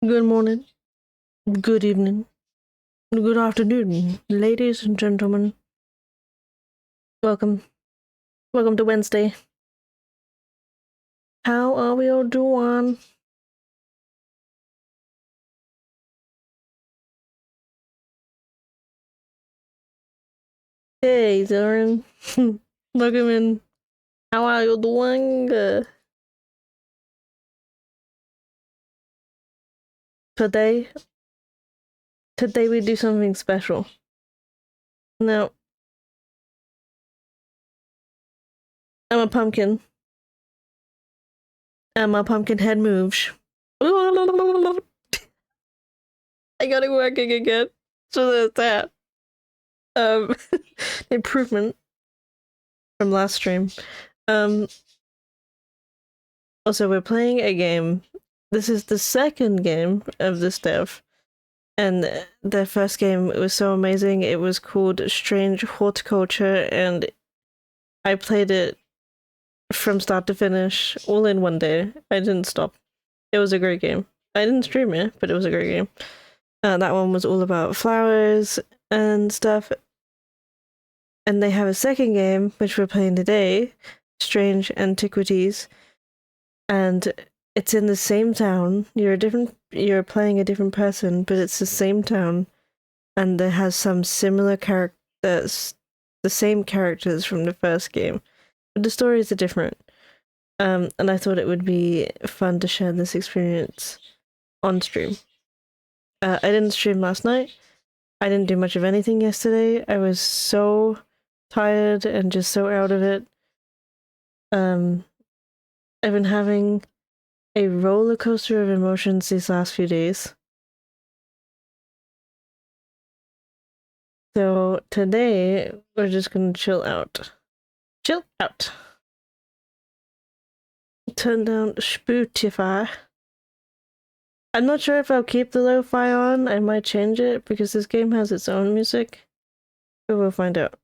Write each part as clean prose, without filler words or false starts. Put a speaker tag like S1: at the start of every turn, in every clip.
S1: Good morning, good evening, good afternoon, ladies and gentlemen. Welcome. Welcome to Wednesday. How are we all doing? Hey, Zoran. Welcome in. How are you doing? Today, today we do something special. Now, I'm a pumpkin, and my pumpkin head moves. I got it working again. So there's that. Um, improvement from last stream. Um, Also, we're playing a game. This is the second game of this dev, and the first game was so amazing. It was called Strange Horticulture, and I played it from start to finish, all in one day. I didn't stop. It was a great game. I didn't stream it, but it was a great game. That one was all about flowers and stuff. And they have a second game, which we're playing today, Strange Antiquities. And it's in the same town. You're playing a different person, but it's the same town, and it has some similar characters, the same characters from the first game, but the stories are different. And I thought it would be fun to share this experience on stream. I didn't stream last night. I didn't do much of anything yesterday. I was so tired and just so out of it. I've been having a roller coaster of emotions these last few days. So today we're just gonna chill out. Chill out. Turn down Spotify. I'm not sure if I'll keep the lo-fi on. I might change it because this game has its own music. But we'll find out.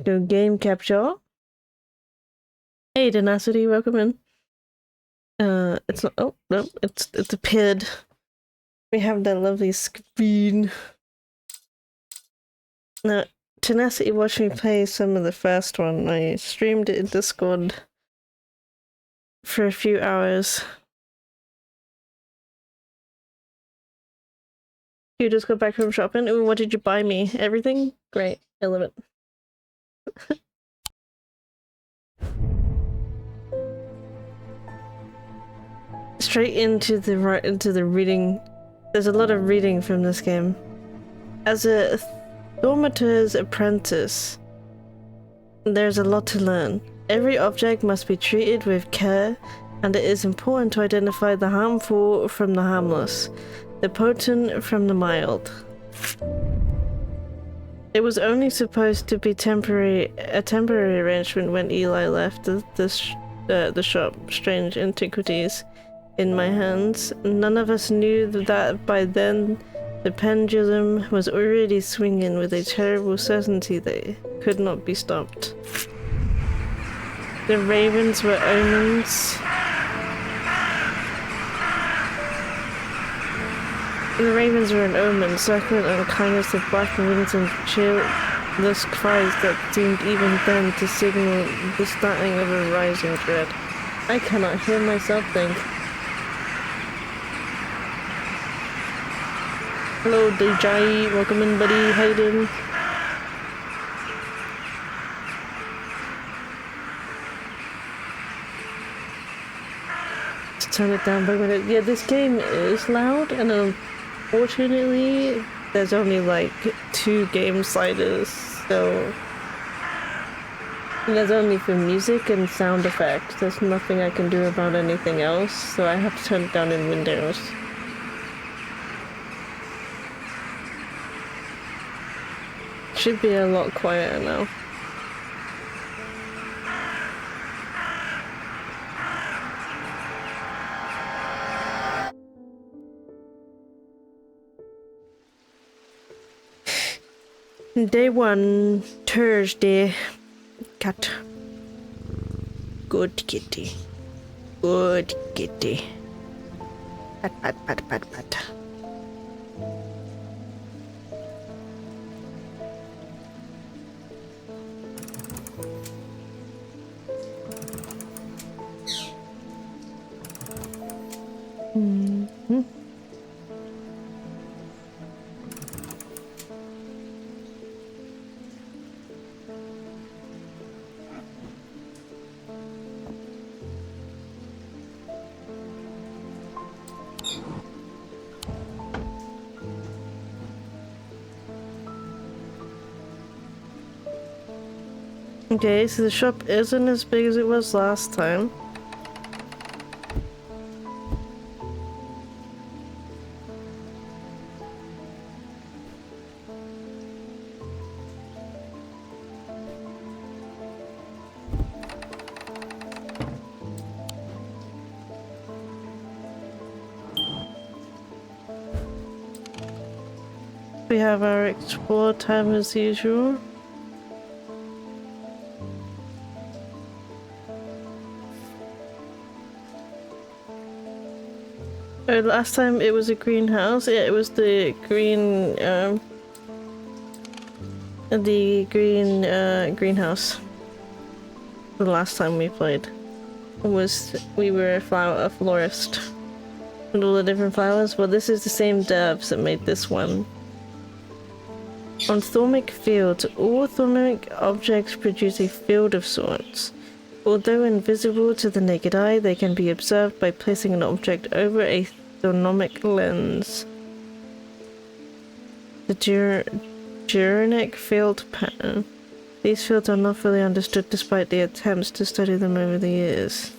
S1: Go game capture. Hey Tenacity, welcome in. It's not. Oh no, it's appeared. We have that lovely screen. Now, Tenacity watched me play some of the first one. I streamed it in Discord for a few hours. You just got back from shopping? Ooh, what did you buy me? Everything? Great. I love it. Straight into the reading. There's a lot of reading from this game. As a Thaumaturge's apprentice, there's a lot to learn. Every object must be treated with care, and it is important to identify the harmful from the harmless, the potent from the mild. It was only supposed to be a temporary arrangement when Eli left the shop, Strange Antiquities, in my hands. None of us knew that by then the pendulum was already swinging with a terrible certainty that could not be stopped. The ravens were omens. The ravens were an omen, circling on kindness of black wings and cheerless cries that seemed even then to signal the starting of a rising dread. I cannot hear myself think. Hello, DJ. Welcome in, buddy. How you doing? Let's turn it down by a minute. Yeah, this game is loud, and unfortunately, there's only like 2 game sliders, so there's only for music and sound effects. There's nothing I can do about anything else, so I have to turn it down in Windows. Should be a lot quieter now. Day 1, Thursday. Cat. Good kitty. Good kitty. Pat. Mm-hmm. Okay, so the shop isn't as big as it was last time. We have our explore time as usual. Oh, last time it was a greenhouse. Yeah, it was the green, greenhouse. The last time we played we were a florist with all the different flowers. Well, this is the same devs that made this one. On Thormic fields, all Thormic objects produce a field of sorts. Although invisible to the naked eye, they can be observed by placing an object over a Thornomic lens. The Juranic field pattern. These fields are not fully understood despite the attempts to study them over the years.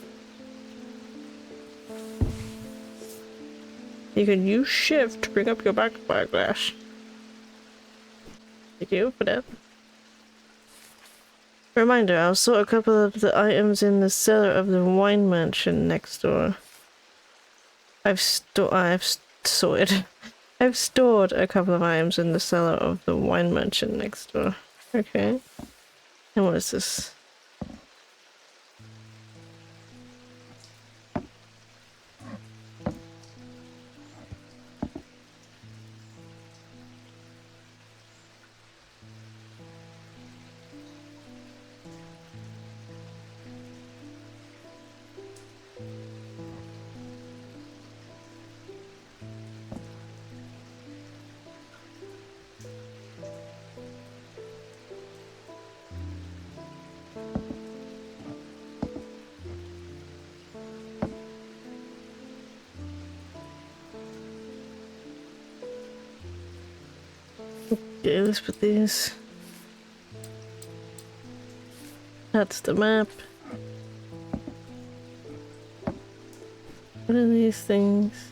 S1: You can use shift to bring up your backpack glass. Thank you for that. Reminder, I'll sort a couple of the items in the cellar of the wine mansion next door. I've stored a couple of items in the cellar of the wine mansion next door. Okay. And what is this? Okay, let's put these. That's the map. What are these things?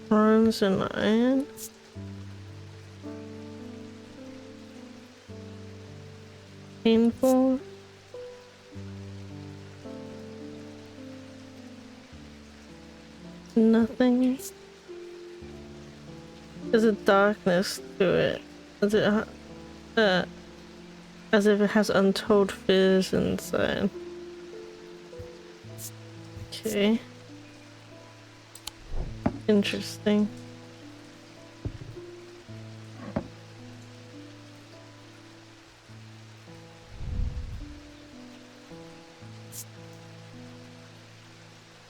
S1: Bronze and iron. Painful. Nothing. There's a darkness to it. As if it has untold fears inside. Okay. Interesting.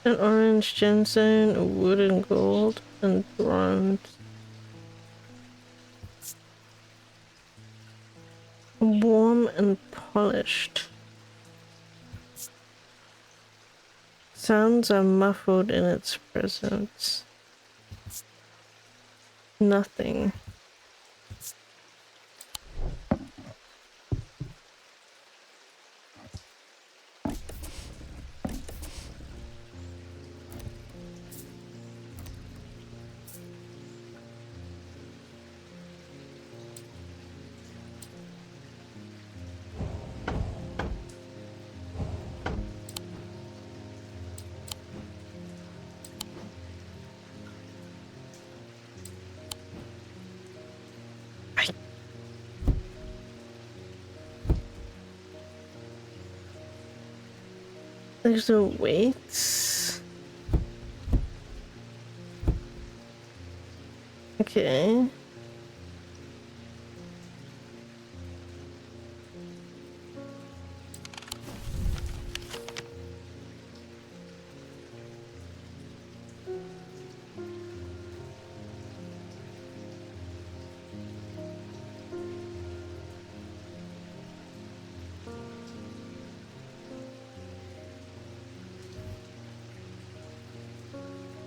S1: An orange gemstone, a wood and gold, and bronze. Warm and polished. Sounds are muffled in its presence. Nothing. There's no weights. Okay.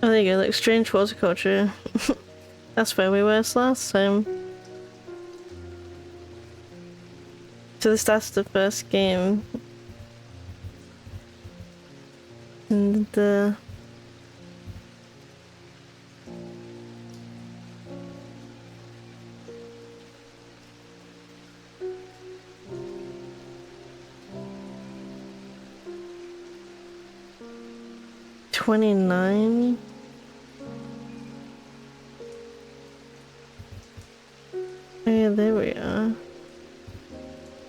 S1: Oh, there you go, like strange horticulture. That's where we were last time. So this starts the first game. And the... $29. Oh yeah, there we are.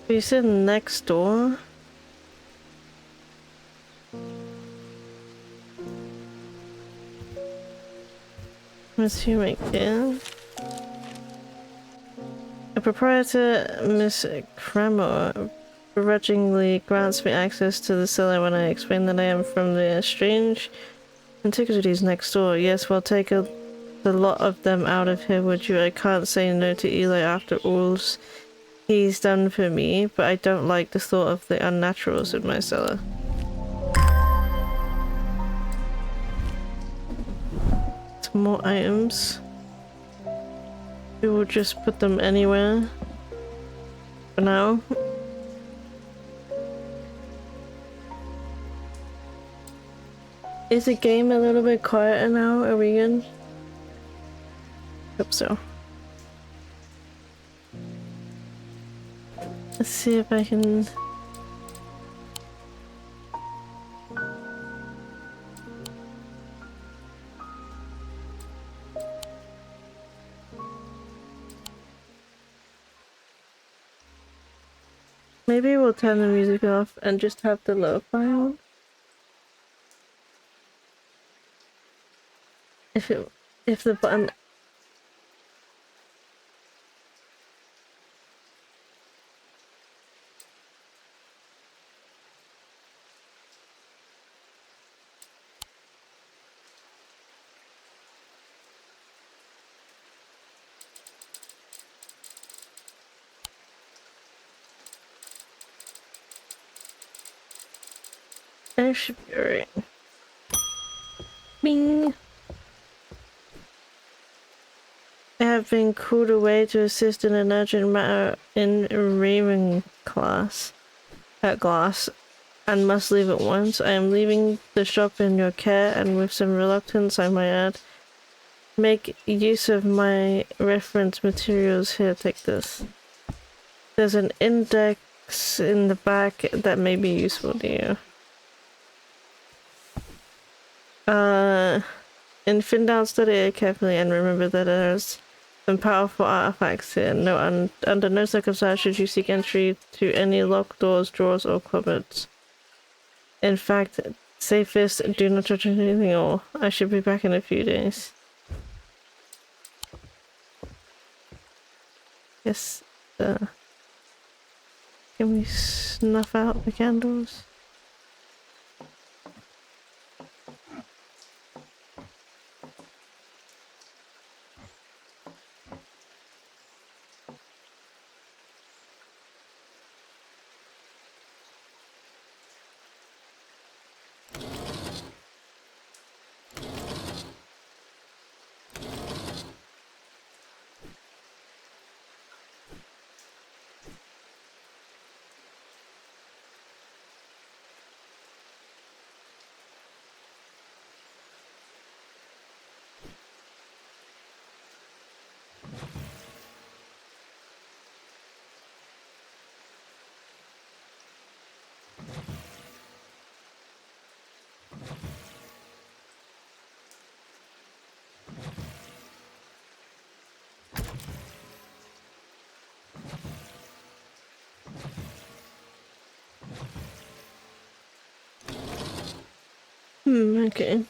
S1: You said next door? I'm assuming, yeah. A proprietor, Miss Cremor, begrudgingly grants me access to the cellar when I explain that I am from the strange antiquities next door. Yes, we'll take the lot of them out of here, would you? I can't say no to Eli after all he's done for me, but I don't like the thought of the unnaturals in my cellar. Some more items. We will just put them anywhere for now. Is the game a little bit quieter now? Are we good? Hope so. Let's see if I can... Maybe we'll turn the music off and just have the lo-fi on. If the button... It should be alright. Bing! I have been called away to assist in an urgent matter in Raven class. At Glass. And must leave at once. I am leaving the shop in your care, and with some reluctance I might add. Make use of my reference materials here, take this. There's an index in the back that may be useful to you. In Findown, study it carefully and remember that there's some powerful artifacts here. Under no circumstance should you seek entry to any locked doors, drawers, or cupboards. In fact, safest, do not touch anything at all. I should be back in a few days. Yes, can we snuff out the candles? Okay.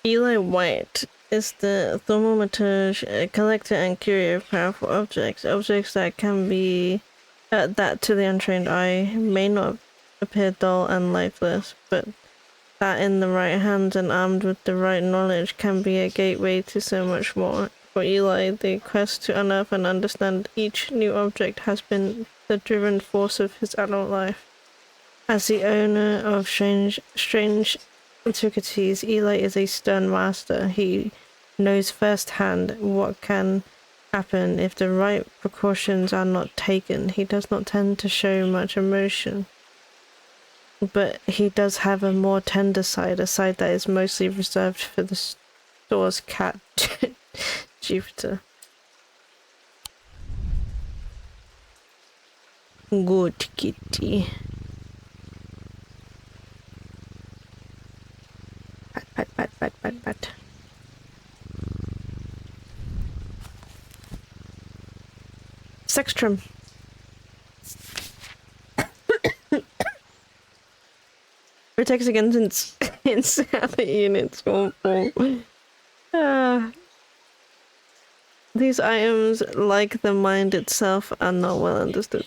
S1: Eli White is the thaumaturge, collector and curator of powerful objects. Objects that can be that to the untrained eye may not appear dull and lifeless, but that in the right hands and armed with the right knowledge can be a gateway to so much more. For Eli, the quest to unearth and understand each new object has been the driving force of his adult life. As the owner of strange antiquities, Eli is a stern master. He knows firsthand what can happen if the right precautions are not taken. He does not tend to show much emotion, but he does have a more tender side, a side that is mostly reserved for the store's cat, Jupiter. Good kitty. Pat, pat, pat, pat, pat, pat. Sextrum. Protects against insanity and it's awful. These items, like the mind itself, are not well understood.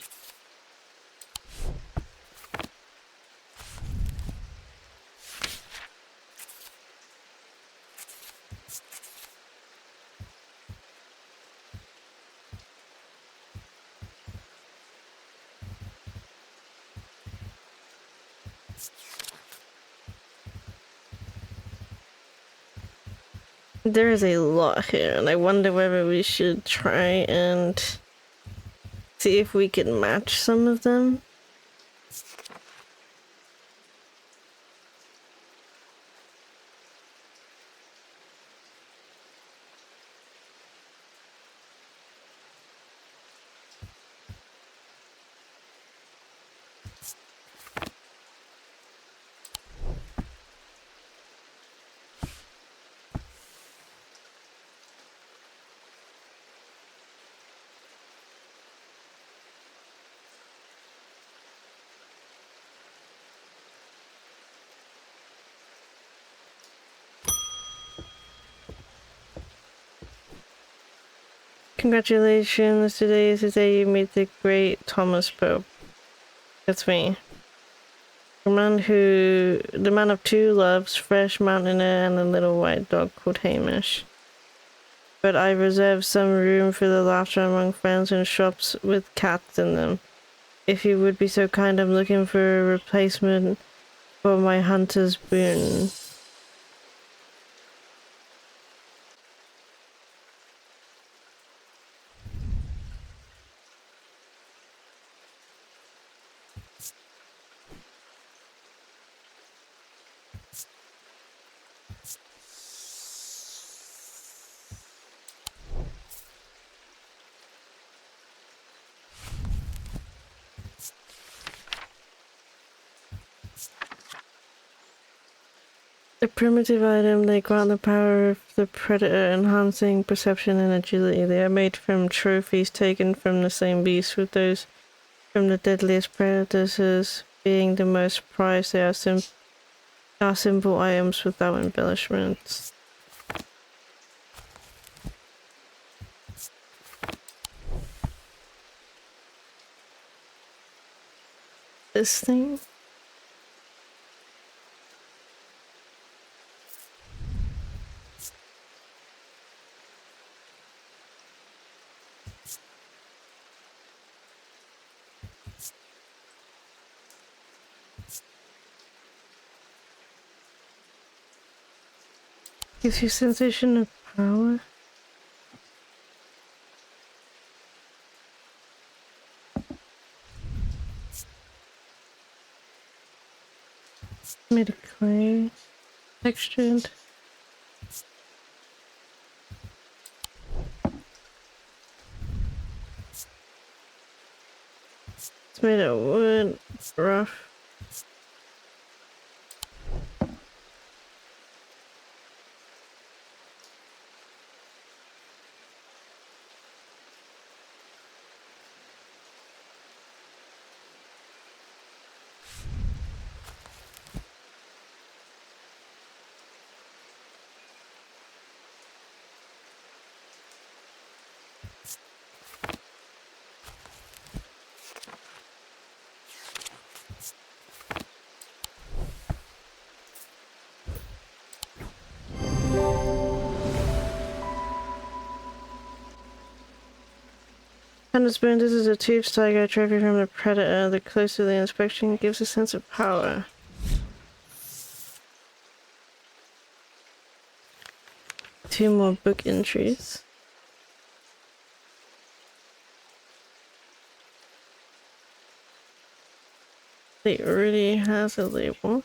S1: There is a lot here, and I wonder whether we should try and see if we can match some of them. Congratulations, today is the day you meet the great Thomas Pope. That's me. The man of two loves, fresh mountain air and a little white dog called Hamish. But I reserve some room for the laughter among friends and shops with cats in them. If you would be so kind, I'm looking for a replacement for my hunter's boon. A primitive item, they grant the power of the predator, enhancing perception and agility. They are made from trophies taken from the same beast, with those from the deadliest predators being the most prized. They are simple items without embellishments. This thing? Gives you a sensation of power. Made of clay, textured. It's made of wood, rough. Hunter's Spoon, this is a tube tiger trophy from the predator. The closer the inspection gives a sense of power. Two more book entries. It already has a label.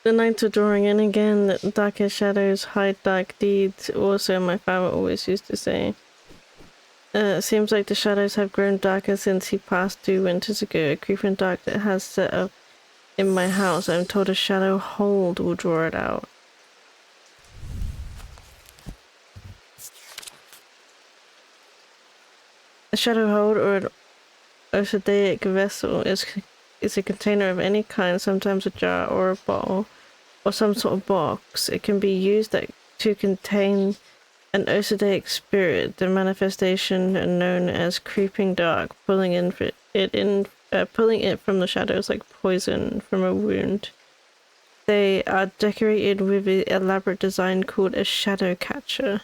S1: The Knights of Drawing In again, darkest shadows hide dark deeds. Also, my father always used to say. Seems like the shadows have grown darker since he passed 2 winters ago. A creeping dark that has set up in my house. I'm told a shadow hold will draw it out. A shadow hold or an osadic vessel is a container of any kind, sometimes a jar or a bottle, or some sort of box. It can be used to contain an osadic spirit, the manifestation known as creeping dark, pulling it from the shadows like poison from a wound. They are decorated with an elaborate design called a shadow catcher.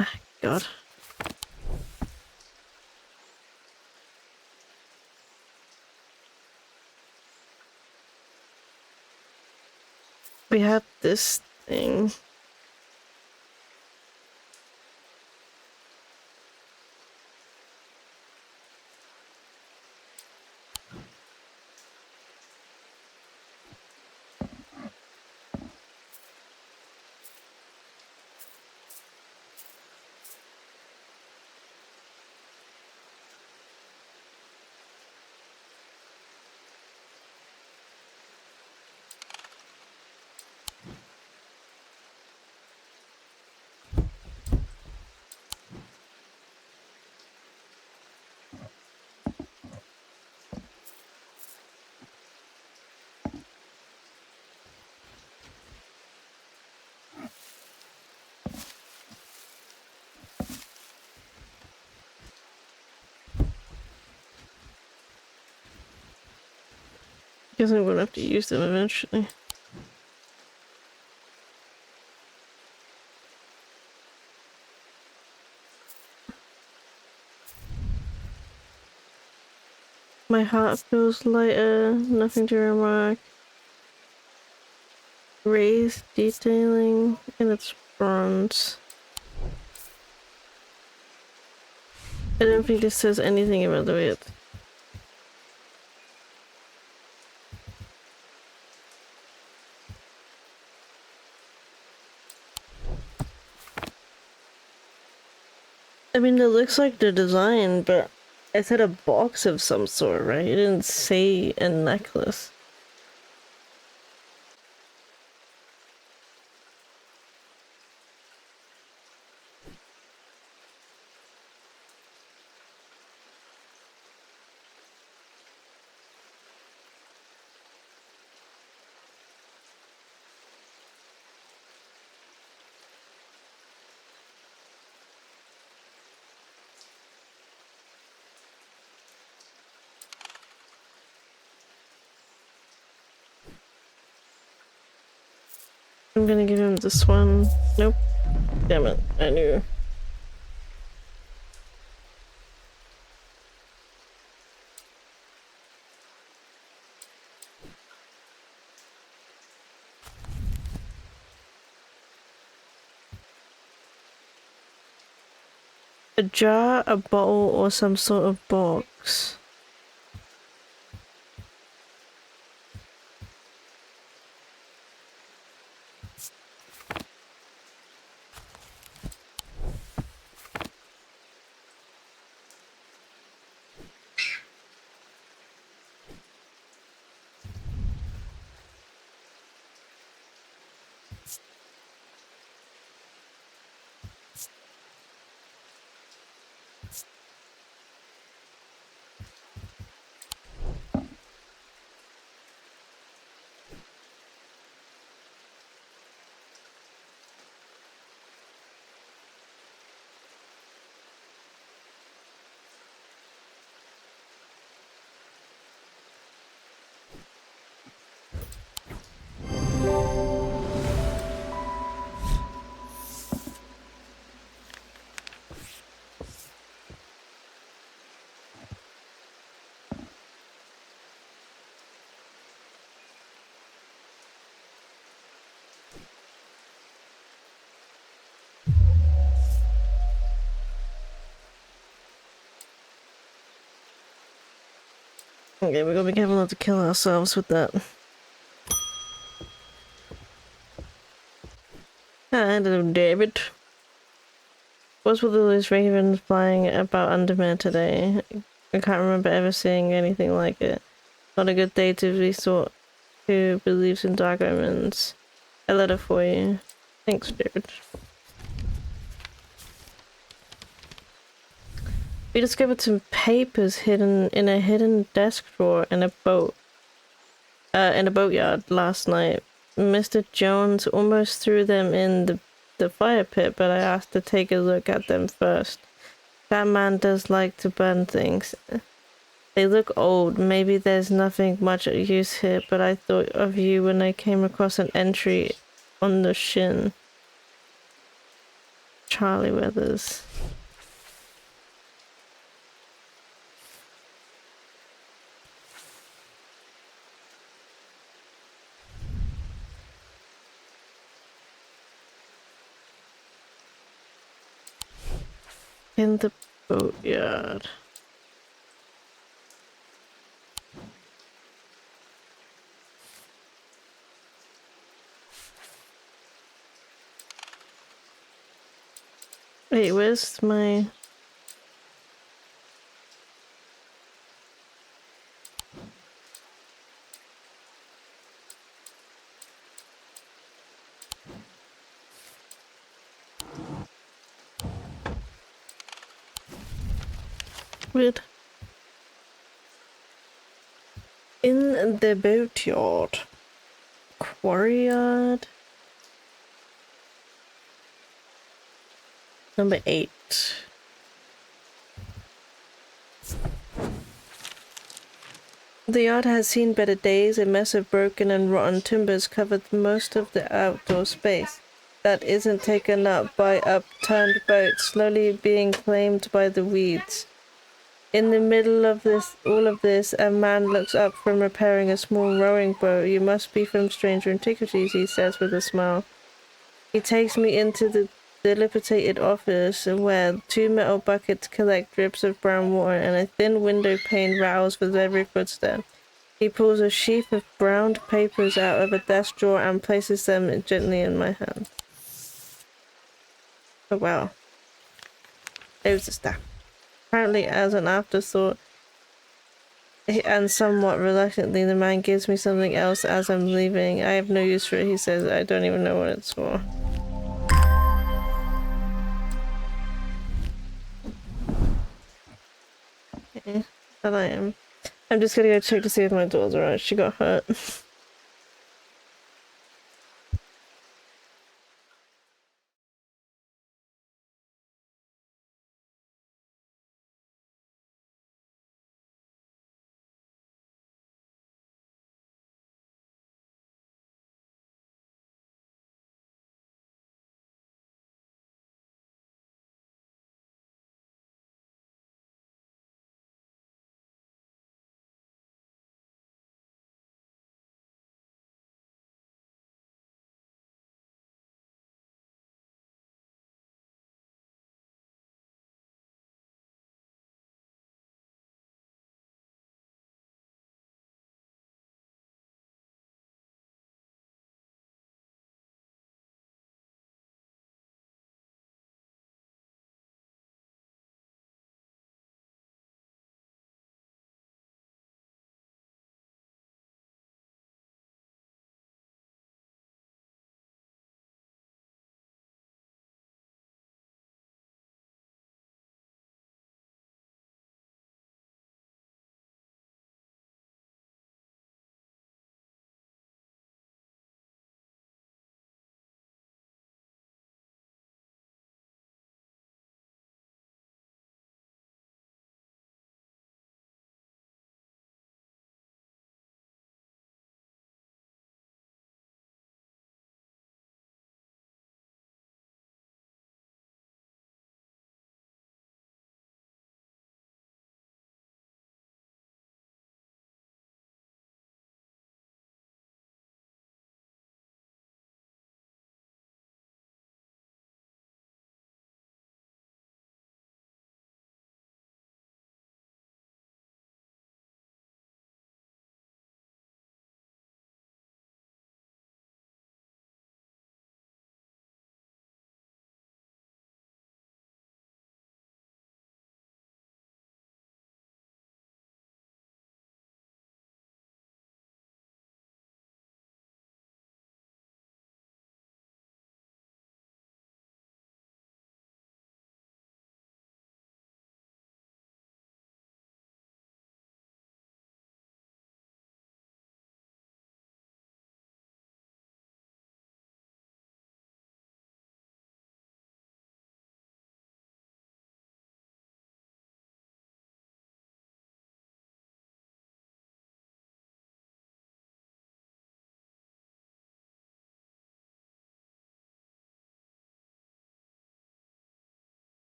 S1: Ah, God. We have this thing. Guess I'm gonna have to use them eventually. My heart feels lighter, nothing to remark. Raised detailing, and it's bronze. I don't think this says anything about the width. I mean, it looks like the design, but it said a box of some sort, right? It didn't say a necklace. I'm gonna give him this one. Nope. Damn it. I knew. A jar, a bottle, or some sort of box. Okay, we're gonna be careful not to kill ourselves with that. Hello, David. What's with all these ravens flying about Undermere today? I can't remember ever seeing anything like it. Not a good day to be thought who believes in dark omens. A letter for you. Thanks, David. We discovered some papers hidden in a hidden desk drawer in a boatyard last night. Mr. Jones almost threw them in the fire pit, but I asked to take a look at them first. That man does like to burn things. They look old. Maybe there's nothing much use here, but I thought of you when I came across an entry on the shin. Charlie Weathers. In the boatyard. Wait, where's my... Weird. In the boatyard. Quarry yard. Number 8. The yard has seen better days. A mess of broken and rotten timbers covered most of the outdoor space that isn't taken up by upturned boats, slowly being claimed by the weeds. In the middle of all of this, a man looks up from repairing a small rowing boat. You must be from Stranger Antiquities, he says with a smile. He takes me into the dilapidated office where 2 metal buckets collect drips of brown water and a thin window pane rattles with every footstep. He pulls a sheaf of browned papers out of a desk drawer and places them gently in my hand. Oh wow. There's the stuff. Apparently, as an afterthought, and somewhat reluctantly, the man gives me something else as I'm leaving. I have no use for it, he says. I don't even know what it's for. Okay, that I am. I'm just gonna go check to see if my door's alright. She got hurt.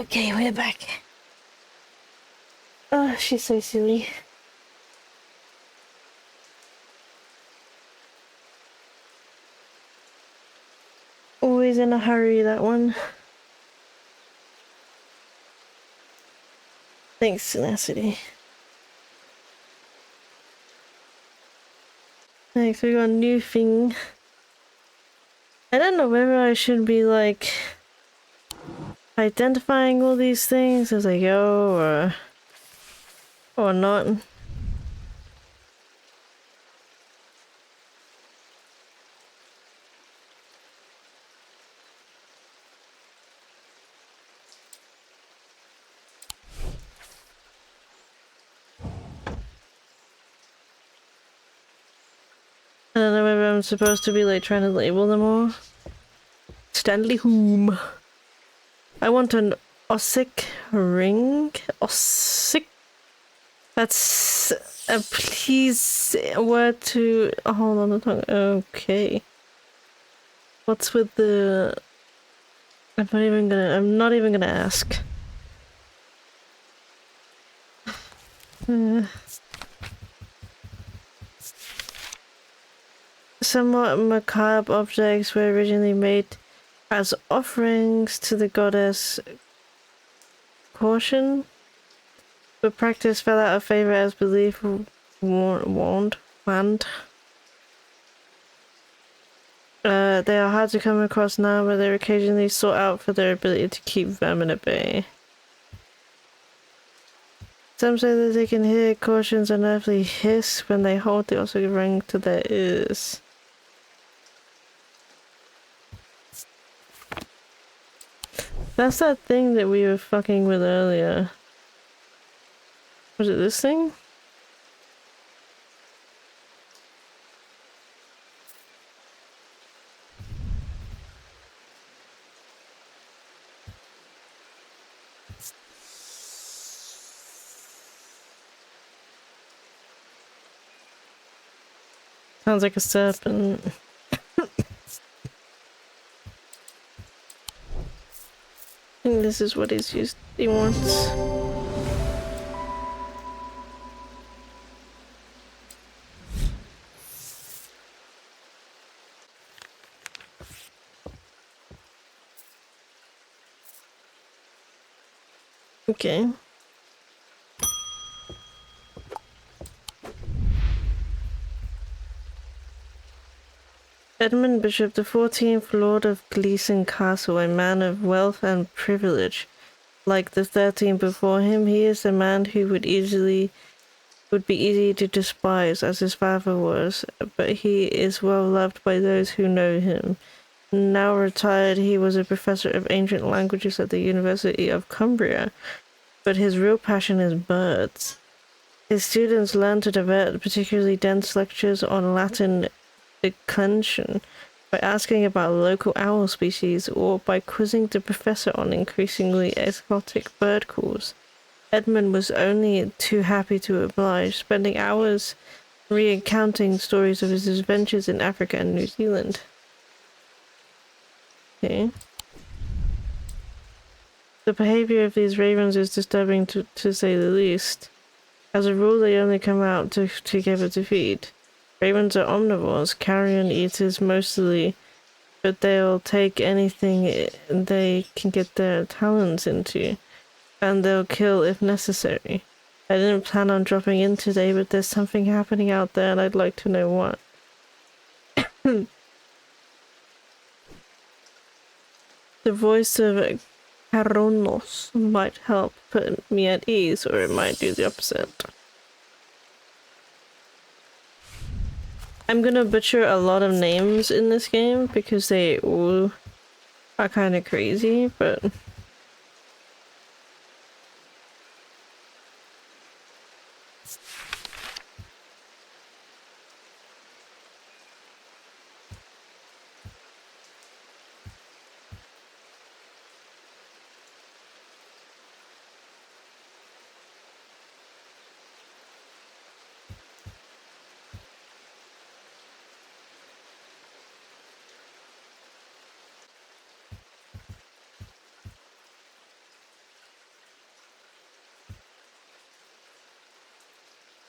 S1: Okay, we're back. Oh, she's so silly. Always in a hurry, that one. Thanks, Tenacity. Thanks, we got a new thing. I don't know whether I should be like identifying all these things as I go or not. I don't know whether I'm supposed to be like trying to label them all. Stanley Whom. I want an Ossic ring. Ossic. That's a please word to hold on the tongue. Okay. What's with the I'm not even gonna ask. Somewhat macabre objects were originally made as offerings to the goddess Caution, but practice fell out of favor as belief warned. They are hard to come across now, but they're occasionally sought out for their ability to keep vermin at bay. Some say that they can hear Caution's unearthly hiss when they hold the Ossic ring to their ears. That's that thing that we were fucking with earlier. Was it this thing? Sounds like a serpent. I think this is what he wants. Okay. Edmund Bishop, the 14th Lord of Gleeson Castle, a man of wealth and privilege. Like the 13 before him, he is a man who would be easy to despise, as his father was, but he is well loved by those who know him. Now retired, he was a professor of ancient languages at the University of Cumbria, but his real passion is birds. His students learn to divert particularly dense lectures on Latin declension by asking about local owl species or by quizzing the professor on increasingly exotic bird calls. Edmund was only too happy to oblige, spending hours recounting stories of his adventures in Africa and New Zealand. Okay. The behavior of these ravens is disturbing to say the least. As a rule, they only come out together to feed. Ravens are omnivores, carrion eaters mostly, but they'll take anything they can get their talons into, and they'll kill if necessary. I didn't plan on dropping in today, but there's something happening out there and I'd like to know what. The voice of Caronos might help put me at ease, or it might do the opposite. I'm gonna butcher a lot of names in this game because they all are kind of crazy, but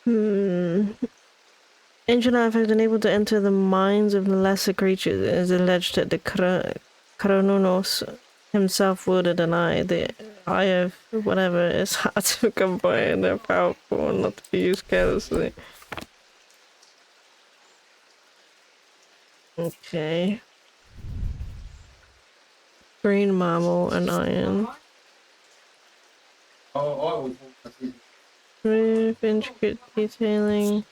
S1: Hmm. Ancient artifacts unable to enter the minds of the lesser creatures. It is alleged that the Kronos himself would deny the eye of whatever is hard to come by and they're powerful and not to be used carelessly. Okay. Green marble and iron. Smooth, intricate detailing.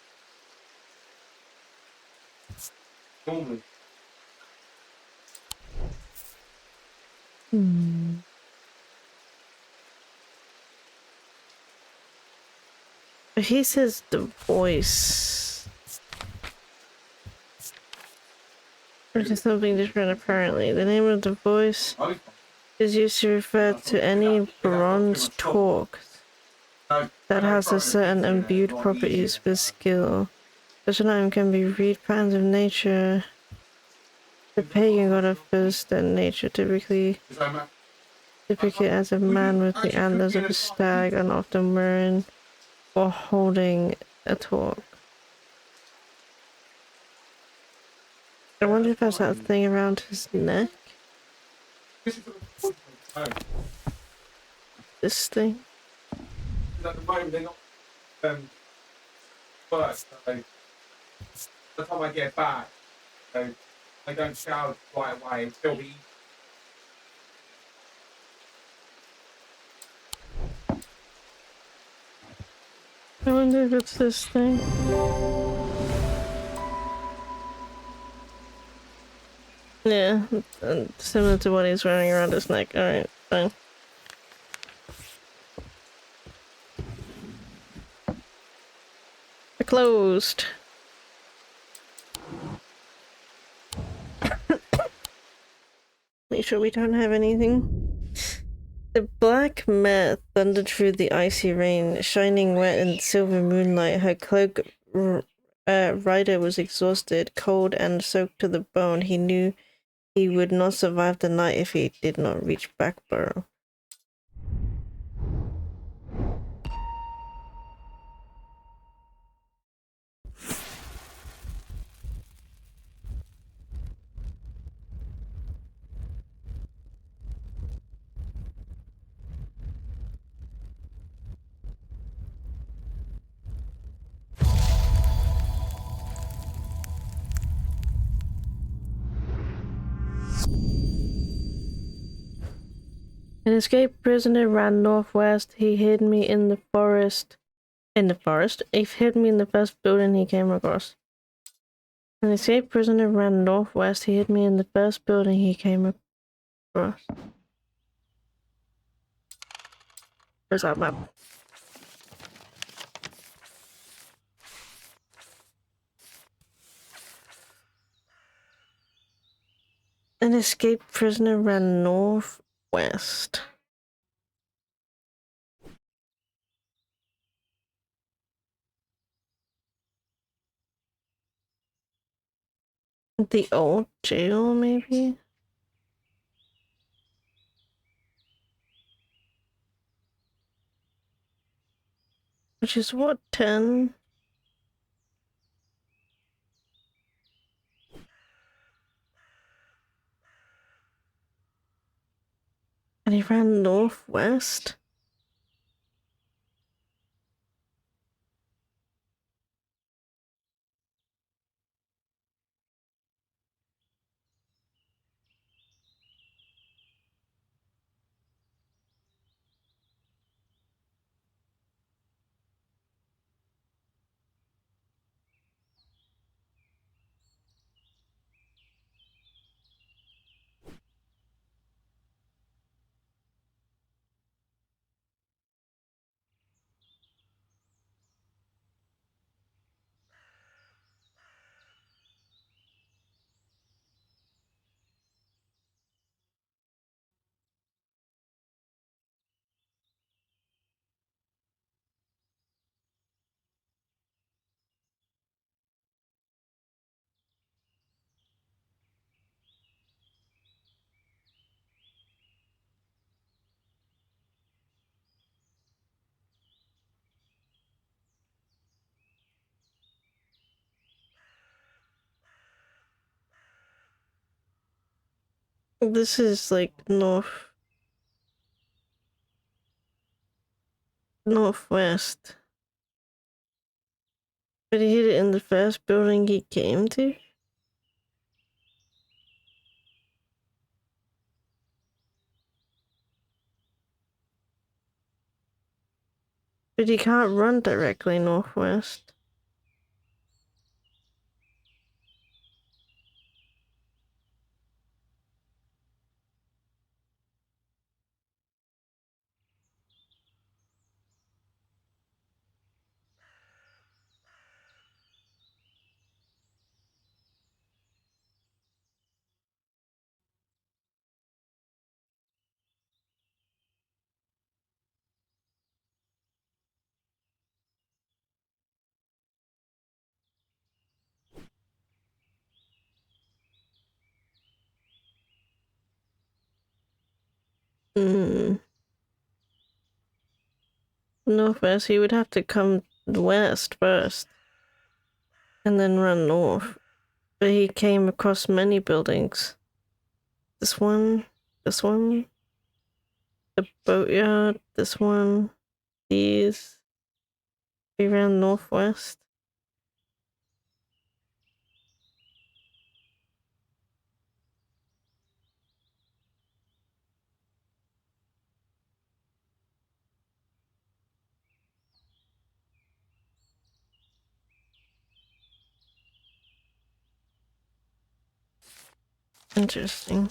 S1: Hmm. He says the voice. Which is something different apparently. The name of the voice is used to refer to any bronze talk that has a certain imbued properties with skill. Such an item can be read patterns of nature. The pagan god of first and nature typically depicted as a man with the antlers of a stag and often wearing or holding a torque. I wonder if that's that thing around his neck. This thing.
S2: At the moment, they're not work. So by the time I get back, so I don't shower right away. It'll still be.
S1: I wonder if it's this thing. Yeah, similar to what he's wearing around his neck. Alright, fine. They're closed. Make sure we don't have anything. The black mare thundered through the icy rain, shining wet in silver moonlight. Her cloak rider was exhausted, cold, and soaked to the bone. He knew he would not survive the night if he did not reach Backborough. An escaped prisoner ran northwest. He hid me in the forest. He hid me in the first building he came across. An escaped prisoner ran northwest. He hid me in the first building he came across. Where's that map? An escaped prisoner ran northwest. The old jail, maybe? Which is what, 10? And he ran northwest? This is like northwest. But he hit it in the first building he came to? But he can't run directly northwest. Northwest, he would have to come west first. And then run north. But he came across many buildings. This one, the boatyard, this one, these. He ran northwest. Interesting.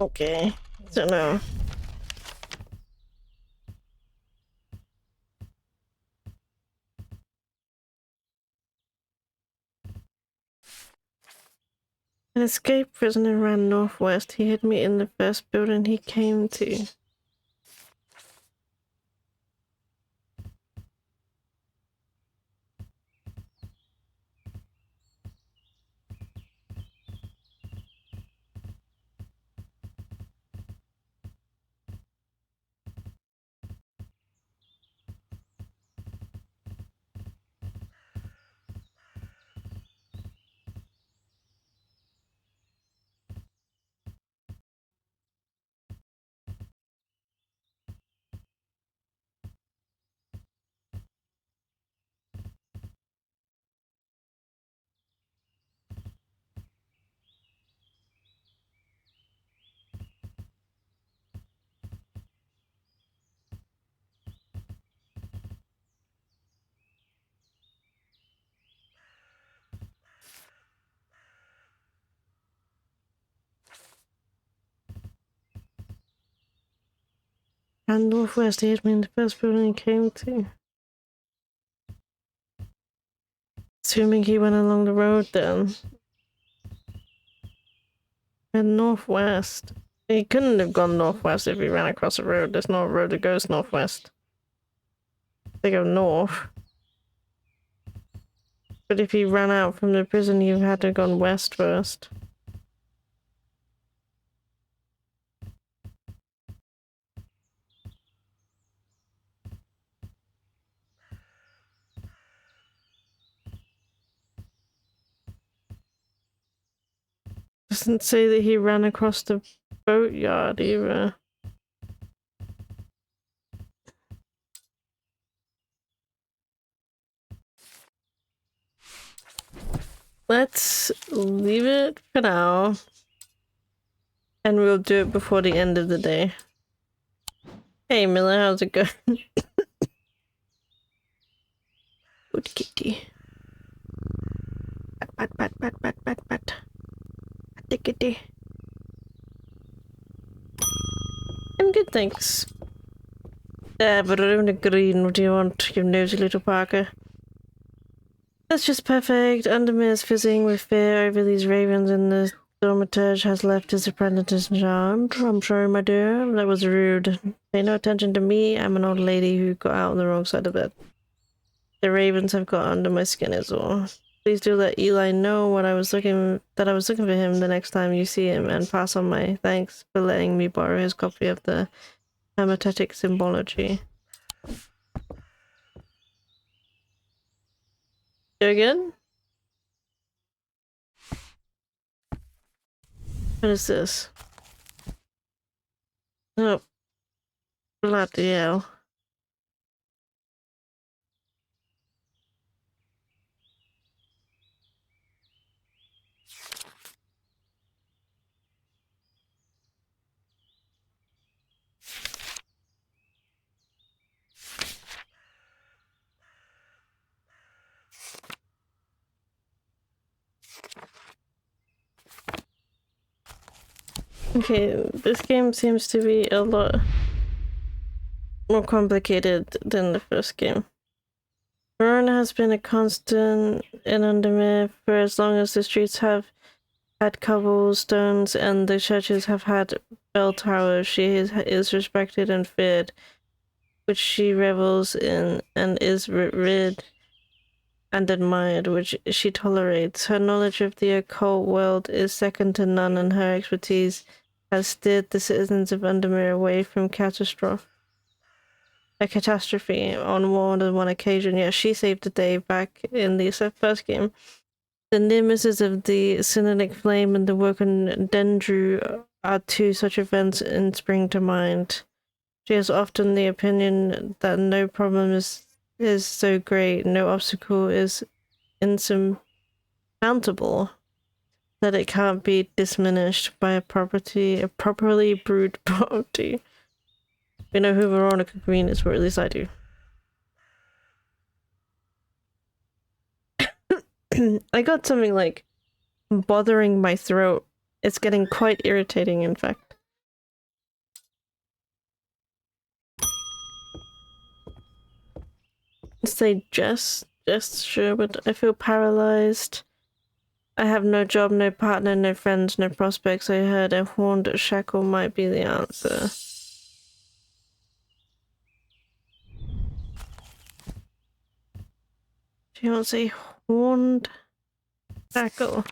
S1: Okay, so no. An escaped prisoner ran northwest. He hit me in the first building he came to. And northwest, he hit me in the first building he came to. Assuming he went along the road then. And northwest. He couldn't have gone northwest if he ran across a road. There's no road that goes northwest. They go north. But if he ran out from the prison, you had to have gone west first. Doesn't say that he ran across the boatyard either. Let's leave it for now. And we'll do it before the end of the day. Hey Miller, how's it going? Good kitty. Pat, pat, pat, pat, pat, pat. Pat, kitty. I'm good, thanks. Yeah, but I don't agree. What do you want, you nosy little Parker? That's just perfect. Undermere is fizzing with fear over these ravens, and the Thaumaturge has left his apprentice in charge. I'm sorry, my dear. That was rude. Pay no attention to me. I'm an old lady who got out on the wrong side of it. The ravens have got under my skin as well. Please do let Eli know that I was looking for him the next time you see him, and pass on my thanks for letting me borrow his copy of the Hermetic Symbology. Go again? What is this? Oh, bloody hell. Okay, this game seems to be a lot more complicated than the first game. Verona has been a constant in Undermere for as long as the streets have had cobblestones and the churches have had bell towers. She is respected and feared, which she revels in, and is revered and admired, which she tolerates. Her knowledge of the occult world is second to none, and her expertise has steered the citizens of Undermere away from a catastrophe on more than one occasion. Yet she saved the day back in the first game. The nemesis of the Synodic Flame and the Woken Dendru are two such events in spring to mind. She has often the opinion that no problem is so great, no obstacle is insurmountable, that it can't be diminished by a properly brewed party. We know who Veronica Green is, or at least I do. I got something like bothering my throat. It's getting quite irritating, in fact. Say sure, but I feel paralyzed. I have no job, no partner, no friends, no prospects. I heard a horned shackle might be the answer. She wants a horned shackle.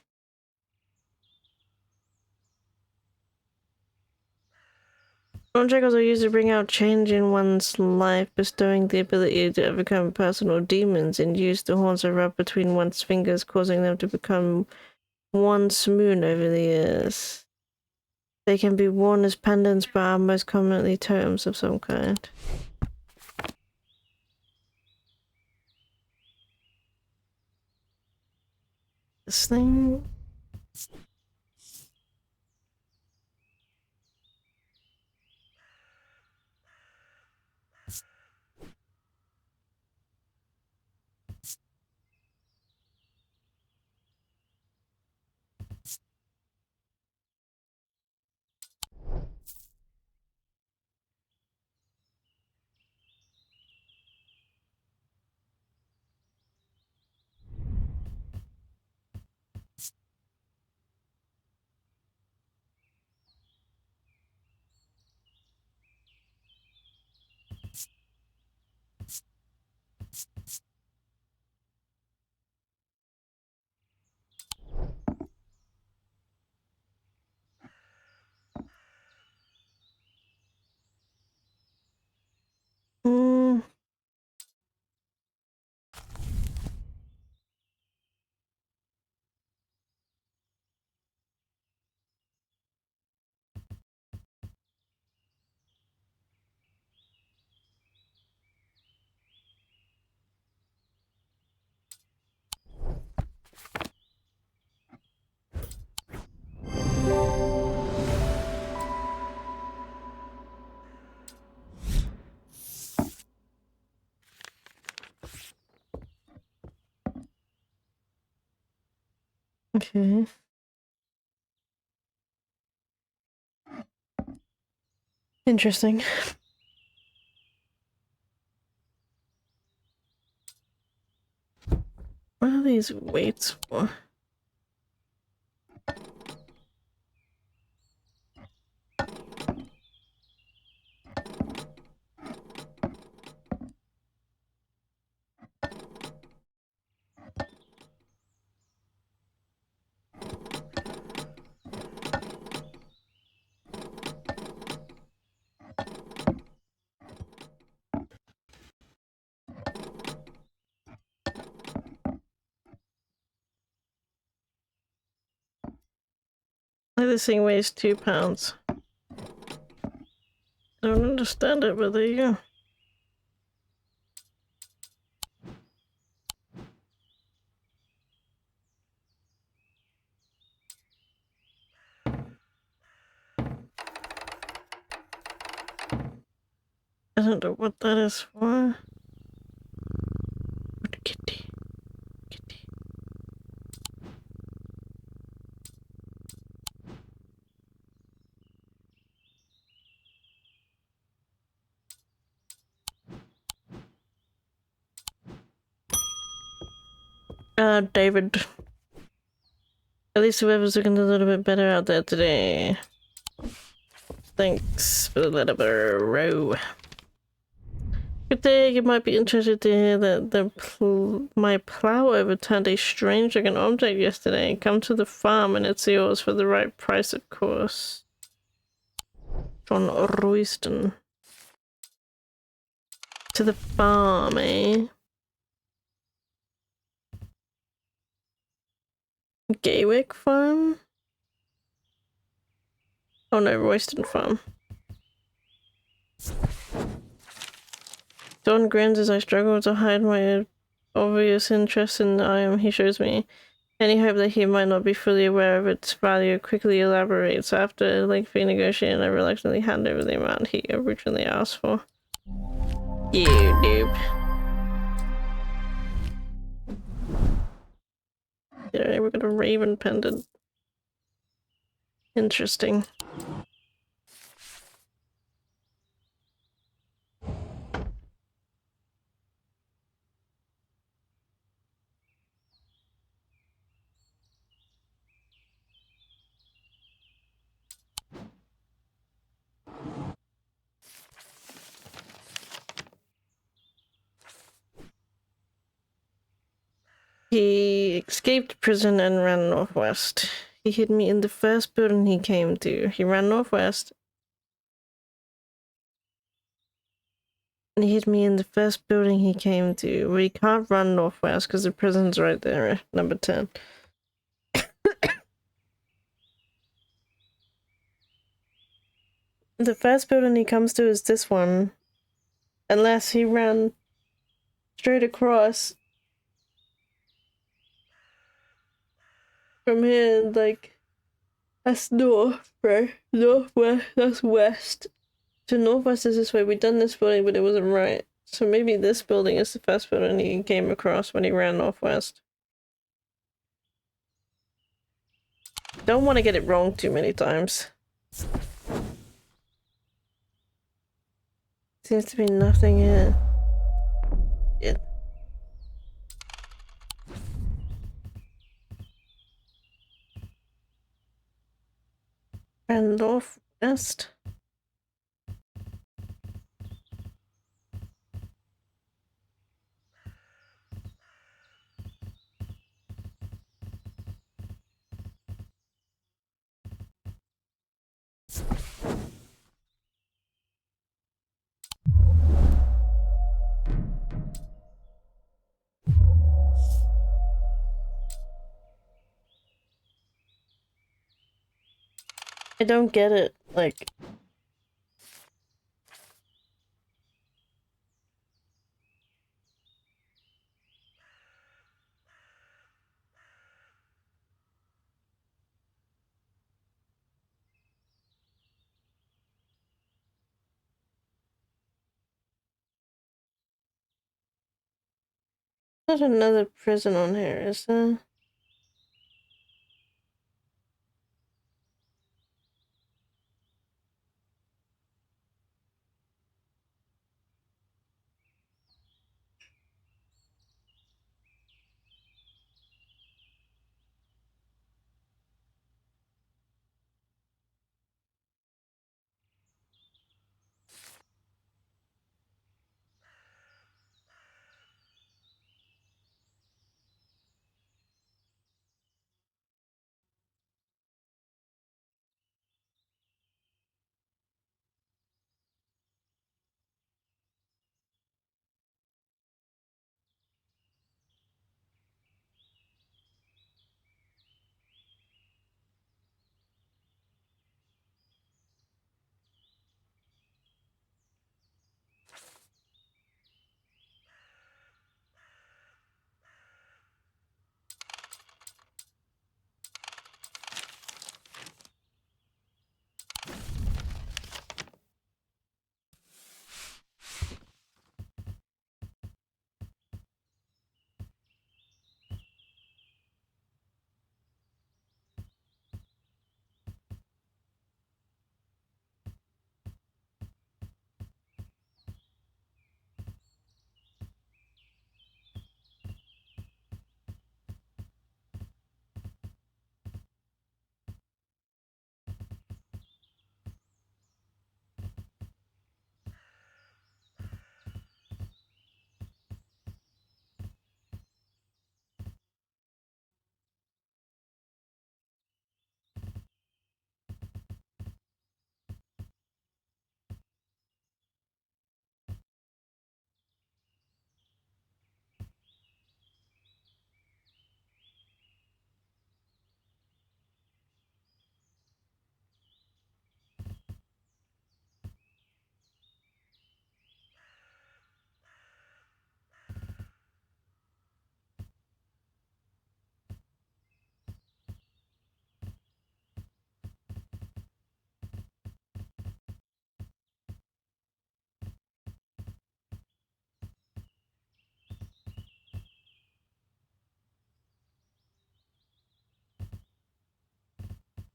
S1: Horned shackles are used to bring out change in one's life, bestowing the ability to overcome personal demons, and use the horns to rub between one's fingers, causing them to become one moon over the years. They can be worn as pendants, but are most commonly totems of some kind. This thing. Hmm. Okay. Interesting. What are these weights for? Like this thing weighs 2 pounds. I don't understand it, but there you go. I don't know what that is for. Kitty. Kitty. David. At least the weather's looking a little bit better out there today. Thanks for the letter, bro. Good day. You might be interested to hear that my plow overturned a strange-looking object yesterday. Come to the farm and it's yours for the right price, of course. John Royston. To the farm, eh? Gaywick Farm? Oh no, Royston Farm. Don grins as I struggle to hide my obvious interest in the item he shows me. Any hope that he might not be fully aware of its value quickly elaborates. After a lengthy negotiation, I reluctantly hand over the amount he originally asked for. You noob. Yeah, we got a raven pendant. Interesting. He escaped prison and ran northwest. He hid me in the first building he came to. He ran northwest. And he hid me in the first building he came to. We can't run northwest because the prison's right there, number 10. The first building he comes to is this one. Unless he ran straight across from here, like, that's north, right? Northwest, that's west. So northwest is this way. We've done this building, but it wasn't right. So maybe this building is the first building he came across when he ran northwest. Don't want to get it wrong too many times. Seems to be nothing here. Yeah. And northwest. I don't get it. Like, there's another prison on here, is there?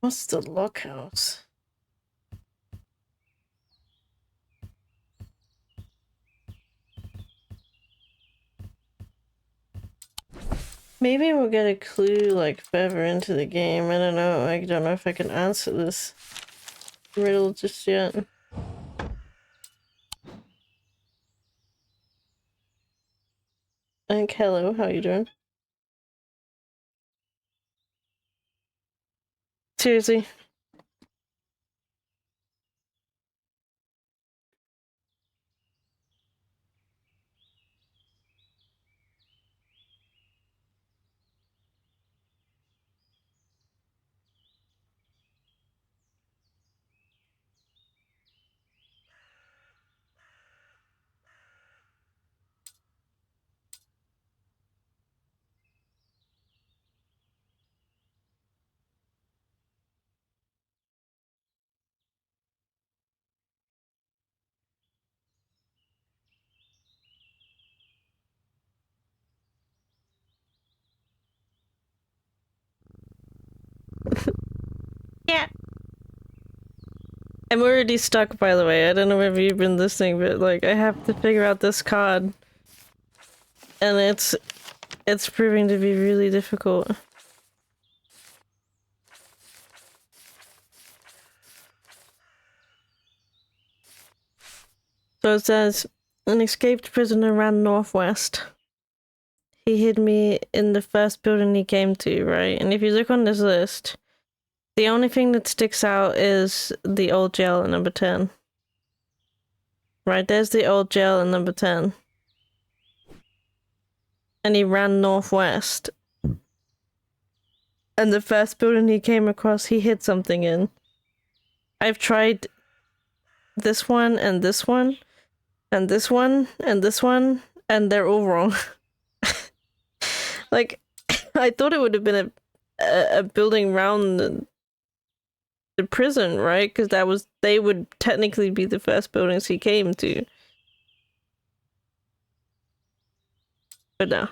S1: What's the lockhouse? Maybe we'll get a clue like further into the game. I don't know. I don't know if I can answer this riddle just yet. And hello, how you doing? Seriously. Yeah. I'm already stuck, by the way. I don't know if you've been listening, but like I have to figure out this card. And it's proving to be really difficult. So it says, an escaped prisoner ran northwest. He hid me in the first building he came to, right? And if you look on this list, the only thing that sticks out is the old jail at number 10. Right, there's the old jail at number 10. And he ran northwest. And the first building he came across, he hid something in. I've tried this one and this one, and this one and this one, and they're all wrong. Like, I thought it would have been a building around the prison, right? Because they would technically be the first buildings he came to. But no.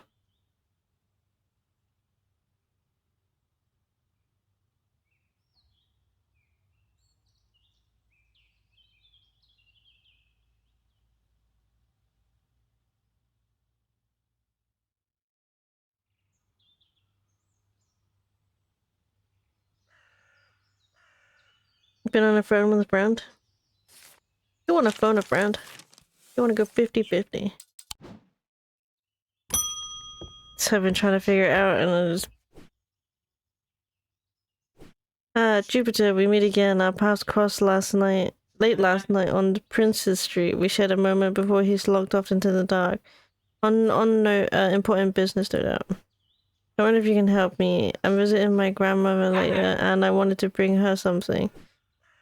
S1: Been on a phone with a friend? You want to phone a friend? You want to go 50-50? So I've been trying to figure it out, and I just... Jupiter, we meet again. Our paths crossed late last night on Prince's Street. We shared a moment before he's locked off into the dark. On no important business, no doubt. I wonder if you can help me. I'm visiting my grandmother later, and I wanted to bring her something.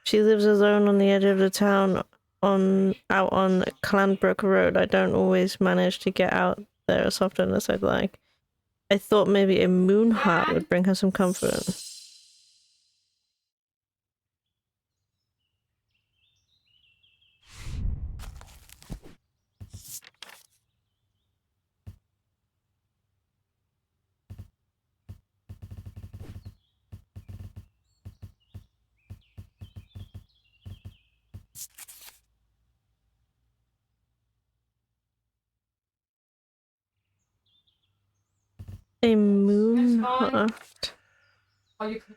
S1: She lives alone on the edge of the town, out on Clanbrook Road. I don't always manage to get out there as often as I'd like. I thought maybe a moon heart would bring her some comfort. A moon heart.
S2: Oh, you can...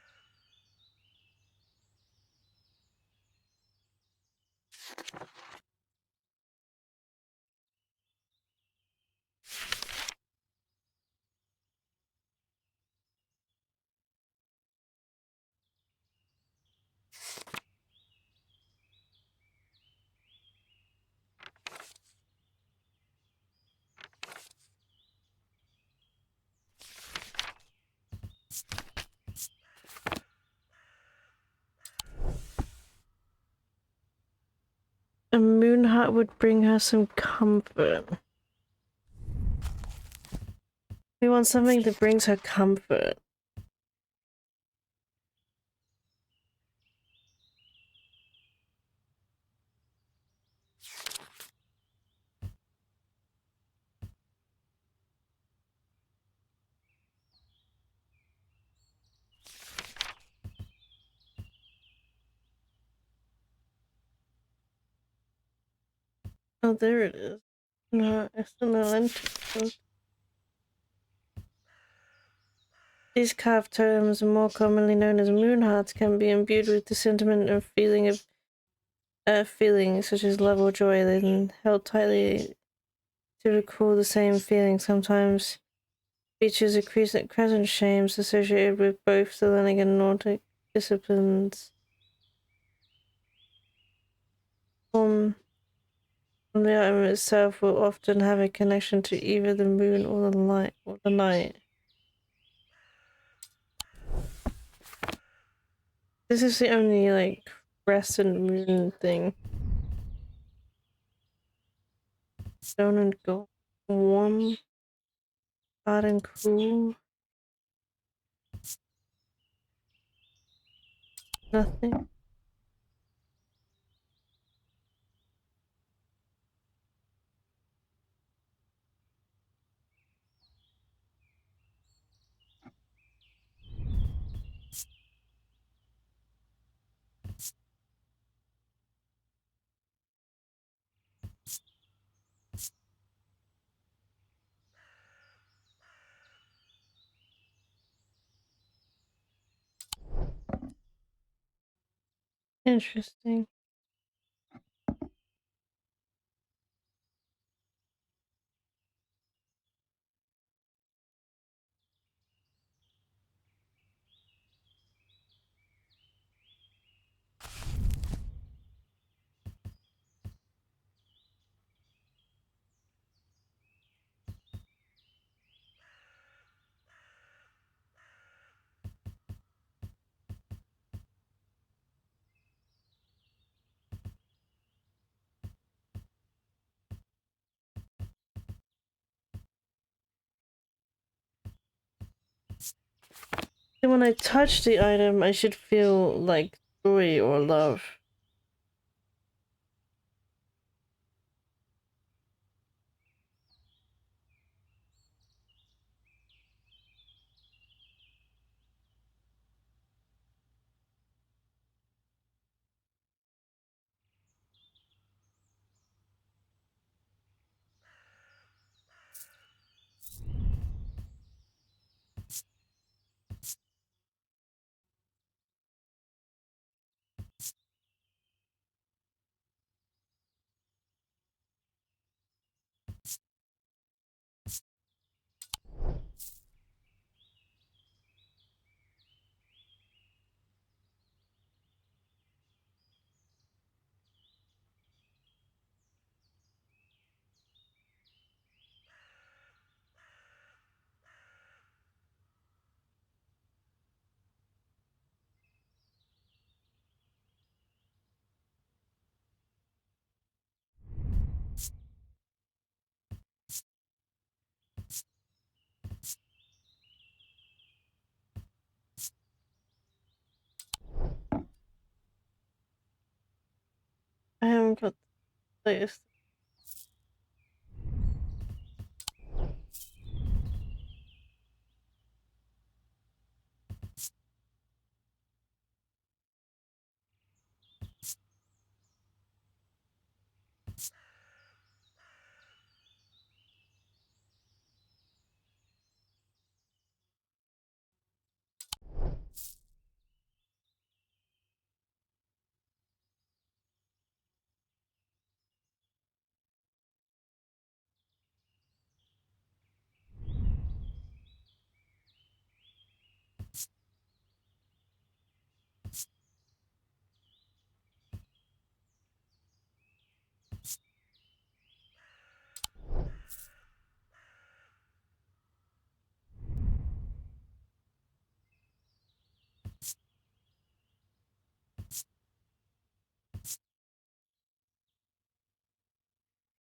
S1: A moon heart would bring her some comfort. We want something that brings her comfort. Oh, there it is. No, it's an Atlantic. These carved totems, more commonly known as moon hearts, can be imbued with the sentiment and feeling of feelings such as love or joy, then held tightly to recall the same feeling. Sometimes features a crescent shames associated with both the Hellenic and Nordic disciplines. From the item itself will often have a connection to either the moon or the light or the night. This is the only like crescent moon thing. Stone and gold. Warm, hot and cool. Nothing. Interesting. And when I touch the item, I should feel like joy or love. I haven't got the latest.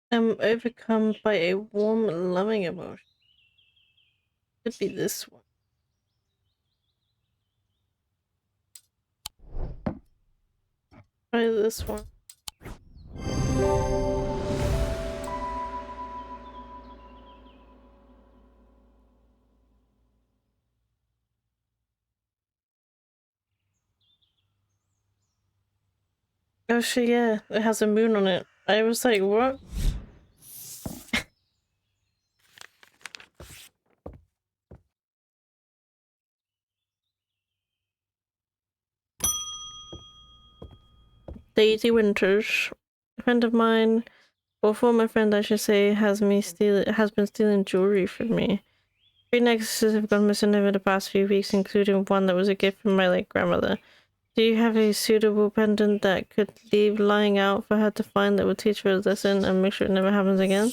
S1: I'm overcome by a warm, loving emotion. Could be this one. Try this one. Oh shit, yeah, it has a moon on it. I was like, what? Daisy Winters, a friend of mine, or former friend, I should say, has been stealing jewelry from me. 3 necklaces have gone missing over the past few weeks, including one that was a gift from my late grandmother. Do you have a suitable pendant that could leave lying out for her to find that would teach her a lesson and make sure it never happens again?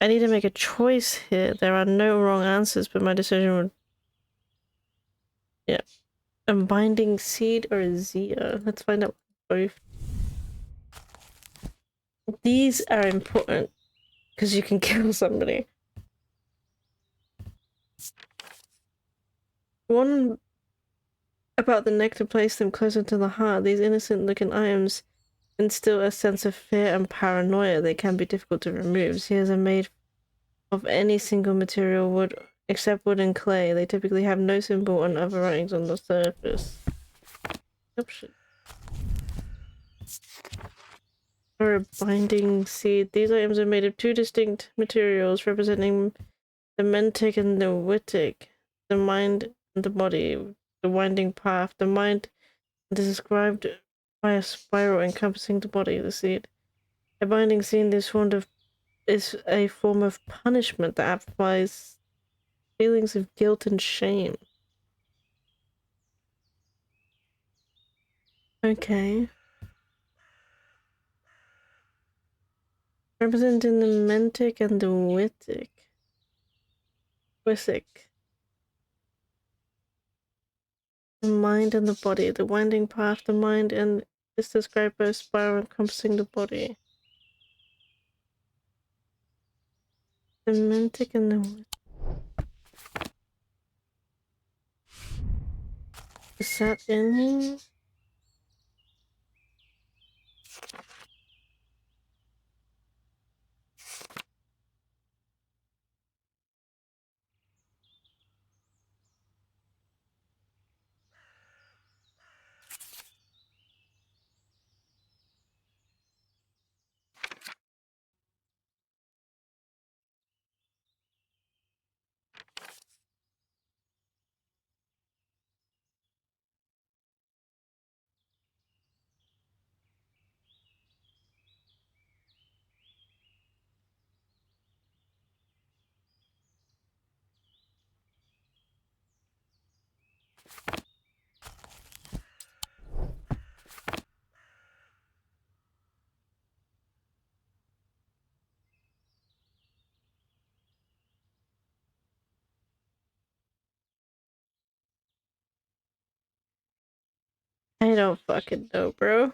S1: I need to make a choice here. There are no wrong answers, but my decision would... Yeah. A binding seed or a Zia? Let's find out both. These are important because you can kill somebody. One about the neck to place them closer to the heart. These innocent-looking items instill a sense of fear and paranoia. They can be difficult to remove. Seals are made of any single material, wood except wood and clay. They typically have no symbol and other writings on the surface. Option. Or a binding seed. These items are made of 2 distinct materials representing the mentic and the wittic, the mind and the body, the winding path. The mind is described by a spiral encompassing the body of the seed. A binding seed is a form of punishment that amplifies feelings of guilt and shame. Okay. Representing the mentic and the wittic. Wisic. The mind and the body. The winding path, the mind, and is described by a spiral encompassing the body. The mentic and the wittic. Is that in here? I don't fucking know, bro.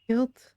S1: Guilt.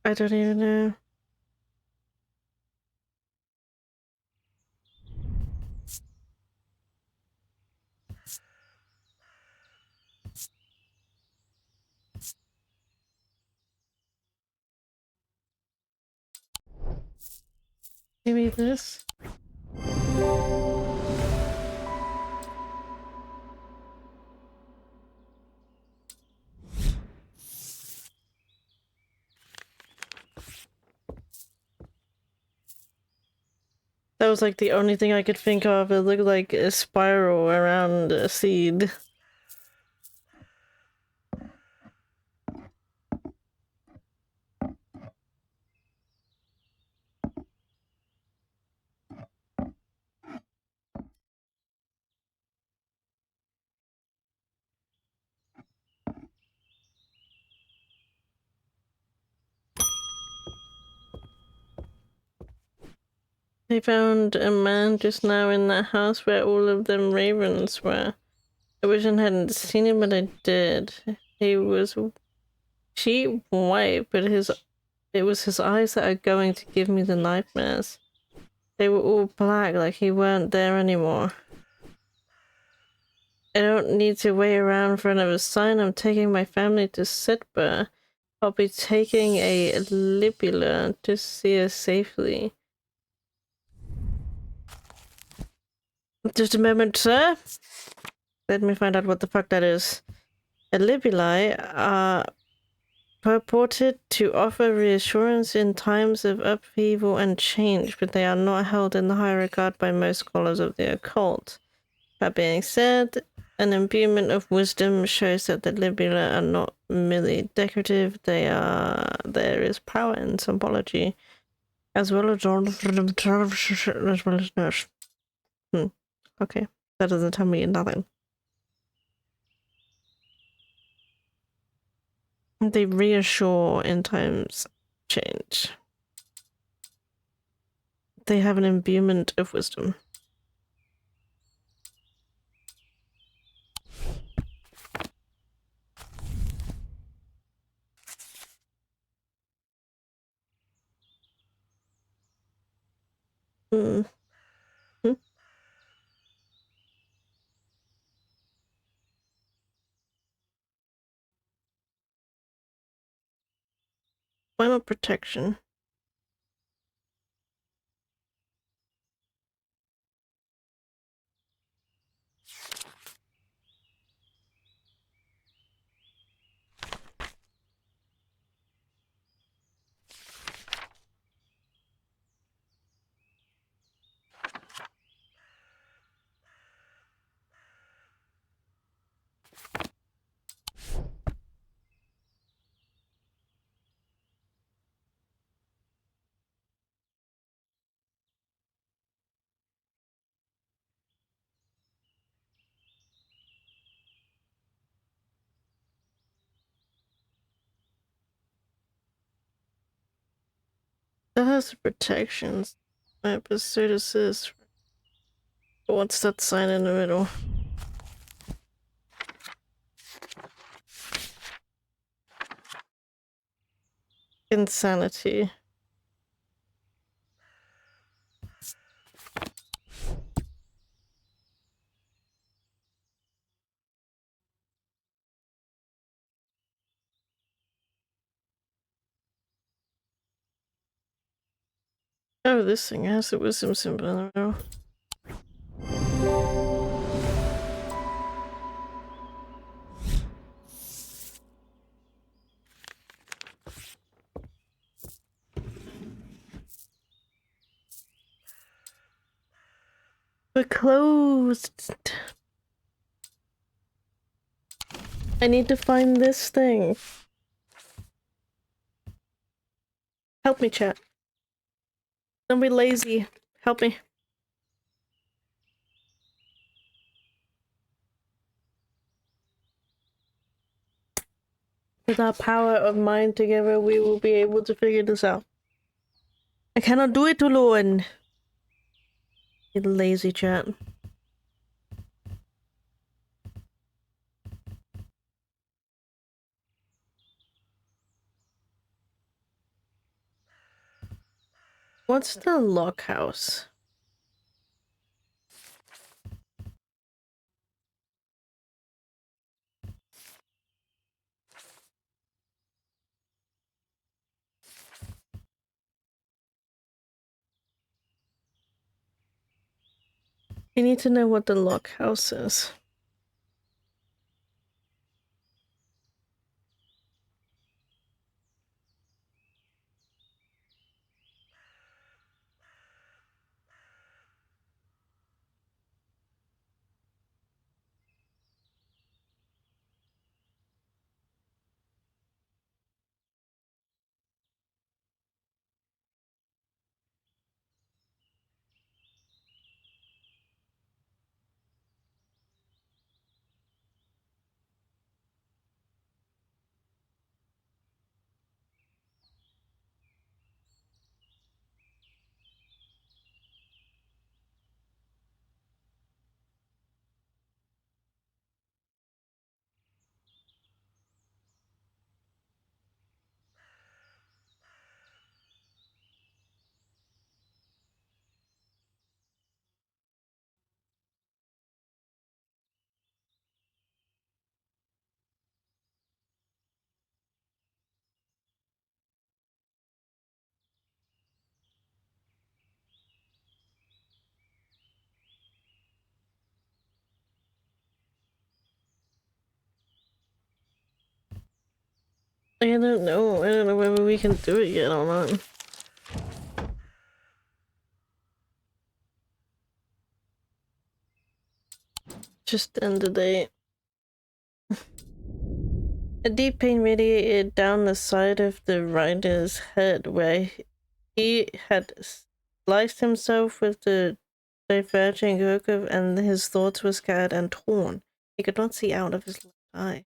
S1: I don't even know. Maybe this? That was like the only thing I could think of. It looked like a spiral around a seed. They found a man just now in that house where all of them ravens were. I wish I hadn't seen him, but I did. He was sheet white, but it was his eyes that are going to give me the nightmares. They were all black, like he weren't there anymore. I don't need to wait around for another sign. I'm taking my family to Sitba. I'll be taking a Libula to see her safely. Just a moment, sir. Let me find out what the fuck that is. Libuli are purported to offer reassurance in times of upheaval and change, but they are not held in high regard by most scholars of the occult. That being said, an imbuement of wisdom shows that the Libula are not merely decorative, there is power in symbology, as well as nurse. Okay, that doesn't tell me nothing. They reassure in times change. They have an imbuement of wisdom. Hmm. Final protection. That has the protections. My pursuit assist. What's that sign in the middle? Insanity. Oh, this thing has a wisdom symbol in the middle. We're closed. I need to find this thing. Help me, chat. Don't be lazy. Help me. With our power of mind together, we will be able to figure this out. I cannot do it alone. You lazy chat. What's the lock house? I need to know what the lock house is. I don't know. I don't know whether we can do it yet or not. Just end the day. A deep pain radiated down the side of the rider's head where he had sliced himself with the diverging hook and his thoughts were scattered and torn. He could not see out of his left eye.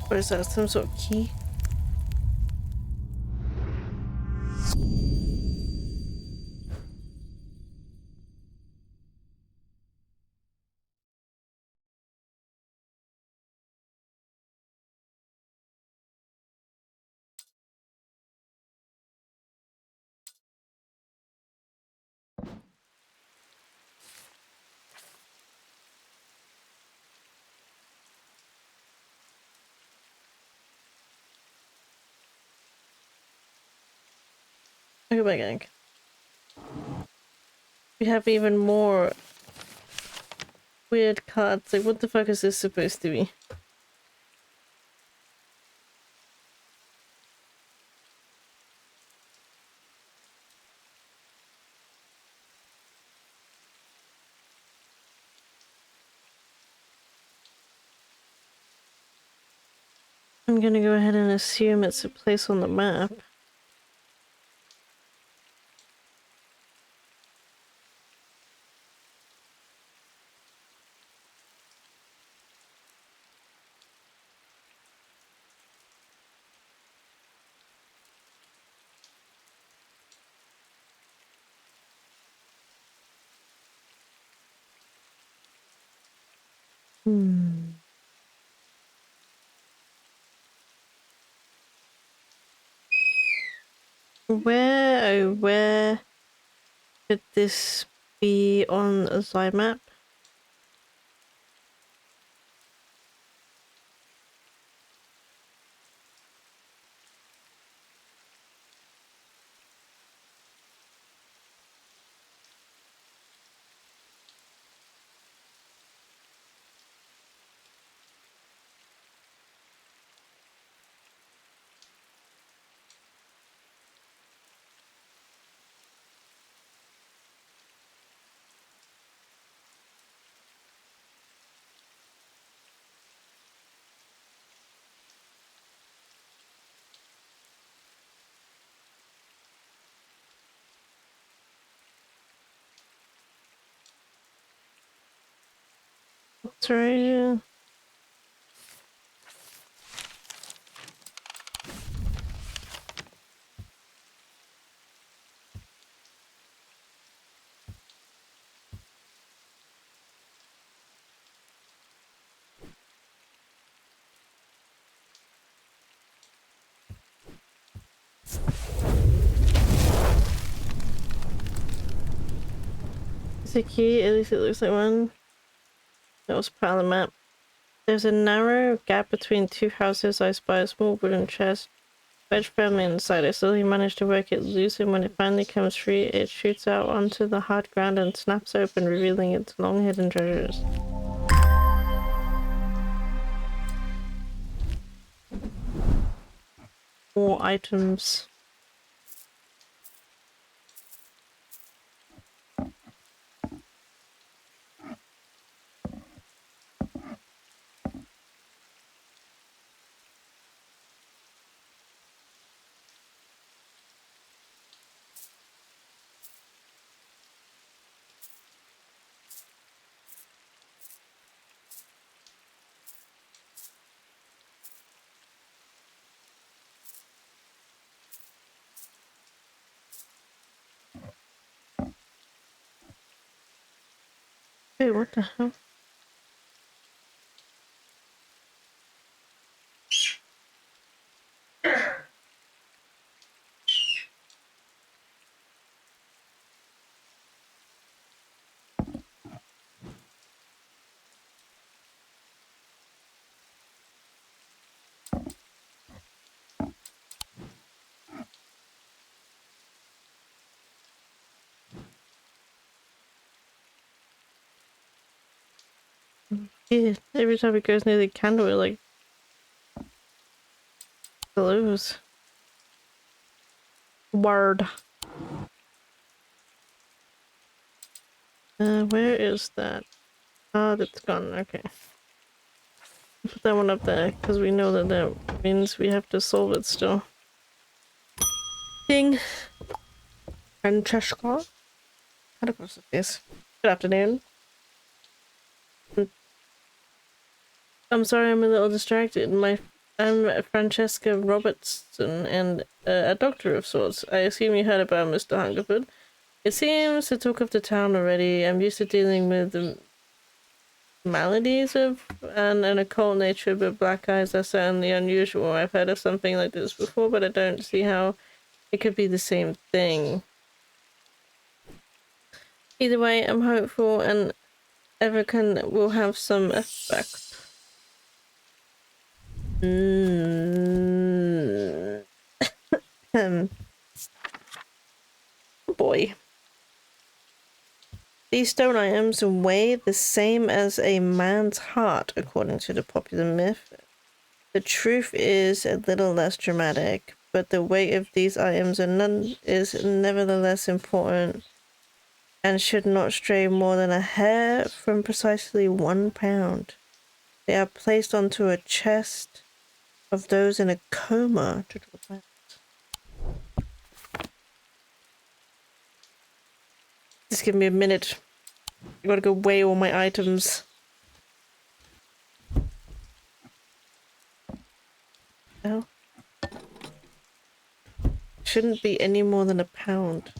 S1: What is that? Some sort of key? Oh my god. We have even more weird cards. Like, what the fuck is this supposed to be? I'm gonna go ahead and assume it's a place on the map. Where could this be on a side map? It's right here. It's a key, at least it looks like one. That was part of the map. There's a narrow gap between two houses. I spy a small wooden chest. Wedged firmly inside. I slowly managed to work it loose, and when it finally comes free, it shoots out onto the hard ground and snaps open, revealing its long hidden treasures. More items. Wait, what the hell? Yeah, every time it goes near the candle, it like glows. Word. Where is that? Oh, that's gone. Okay. Put that one up there, because we know that that means we have to solve it still. Ding! Francesca? How to process this? Good afternoon. I'm sorry I'm a little distracted. I'm Francesca Robertson and a doctor of sorts. I assume you heard about Mr. Hungerford. It seems to talk of the town already. I'm used to dealing with the maladies of an occult nature, but black eyes are certainly unusual. I've heard of something like this before, but I don't see how it could be the same thing. Either way, I'm hopeful and Evercan will have some effect. Oh boy. These stone items weigh the same as a man's heart, according to the popular myth. The truth is a little less dramatic, but the weight of these items is nevertheless important and should not stray more than a hair from precisely 1 pound. They are placed onto a chest of those in a coma to draw back. Just give me a minute. I gotta go weigh all my items. Oh. Shouldn't be any more than a pound.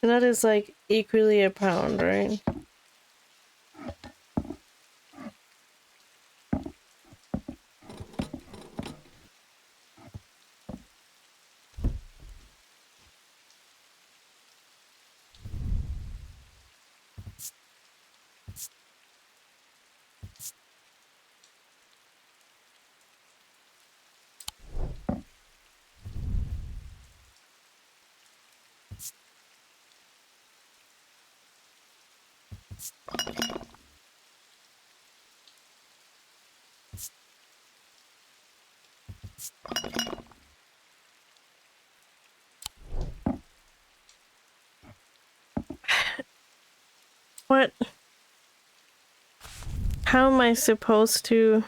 S1: And that is like equally a pound, right? What? How am I supposed to...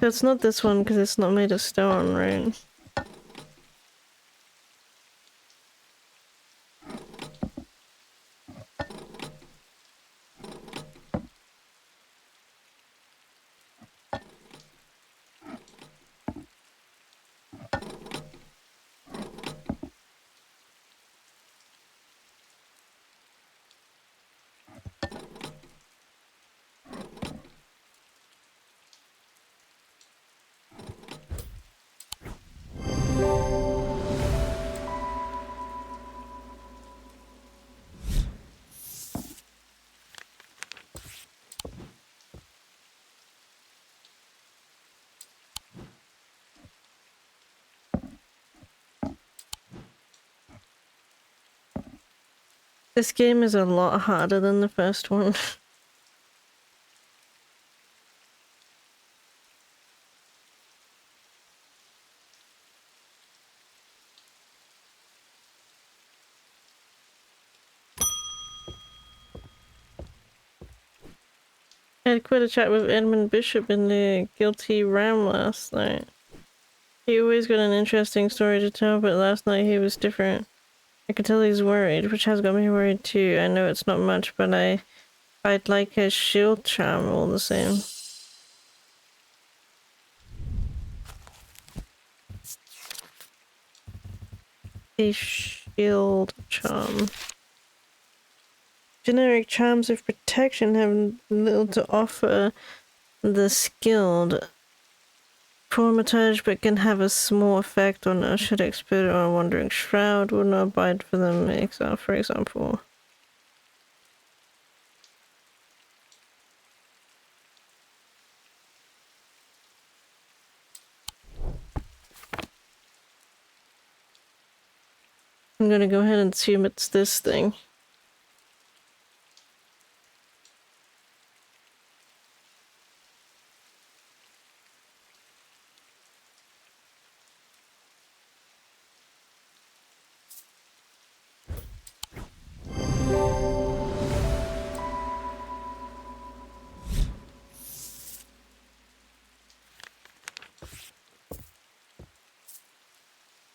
S1: It's not this one because it's not made of stone, right? This game is a lot harder than the first one. I had quite a chat with Edmund Bishop in the Guilty Ram last night. He always got an interesting story to tell, but last night he was different. I could tell he's worried, which has got me worried too. I know it's not much, but I'd like a shield charm all the same. A shield charm. Generic charms of protection have little to offer the skilled. Traumatized, but can have a small effect on Ushered Expert or a Wandering Shroud. Will not abide for them, for example. I'm gonna go ahead and assume it's this thing.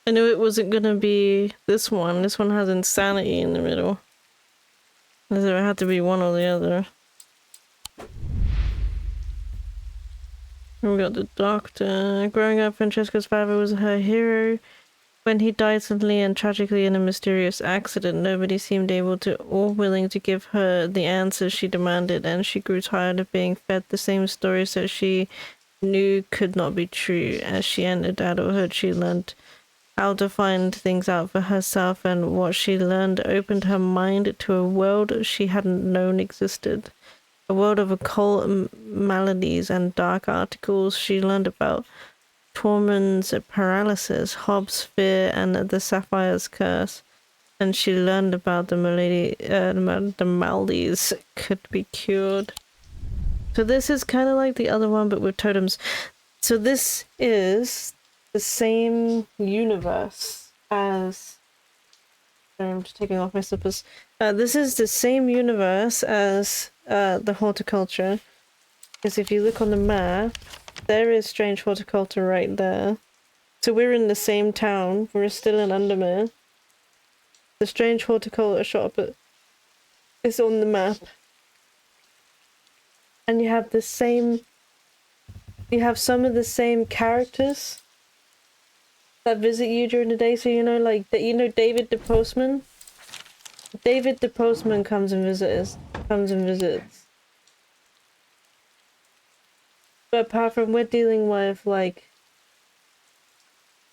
S1: I knew it wasn't gonna be this one. This one has insanity in the middle. There had to be one or the other. And we got the doctor. Growing up, Francesca's father was her hero. When he died suddenly and tragically in a mysterious accident, nobody seemed able to or willing to give her the answers she demanded, and she grew tired of being fed the same stories that she knew could not be true. As she entered adulthood, she learned how to find things out for herself, and what she learned opened her mind to a world she hadn't known existed. A world of occult maladies and dark articles. She learned about Tormund's paralysis, Hobbs' fear, and the Sapphire's curse. And she learned about the maladies could be cured. So this is kind of like the other one, but with totems. So this is the same universe as... Sorry, I'm just taking off my slippers. This is the same universe as the horticulture. Because if you look on the map, there is Strange Horticulture right there. So we're in the same town. We're still in Undermere. The Strange Horticulture shop is on the map. And you have the same... You have some of the same characters that visit you during the day. So you know, like, you know David the Postman? David the Postman comes and visits. But apart from, we're dealing with, like,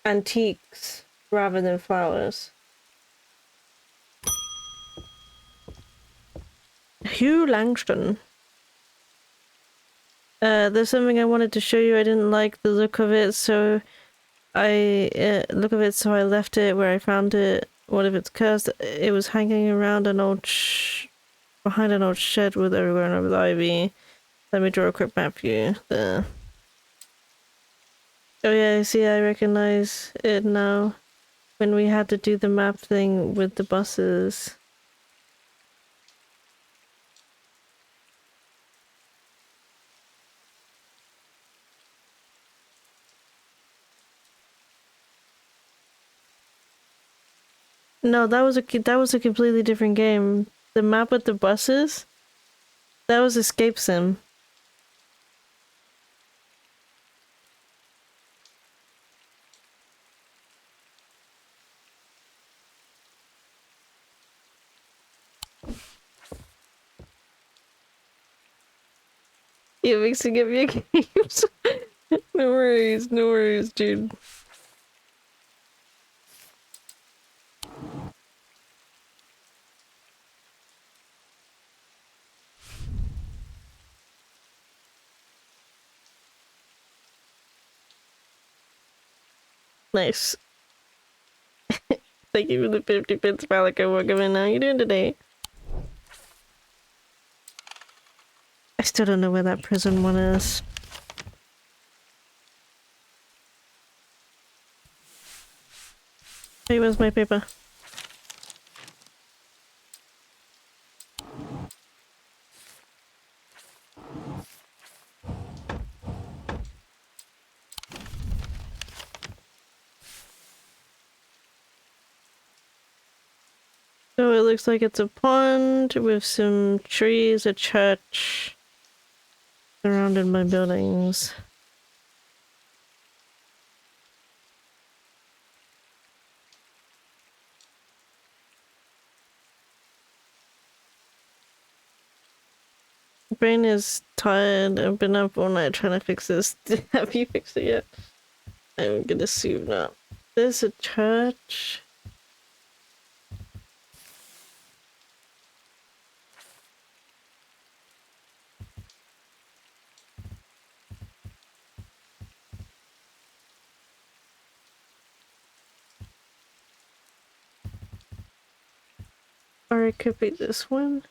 S1: antiques rather than flowers. Hugh Langston. There's something I wanted to show you. I didn't like the look of it, so I left it where I found it. What if it's cursed? It was hanging around an old behind an old shed with everywhere over the ivy. Let me draw a quick map for you. There. Oh yeah, see, I recognize it now. When we had to do the map thing with the buses. No, that was a completely different game. The map with the buses, that was Escape Sim. You're mixing up your games. No worries, dude. Nice. Thank you for the 50 bits, Malika. Welcome in. How you doing today? still don't know where that prison one is. Hey, where's my paper? So it looks like it's a pond with some trees, a church surrounded by buildings. Brain is tired. I've been up all night trying to fix this. Have you fixed it yet? I'm gonna assume not. There's a church. Or it could be this one.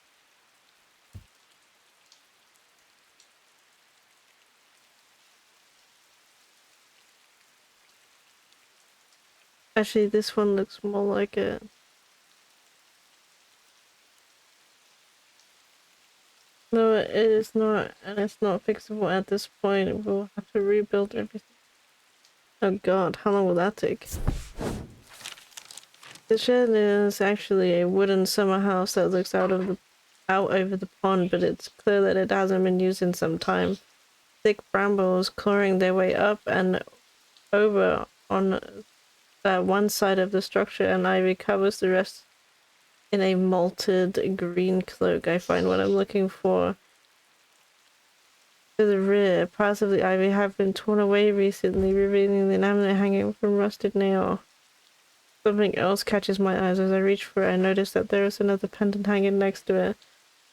S1: Actually, this one looks more like it. No, it is not, and it's not fixable at this point. We'll have to rebuild everything. Oh god, how long will that take? The shed is actually a wooden summer house that looks out over the pond, but it's clear that it hasn't been used in some time. Thick brambles clawing their way up and over on that one side of the structure, and ivy covers the rest in a malted green cloak. I find what I'm looking for. To the rear, parts of the ivy have been torn away recently, revealing the enamel hanging from rusted nail. Something else catches my eyes. As I reach for it, I notice that there is another pendant hanging next to it,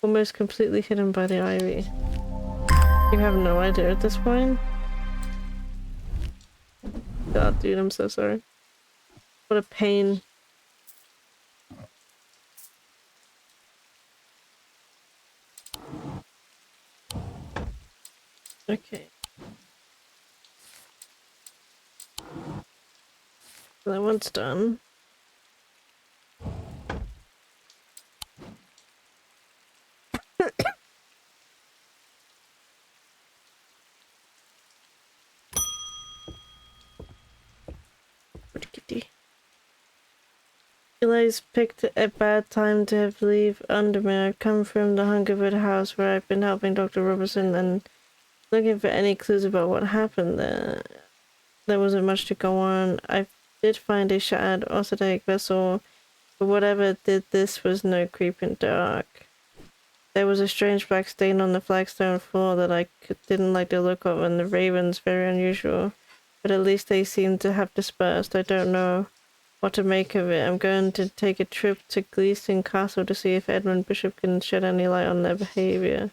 S1: almost completely hidden by the ivy. You have no idea at this point? God, dude, I'm so sorry. What a pain. Okay. That one's done. Eli's picked a bad time to leave Undermere. I've come from the Hungerford house where I've been helping Dr. Robertson and looking for any clues about what happened there. There wasn't much to go on. I did find a shattered Ossidic vessel, but whatever did this was no creeping dark. There was a strange black stain on the flagstone floor that I didn't like the look of, and the ravens very unusual. But at least they seem to have dispersed. I don't know what to make of it. I'm going to take a trip to Gleeson Castle to see if Edmund Bishop can shed any light on their behavior.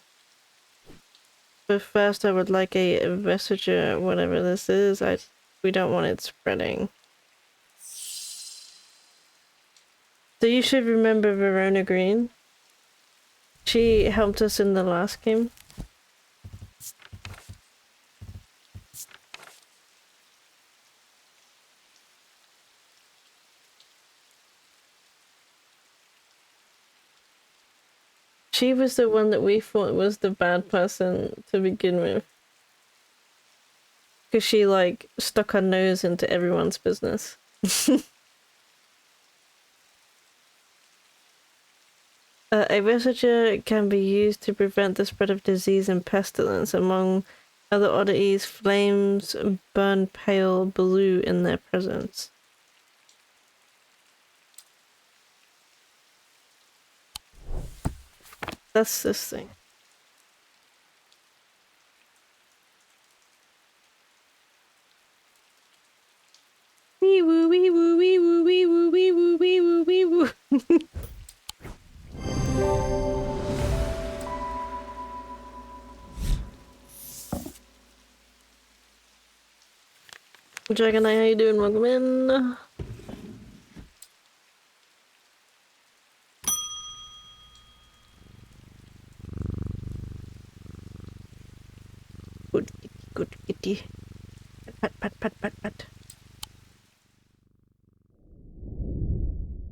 S1: But first I would like a vestige, whatever this is. We don't want it spreading. So you should remember Verona Green. She helped us in the last game. She was the one that we thought was the bad person to begin with. Because she, like, stuck her nose into everyone's business. A vestige can be used to prevent the spread of disease and pestilence. Among other oddities, flames burn pale blue in their presence. That's this thing. Wee woo wee woo wee woo wee woo wee woo wee woo wee woo. Dragonite, how you doing? Welcome in.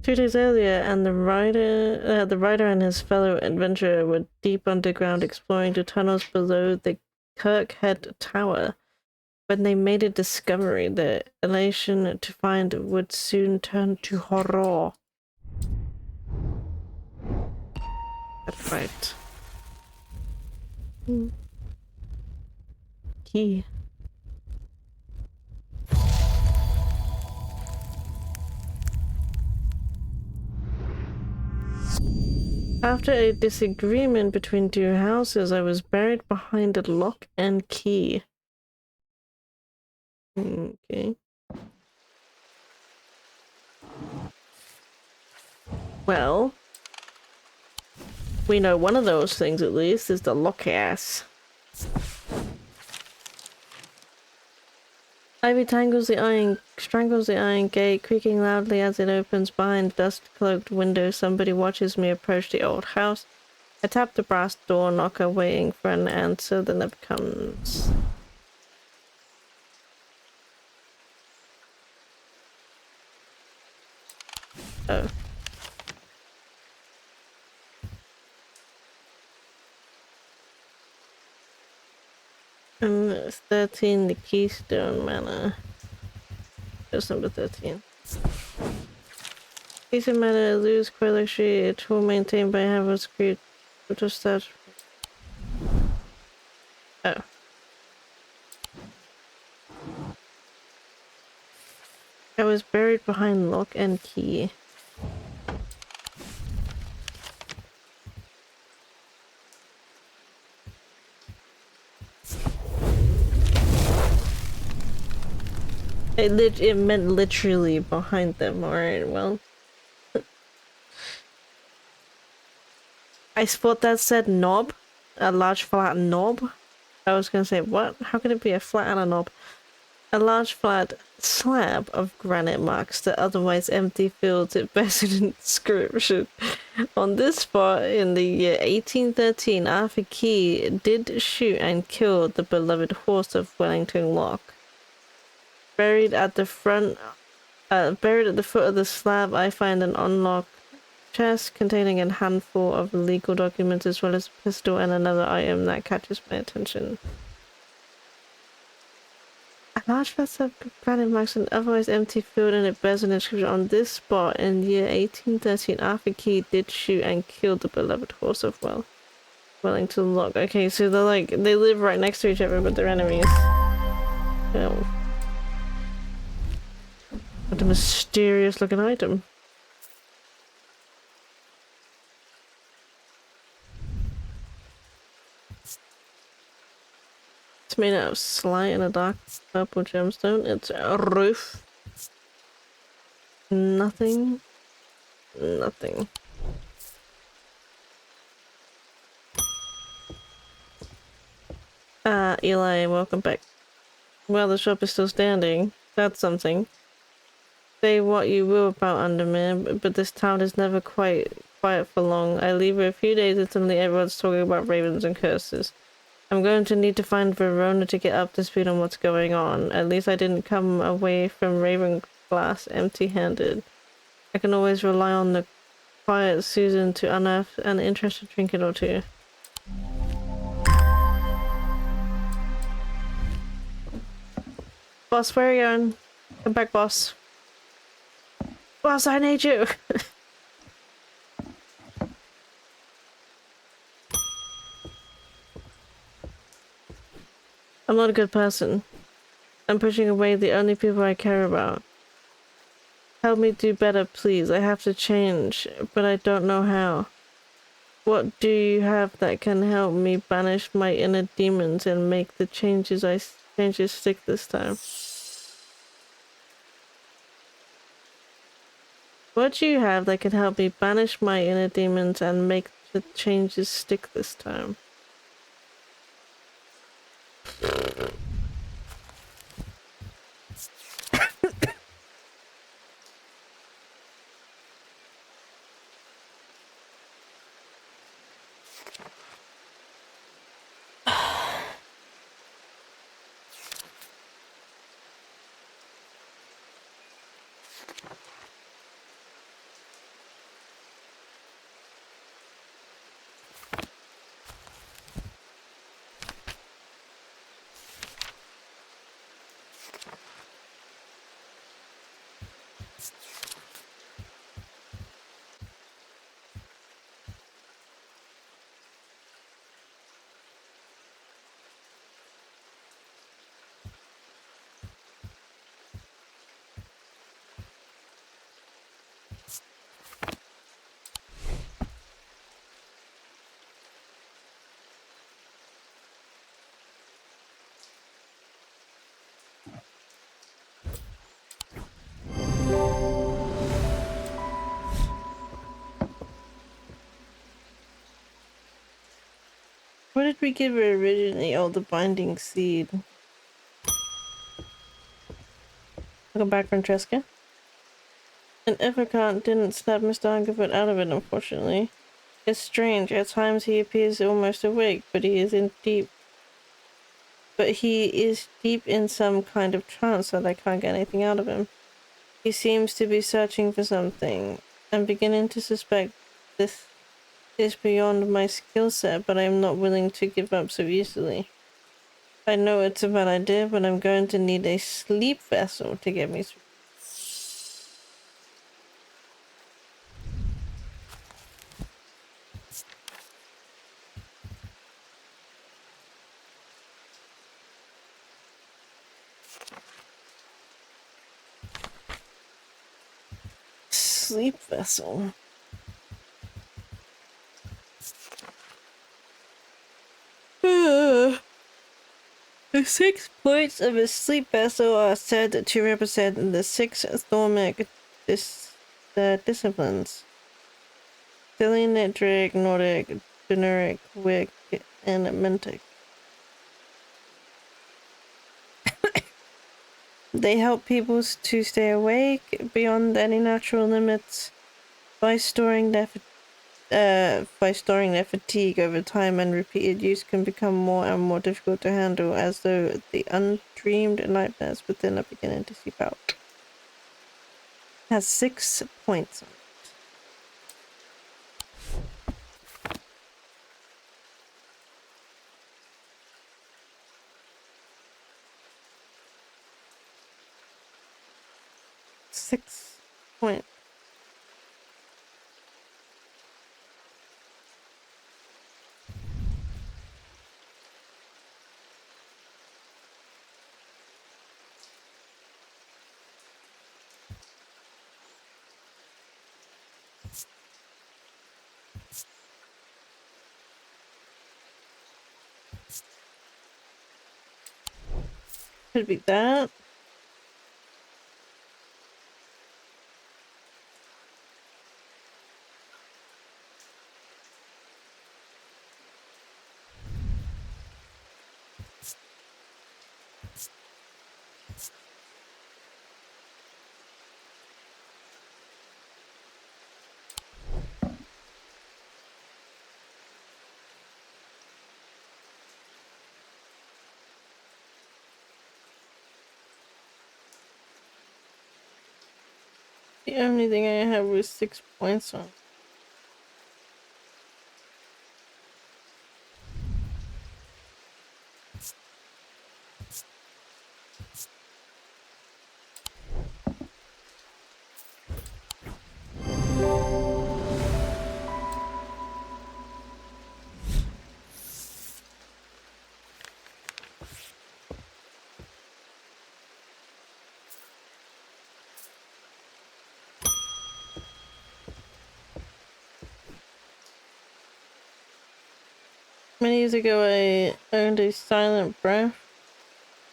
S1: 2 days earlier, and the writer and his fellow adventurer were deep underground exploring the tunnels below the Kirkhead Tower. When they made a discovery, their elation to find would soon turn to horror. That's right. Key. After a disagreement between 2 houses, I was buried behind a lock and key. Okay. Well, we know one of those things at least is the lock ass. Ivy strangles the iron gate, creaking loudly as it opens. Behind dust-cloaked window, somebody watches me approach the old house. I tap the brass door knocker, waiting for an answer that never comes. Oh. It's 13, the Keystone Manor. That's number 13. Keystone Manor, loose quality, a tool maintained by Haver's Creek. What was that? Oh. I was buried behind lock and key. It meant literally behind them, alright, well. I thought that said knob. A large flat knob. I was gonna say, what? How could it be a flat and a knob? A large flat slab of granite marks the otherwise empty fields it bears an inscription. On this spot in the year 1813, Arthur Key did shoot and kill the beloved horse of Wellington Lock. Buried at the foot of the slab, I find an unlocked chest containing a handful of legal documents as well as a pistol and another item that catches my attention. A large vessel of granite marks an otherwise empty field and it bears an inscription. On this spot in the year 1813, Arthur Key did shoot and kill the beloved horse of Wellington Lock. Okay, so they live right next to each other, but they're enemies. Oh. What a mysterious looking item. It's made out of slate and a dark purple gemstone. It's a roof. Nothing. Nothing. Eli, welcome back. Well, the shop is still standing. That's something. Say what you will about Undermere, but this town is never quite quiet for long. I leave for a few days and suddenly everyone's talking about ravens and curses. I'm going to need to find Verona to get up to speed on what's going on. At least I didn't come away from Ravenglass empty-handed. I can always rely on the quiet Susan to unearth an interesting trinket or two. Boss, where are you going? Come back, boss. Boss, I need you! I'm not a good person. I'm pushing away the only people I care about. Help me do better, please. I have to change, but I don't know how. What do you have that can help me banish my inner demons and make the changes stick this time? What do you have that can help me banish my inner demons and make the changes stick this time? What did we give her originally? Oh, the binding seed. Welcome back, Francesca. And Evercant didn't snap Mr. Hungerford out of it, unfortunately. It's strange. At times he appears almost awake, but he is deep in some kind of trance that I can't get anything out of him. He seems to be searching for something. I'm beginning to suspect this is beyond my skill set, but I am not willing to give up so easily. I know it's a bad idea, but I'm going to need a sleep vessel to get me through. Sleep vessel. The 6 points of a sleep vessel are said to represent the 6 Thormic disciplines. Thelianitric, Nordic, Generic, Wick, and Mentic. They help people to stay awake beyond any natural limits by storing their fatigue over time, and repeated use can become more and more difficult to handle as though the undreamed nightmares within are beginning to seep out. Has 6 points on it. Six point. Could be that. The only thing I have was 6 points on. Many years ago, I owned a silent breath,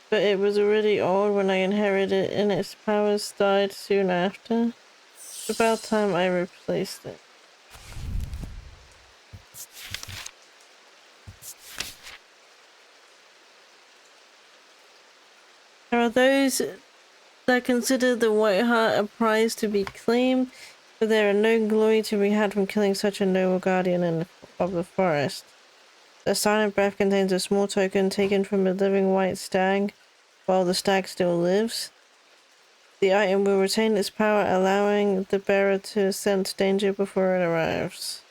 S1: but it was already old when I inherited it, and its powers died soon after. It's about time I replaced it. There are those that consider the White Heart a prize to be claimed, but there are no glory to be had from killing such a noble guardian of the forest. The silent breath contains a small token taken from a living white stag while the stag still lives. The item will retain its power, allowing the bearer to sense danger before it arrives.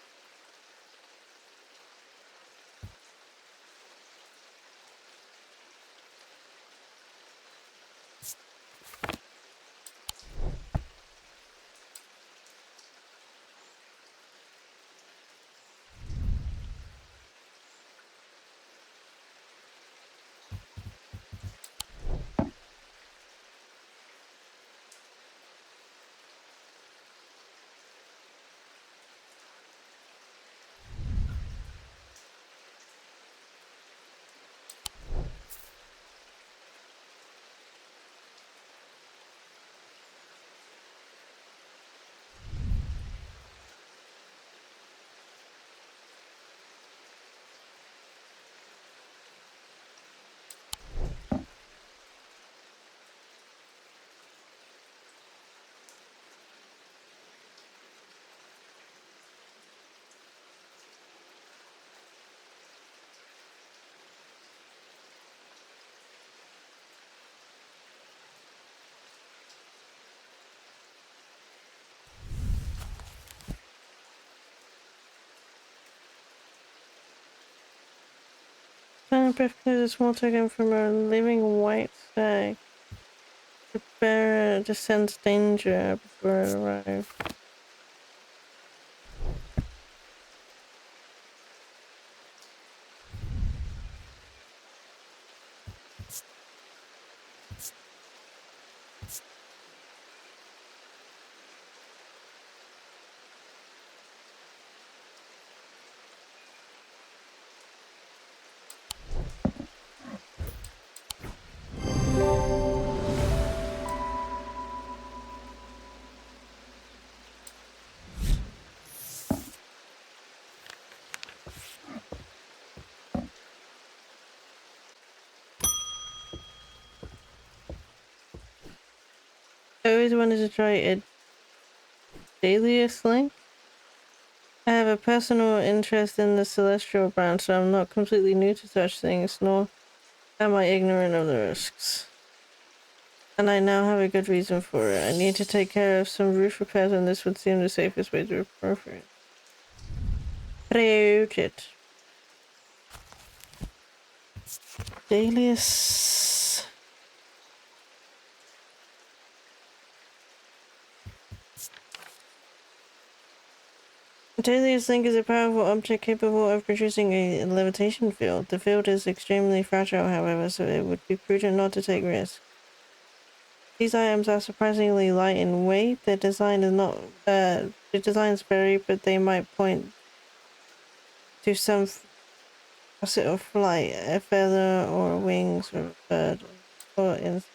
S1: Beth clears a small token from a living white stag. The bearer descends danger before it arrives. I always wanted to try a Dalius Link. I have a personal interest in the celestial branch, so I'm not completely new to such things, nor am I ignorant of the risks. And I now have a good reason for it. I need to take care of some roof repairs, and this would seem the safest way to approach it. Dalius. Dalius Link is a powerful object capable of producing a levitation field. The field is extremely fragile, however, so it would be prudent not to take risks. These items are surprisingly light in weight. Their design is not. The designs vary, but they might point to some facet of flight, a feather or wings or a bird or insect.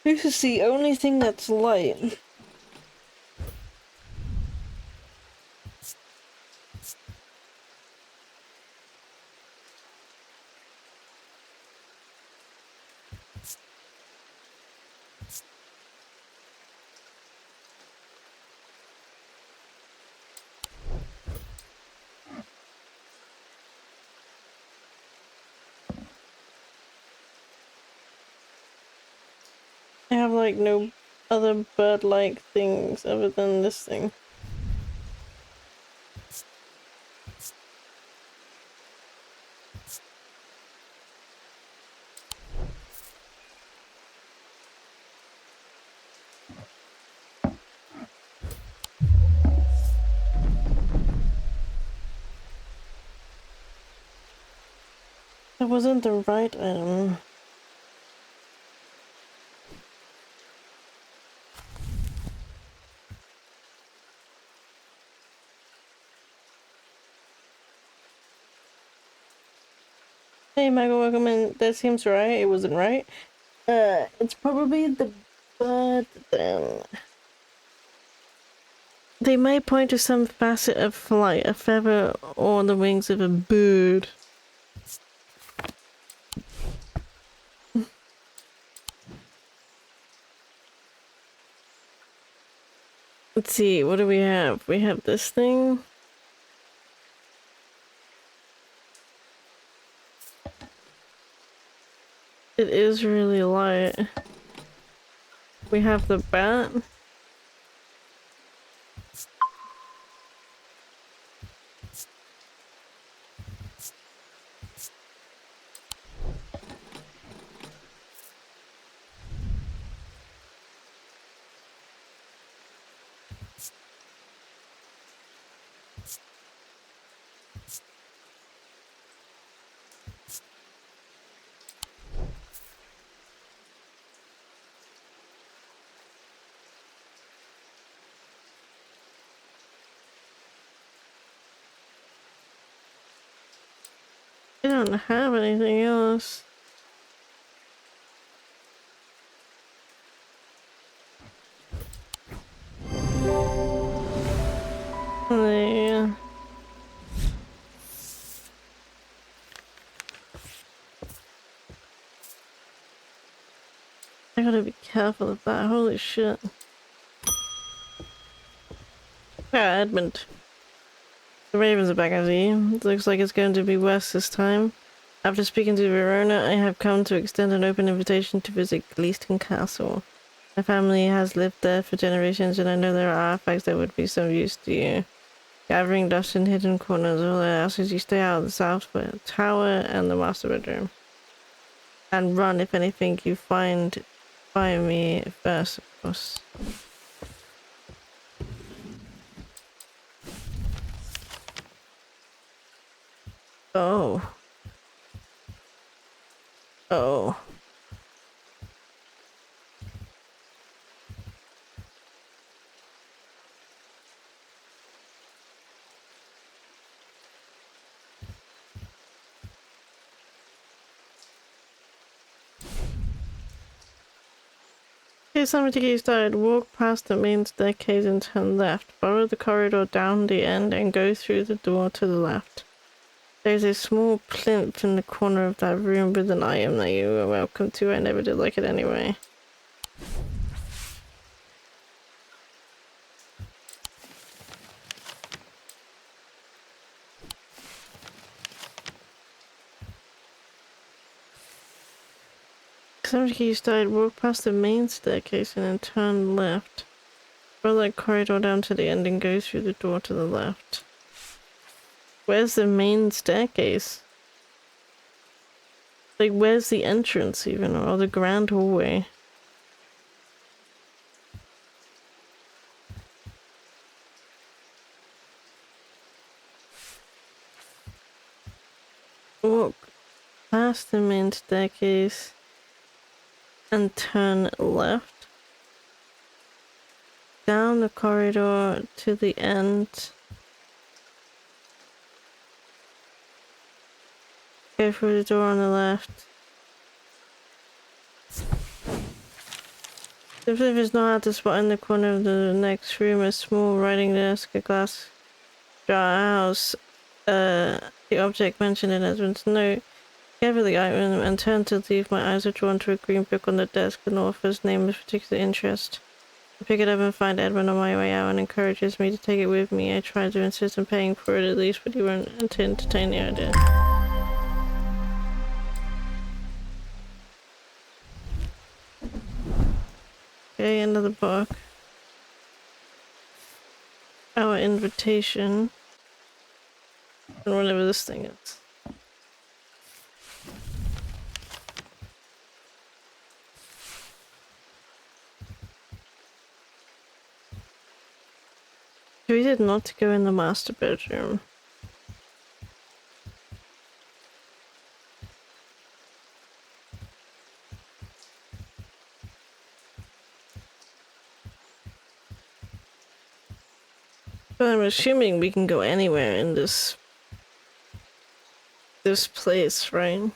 S1: This is the only thing that's light. I have like no other bird-like things other than this thing. That wasn't the right item. Hey Michael, welcome in. That seems right. It wasn't right. It's probably the bird then. They might point to some facet of flight, a feather or the wings of a bird. Let's see, what do we have? We have this thing. It is really light. We have the bat. I don't have anything else. Yeah. I gotta be careful of that. Holy shit. Yeah, Edmund. The Ravens are back, I see. It looks like it's going to be worse this time. After speaking to Verona, I have come to extend an open invitation to visit Gleaston Castle. My family has lived there for generations, and I know there are artifacts that would be some use to you. Gathering dust in hidden corners, all I ask is you stay out of the south tower and the master bedroom. And run if anything you find me first, of course. Oh. Oh. Here's something to get you started. Walk past the main staircase and turn left. Follow the corridor down the end and go through the door to the left. There's a small plinth in the corner of that room with an item that you are welcome to. I never did like it anyway. Somebody get you started. Walk past the main staircase and then turn left. Follow that corridor down to the end and go through the door to the left. Where's the main staircase? Like, where's the entrance even, or the grand hallway? Walk past the main staircase and turn left. Down the corridor to the end. Go through the door on the left. If it's not at the spot in the corner of the next room, a small writing desk, a glass jar house, the object mentioned in Edmund's note. Gather the item and turn to leave. My eyes are drawn to a green book on the desk. An author's name of particular interest. I pick it up and find Edmund on my way out and encourages me to take it with me. I try to insist on paying for it at least, but he won't to entertain the idea. Okay, another book. Our invitation. And whatever this thing is. We did not go in the master bedroom. But I'm assuming we can go anywhere in this place, right?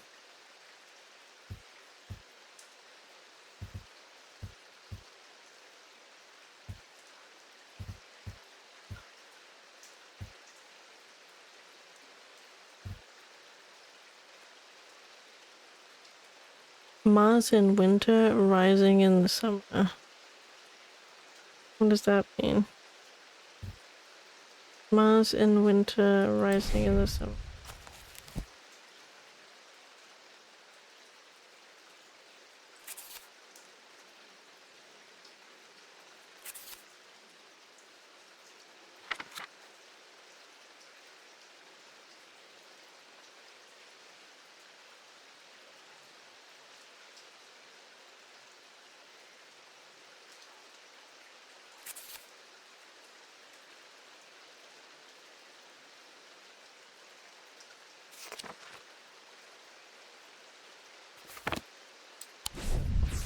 S1: Mars in winter, rising in the summer. What does that mean? Mars in winter, rising in the summer.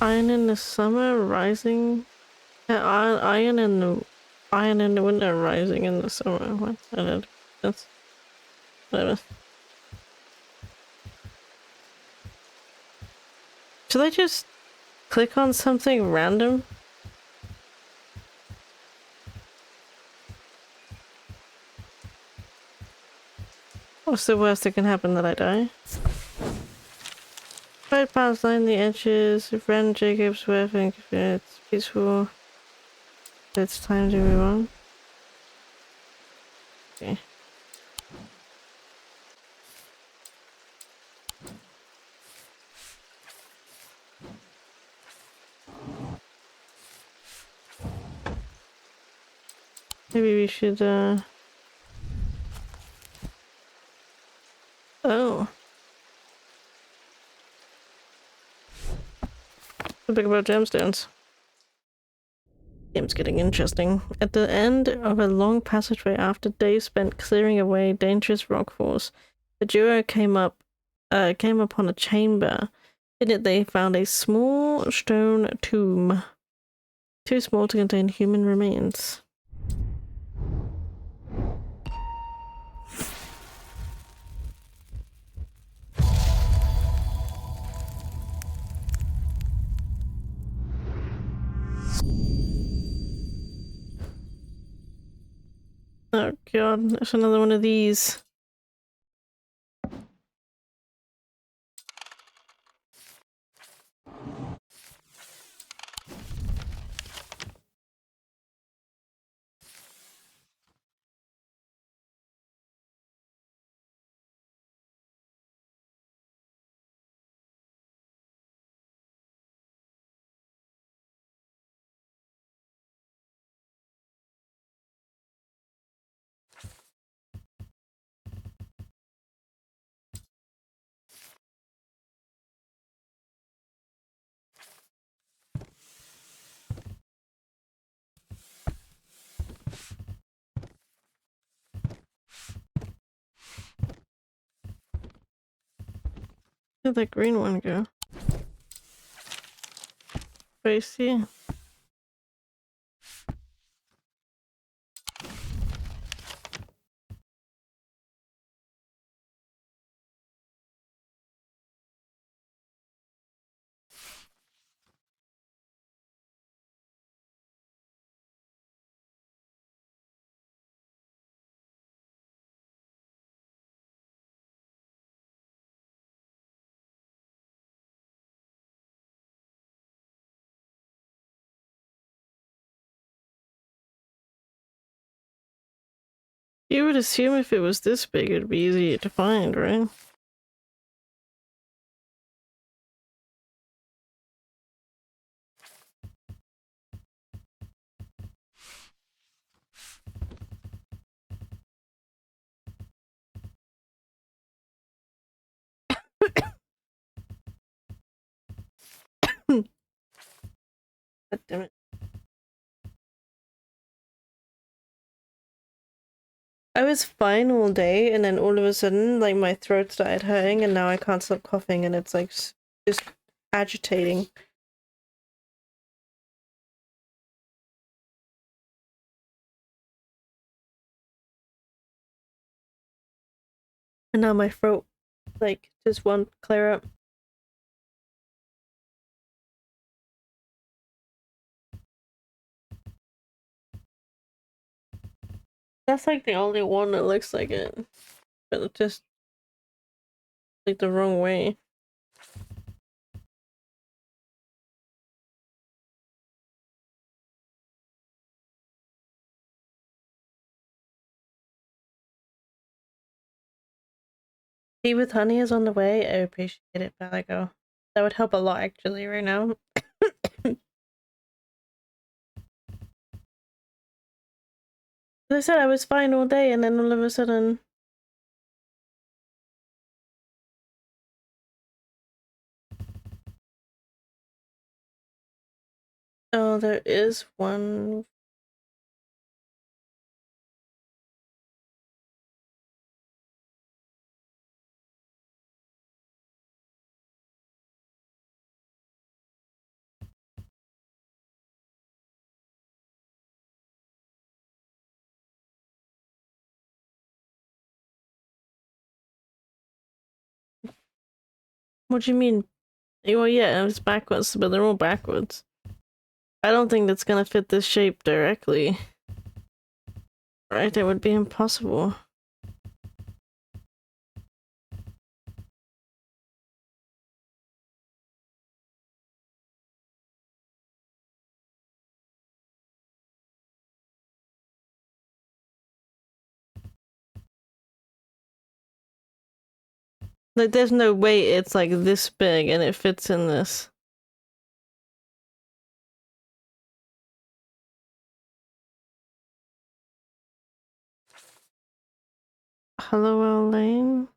S1: Iron in the summer, rising. Iron in the winter, rising in the summer. What? I don't know. That's whatever. Should I just click on something random? What's the worst that can happen, that I die? Right past line the edges, Ren Jacobs where I think it's peaceful. It's time to move on. Okay. Maybe we should, Oh. The big about gemstones. Game's getting interesting. At the end of a long passageway after days spent clearing away dangerous rockfalls, the duo came upon a chamber. In it they found a small stone tomb. Too small to contain human remains. Oh god, there's another one of these. Where'd that green one go? Face here. You would assume if it was this big it'd be easier to find, right? God damn it. I was fine all day, and then all of a sudden, like, my throat started hurting, and now I can't stop coughing, and it's like just agitating. And now my throat, like, just won't clear up. That's like the only one that looks like it, but it's just like the wrong way. Tea with honey is on the way. I appreciate it, Balago. That would help a lot actually right now. As I said, I was fine all day, and then all of a sudden. Oh, there is one. What do you mean? Well, yeah, it's backwards, but they're all backwards. I don't think that's gonna fit this shape directly. Right, that would be impossible. Like, there's no way it's like this big and it fits in this. Hollowell Lane.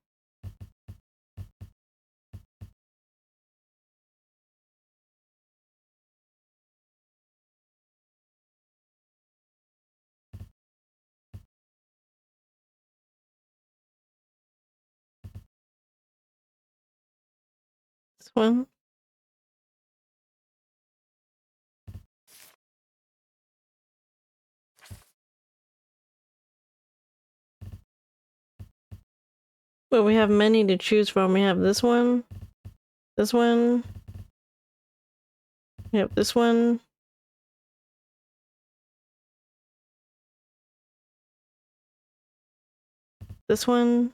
S1: This one. Well, we have many to choose from. We have this one. This one. We have this one. This one.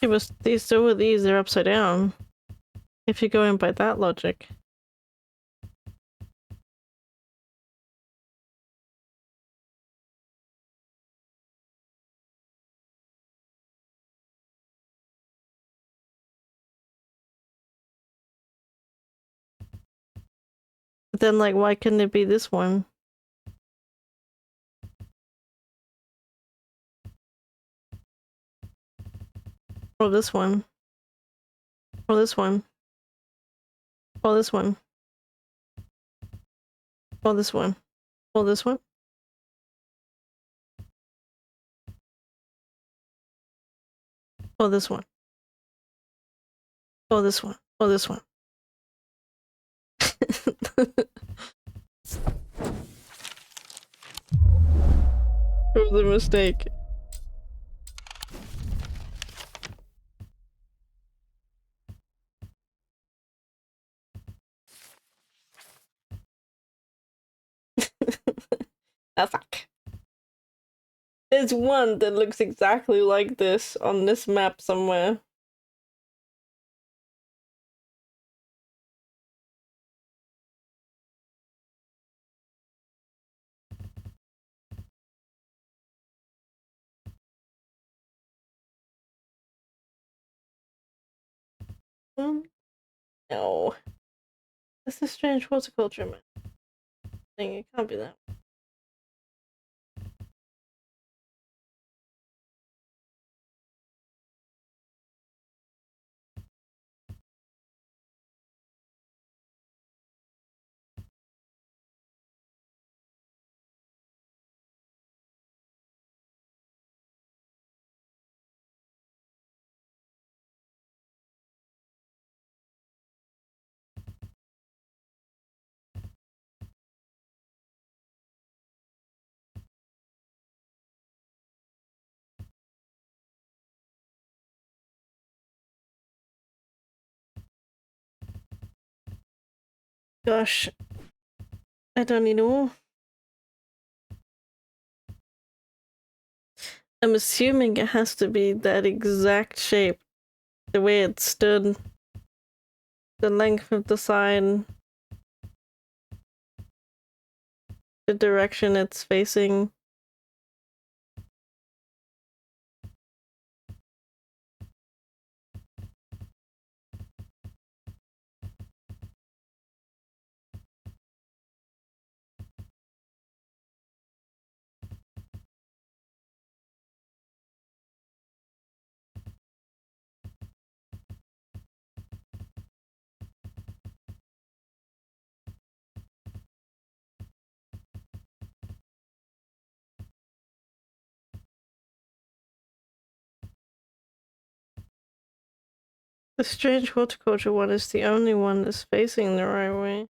S1: It was these two of these, they're upside down. If you go in by that logic. But then, like, why couldn't it be this one? Or this one? Or this one? Or this one? Or this one? Or this one? Or this one? Or this one? Or this one? It was a mistake. Ah, fuck. There's one that looks exactly like this on this map somewhere. No. This is strange horticulture, man. Thing, it can't be that. Gosh. I don't know. I'm assuming it has to be that exact shape. The way it stood. The length of the sign. The direction it's facing. The strange horticulture one is the only one that's facing the right way.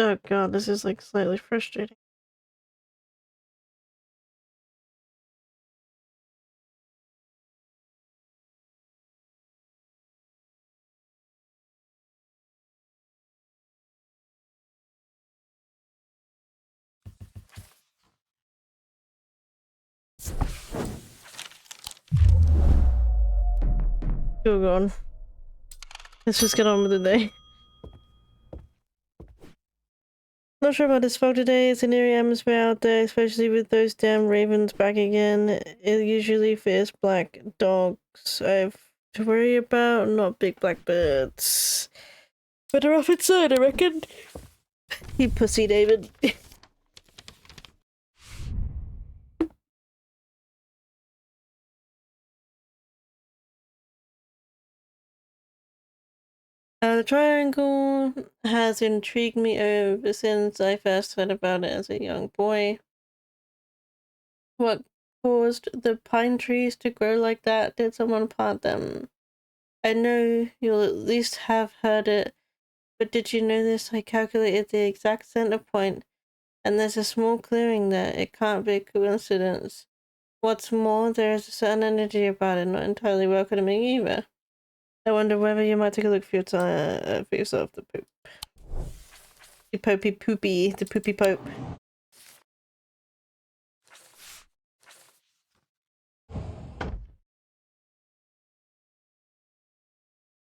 S1: Oh god, this is like slightly frustrating. Oh god. Let's just get on with the day. Not sure about this fog today. It's an eerie atmosphere out there, especially with those damn ravens back again. It usually fierce black dogs I've to worry about, not big black birds. Better off inside, I reckon. You pussy, David. The triangle has intrigued me ever since I first heard about it as a young boy. What caused the pine trees to grow like that? Did someone plant them? I know you'll at least have heard it, but did you know this? I calculated the exact center point, and there's a small clearing there. It can't be a coincidence. What's more, there is a certain energy about it, not entirely welcoming either. I wonder whether you might take a look for yourself, the poop. The popey poopy, the poopy pope.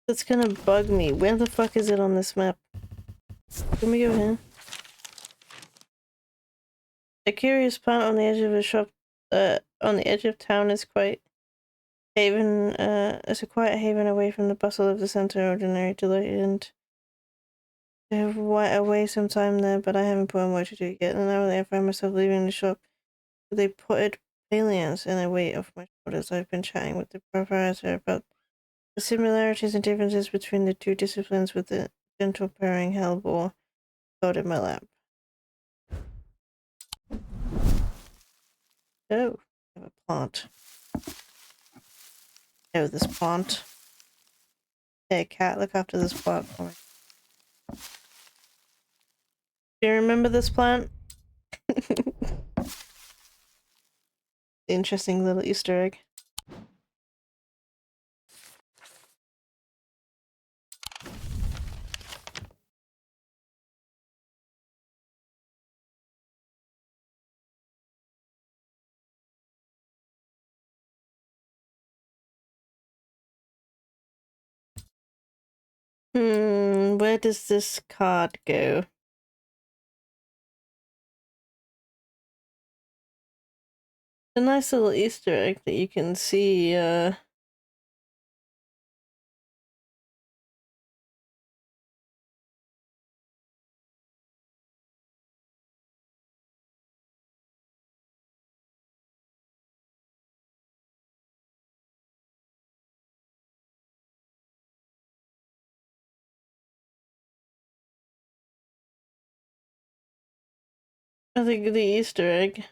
S1: That's gonna bug me. Where the fuck is it on this map? Let me go here. A curious plant on the edge of a shop, on the edge of town is quite haven, it's a quiet haven away from the bustle of the center. Ordinary delight and I have away some time there, but I haven't put on work to do it yet. And now I find myself leaving the shop. They put aliens in a weight off my shoulders. I've been chatting with the proprietor about the similarities and differences between the two disciplines with the gentle purring hellbore out in my lap. Oh, I have a plant. Oh, this plant. Hey, cat, look after this plant for me. Do you remember this plant? Interesting little Easter egg. Where does this card go? A nice little Easter egg that you can see, I think the Easter egg.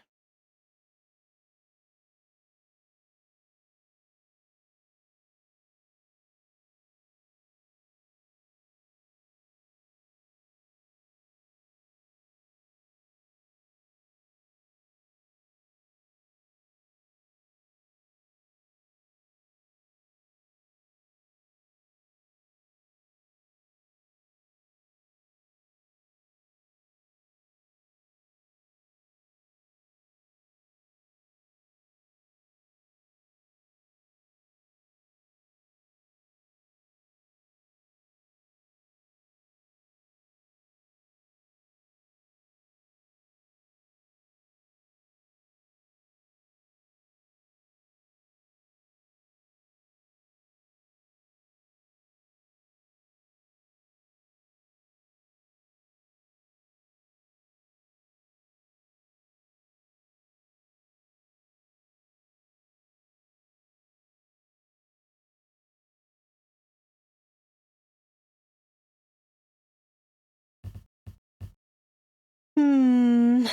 S1: Hmm.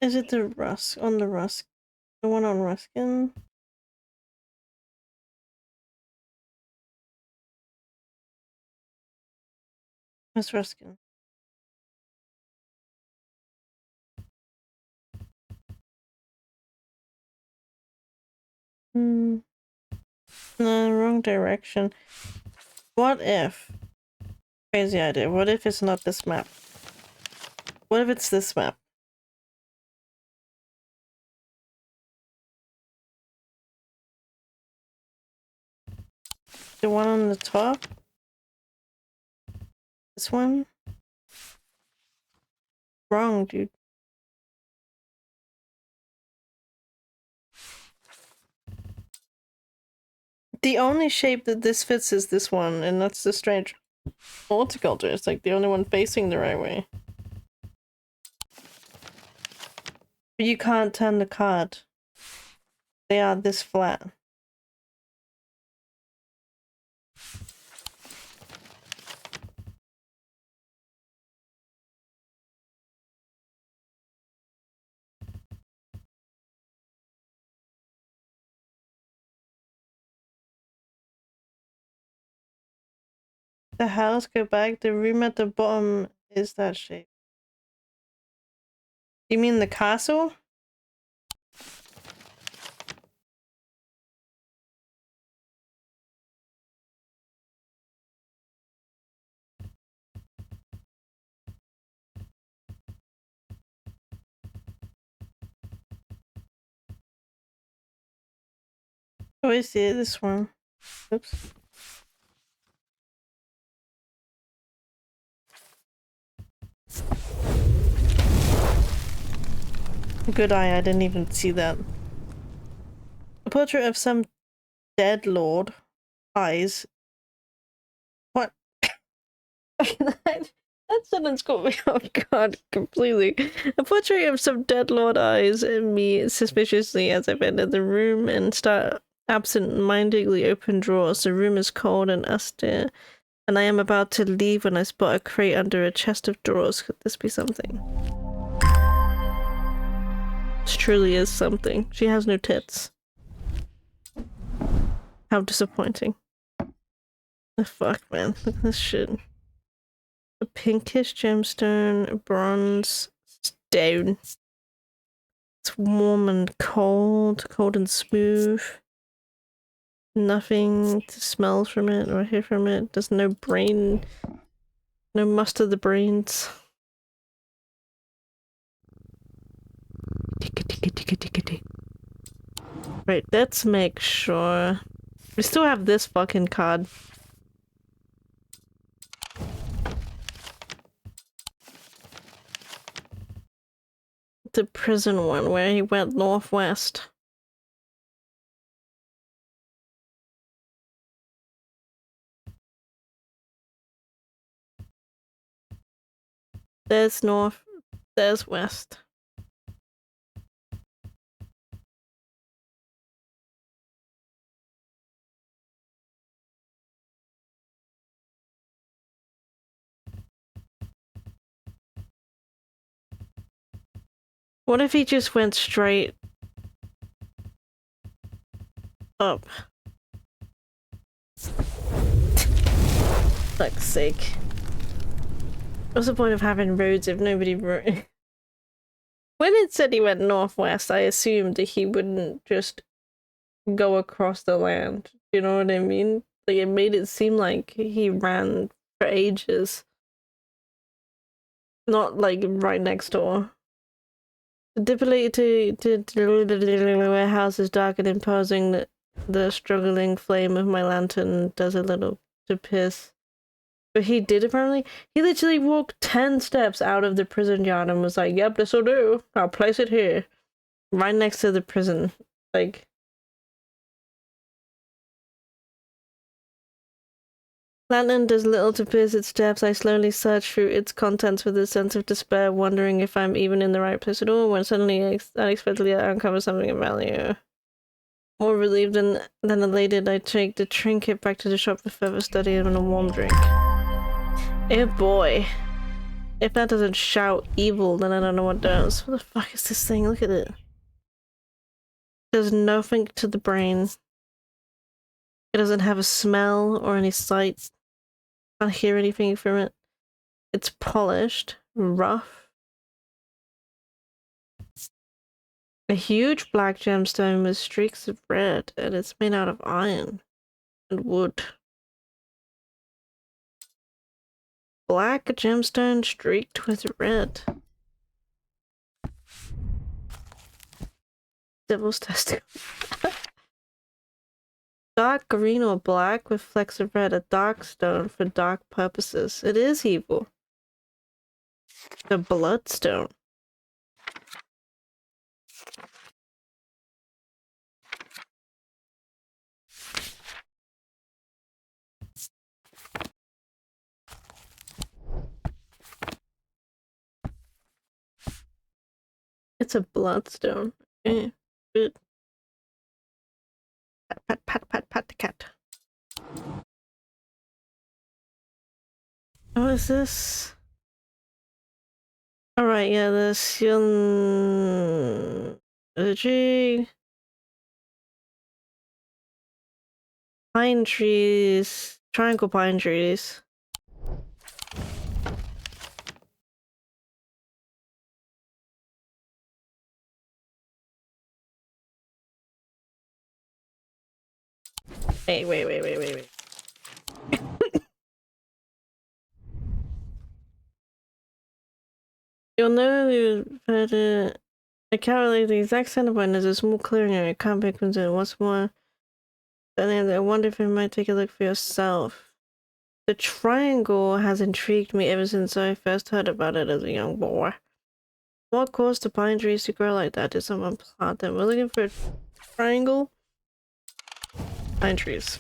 S1: Is it the Rusk on the Rusk? The one on Ruskin? Miss Ruskin. No, wrong direction. What if? Crazy idea. What if it's not this map? What if it's this map? The one on the top? This one? Wrong, dude. The only shape that this fits is this one, and that's the strange horticulture. It's like the only one facing the right way. But you can't turn the card. They are this flat. The house, go back. The room at the bottom is that shape. You mean the castle? Oh, I see it, this one. Oops. Good eye, I didn't even see that. A portrait of some dead lord. Eyes. What? That sentence caught me off guard completely. A portrait of some dead lord eyes me suspiciously as I've entered the room and start absent-mindedly open drawers. The room is cold and austere, and I am about to leave when I spot a crate under a chest of drawers. Could this be something? This truly is something. She has no tits. How disappointing. The fuck, man. Look at this shit. A pinkish gemstone, a bronze stone. It's warm and cold and smooth. Nothing to smell from it or hear from it. There's no brain, no must of the brains. Right, let's make sure. We still have this fucking card. The prison one where he went northwest. There's north, there's west. What if he just went straight up? Fuck's sake. What's the point of having roads if nobody When it said he went northwest, I assumed that he wouldn't just go across the land. You know what I mean? Like, it made it seem like he ran for ages. Not like right next door. The warehouse is dark and imposing. The struggling flame of my lantern does a little to piss. But he did apparently. He literally walked 10 steps out of the prison yard and was like, yep, this'll do. I'll place it here. Right next to the prison. Like... Lantern does little to pierce its depths. I slowly search through its contents with a sense of despair, wondering if I'm even in the right place at all, when suddenly, unexpectedly, I uncover something of value. More relieved than elated, I take the trinket back to the shop for further study and a warm drink. Oh boy. If that doesn't shout evil, then I don't know what does. What the fuck is this thing? Look at it. There's nothing to the brain. It doesn't have a smell or any sight. Can't hear anything from it. It's polished, rough. A huge black gemstone with streaks of red, and it's made out of iron and wood. Black gemstone streaked with red. Devil's testicle. Dark green or black with flecks of red, a dark stone for dark purposes. It is evil. The bloodstone. It's a bloodstone. Okay, good. Pat, pat, pat, pat, pat the cat. What is this? Alright, yeah, the G. Pine trees. Triangle pine trees. Wait. You'll know you've had a calculate the exact center point as a small clearing area. Can't pick into it. What's more, I wonder if you might take a look for yourself. The triangle has intrigued me ever since I first heard about it as a young boy. What caused the pine trees to grow like that? Did someone plant them? We're looking for a triangle. Pine trees.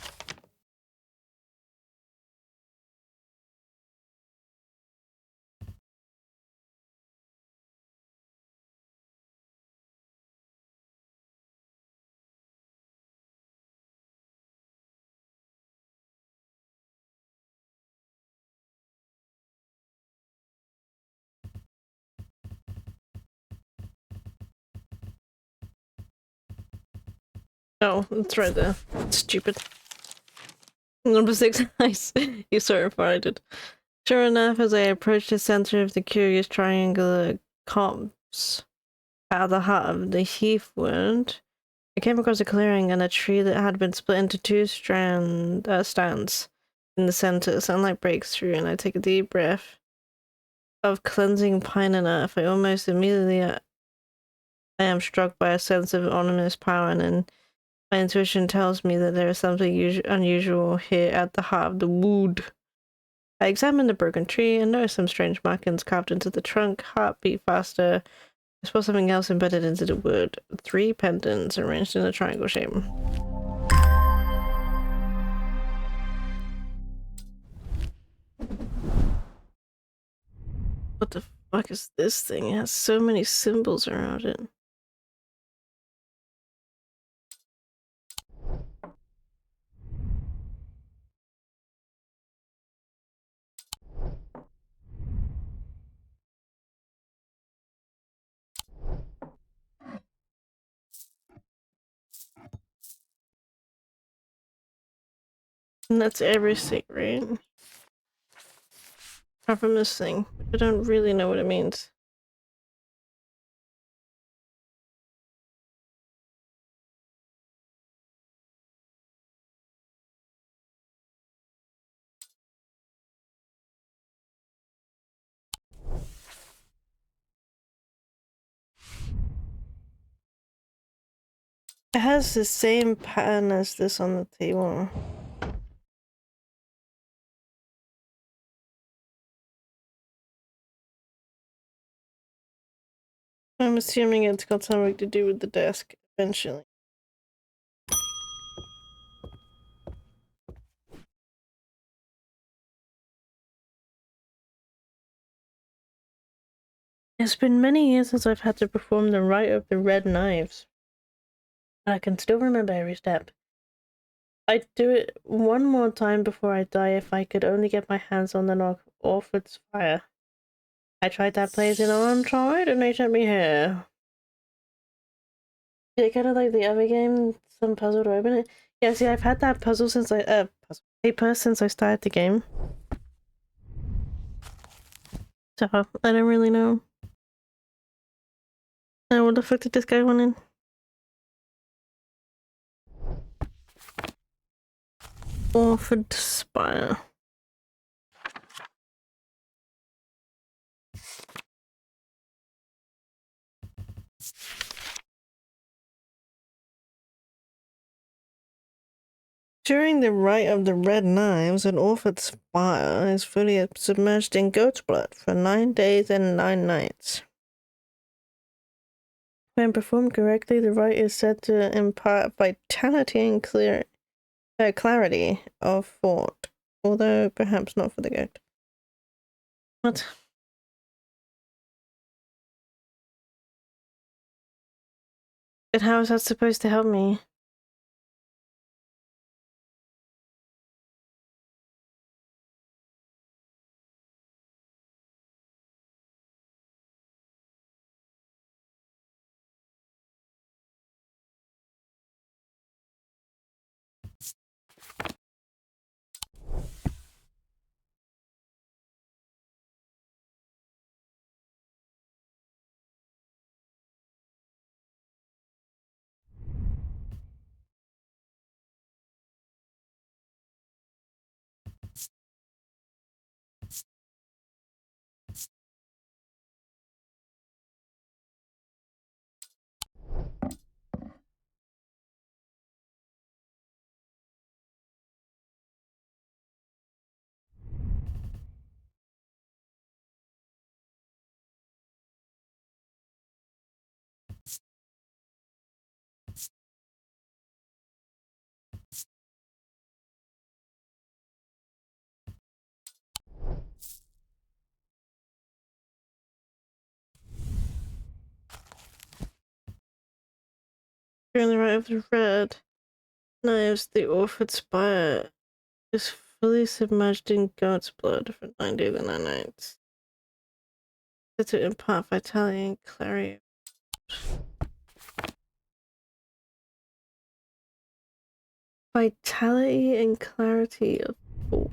S1: Oh, it's right there. Stupid. Number 6, nice. You saw it before I did. Sure enough, as I approached the center of the curious triangular copse at the heart of the heathwood, I came across a clearing and a tree that had been split into two stands in the center. Sunlight breaks through, and I take a deep breath of cleansing pine and earth. I almost immediately I am struck by a sense of ominous power, and my intuition tells me that there is something unusual here at the heart of the wood. I examined the broken tree and noticed some strange markings carved into the trunk. Heart beat faster. I saw something else embedded into the wood. 3 pendants arranged in a triangle shape. What the fuck is this thing? It has so many symbols around it. And that's everything, right? Apart from this thing. I don't really know what it means. It has the same pattern as this on the table. I'm assuming it's got something to do with the desk eventually. It's been many years since I've had to perform the rite of the red knives. I can still remember every step. I'd do it one more time before I die if I could only get my hands on the Orphid's fire. I tried that place in Ontroid and they sent me here. Is it kind of like the other game, some puzzle to open it? Yeah, see, I've had that puzzle since paper since I started the game. So I don't really know. What the fuck did this guy want in? Orford Spire. During the Rite of the Red Knives, an Orford Spire is fully submerged in goat's blood for 9 days and 9 nights. When performed correctly, the rite is said to impart vitality and clarity of thought, although perhaps not for the goat. What? But how is that supposed to help me? During the Rite of the Red Knives, the Orford Spire is fully submerged in goat's blood for 9 days and 9 nights. Said to impart vitality and clarity. Vitality and clarity of thought.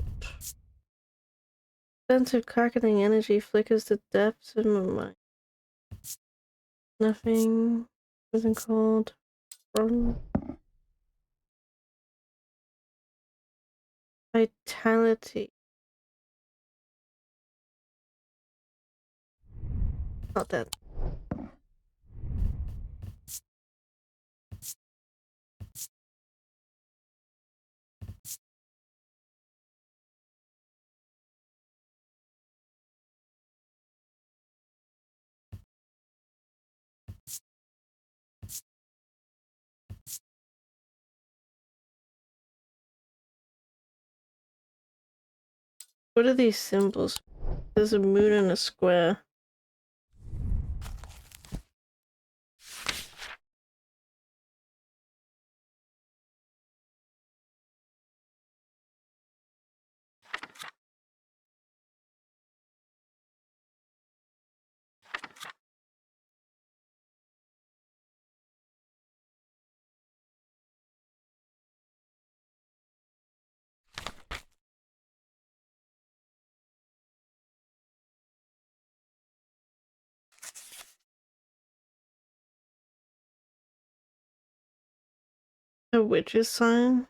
S1: Sense of cracking energy flickers the depths of my mind. Nothing wasn't called from vitality. Not that. What are these symbols? There's a moon and a square. A witch's sign.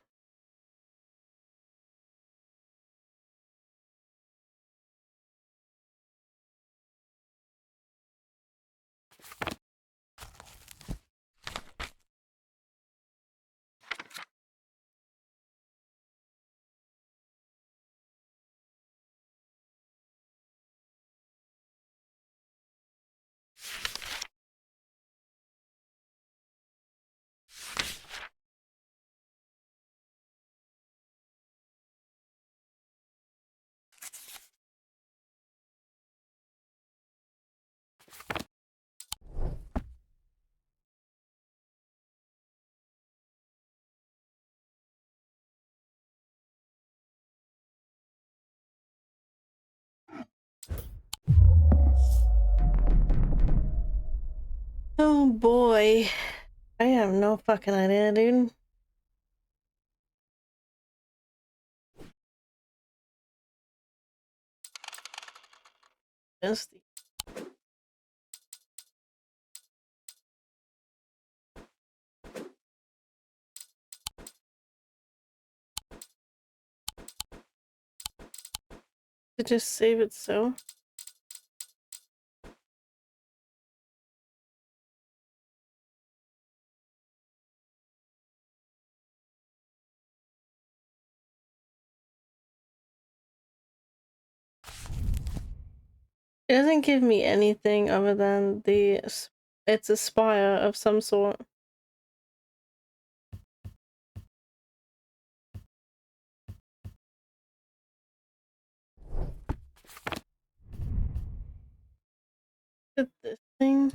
S1: Oh boy. I have no fucking idea, dude. nasty. To just save it so. It doesn't give me anything other than it's a spire of some sort. Look at this thing.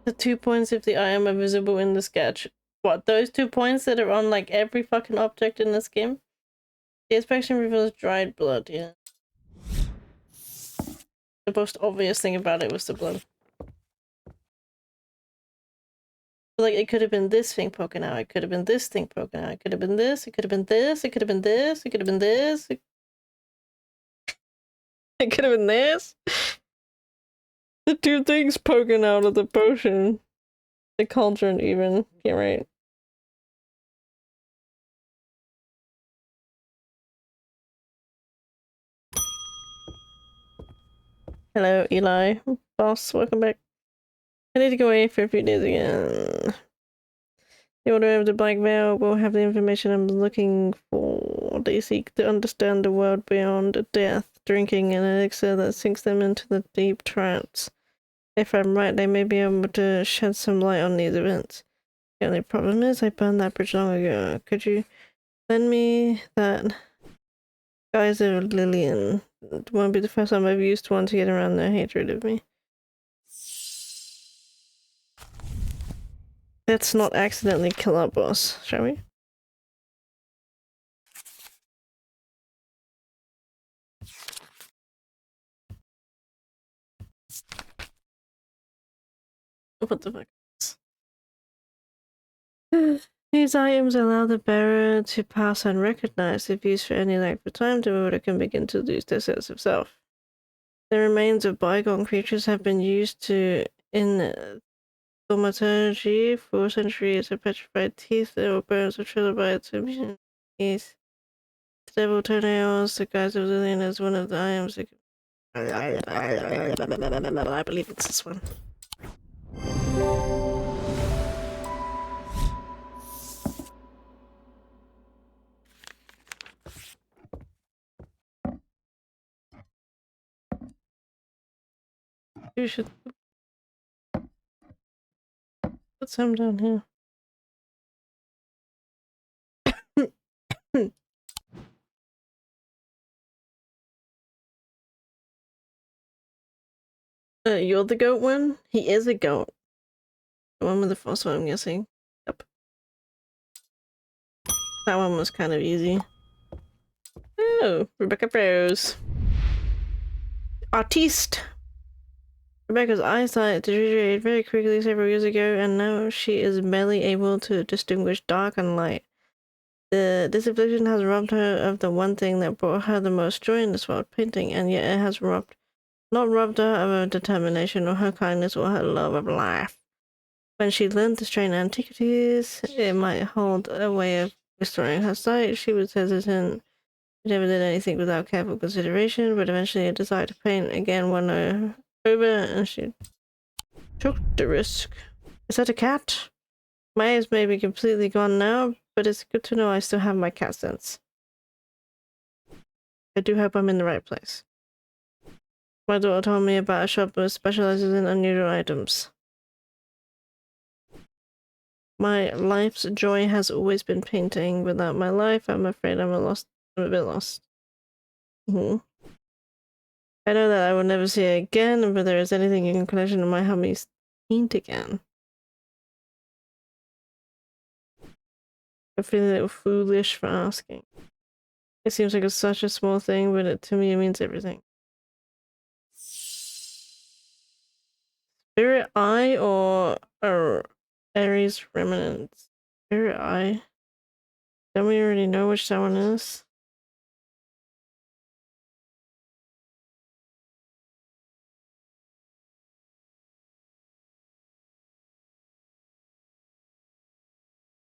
S1: The 2 points if the item are visible in the sketch. What, those 2 points that are on like every fucking object in this game? The inspection reveals dried blood, yeah. The most obvious thing about it was the blood. Like, it could have been this thing poking out, it could have been this thing poking out, it could have been this, it could have been this, it could have been this, it could have been this. It could have been this. The 2 things poking out of the potion. The cauldron even. Yeah, right. Hello, Eli. Boss, welcome back. I need to go away for a few days again. The Order of the Black Veil will have the information I'm looking for. They seek to understand the world beyond death, drinking an elixir that sinks them into the deep trance. If I'm right, they may be able to shed some light on these events. The only problem is I burned that bridge long ago. Could you lend me that Geyser Lillian? It won't be the first time I've used one to get around their hatred of me. Let's not accidentally kill our boss, shall we? What the fuck? These items allow the bearer to pass unrecognized. If used for any length of time, the wielder can begin to lose their sense of self. The remains of bygone creatures have been used in thaumaturgy for centuries. The petrified teeth or bones of trilobites, teeth, devil toenails, the guise of Lillian is one of the items. I believe it's this one. You should put some down here. You're the goat one? He is a goat. The one with the first one, I'm guessing. Yep. That one was kind of easy. Oh, Rebecca Rose. Artiste! Rebecca's eyesight deteriorated very quickly several years ago, and now she is barely able to distinguish dark and light. This affliction has robbed her of the one thing that brought her the most joy in this world, painting, and yet it has not robbed her of her determination or her kindness or her love of life. When she learned to strain antiquities, it might hold a way of restoring her sight. She was hesitant. She never did anything without careful consideration, but eventually a desire to paint again won her over, and she took the risk. Is that a cat? My eyes may be completely gone now, but it's good to know I still have my cat sense. I do hope I'm in the right place. My daughter told me about a shop that specializes in unusual items. My life's joy has always been painting. Without my life, I'm afraid I'm a bit lost. I know that I will never see it again, but there is anything in connection to my help me paint again. I feel a little foolish for asking. It seems like it's such a small thing, but to me it means everything. Spirit Eye or Ares Remnant? Spirit Eye? Don't we already know which that one is?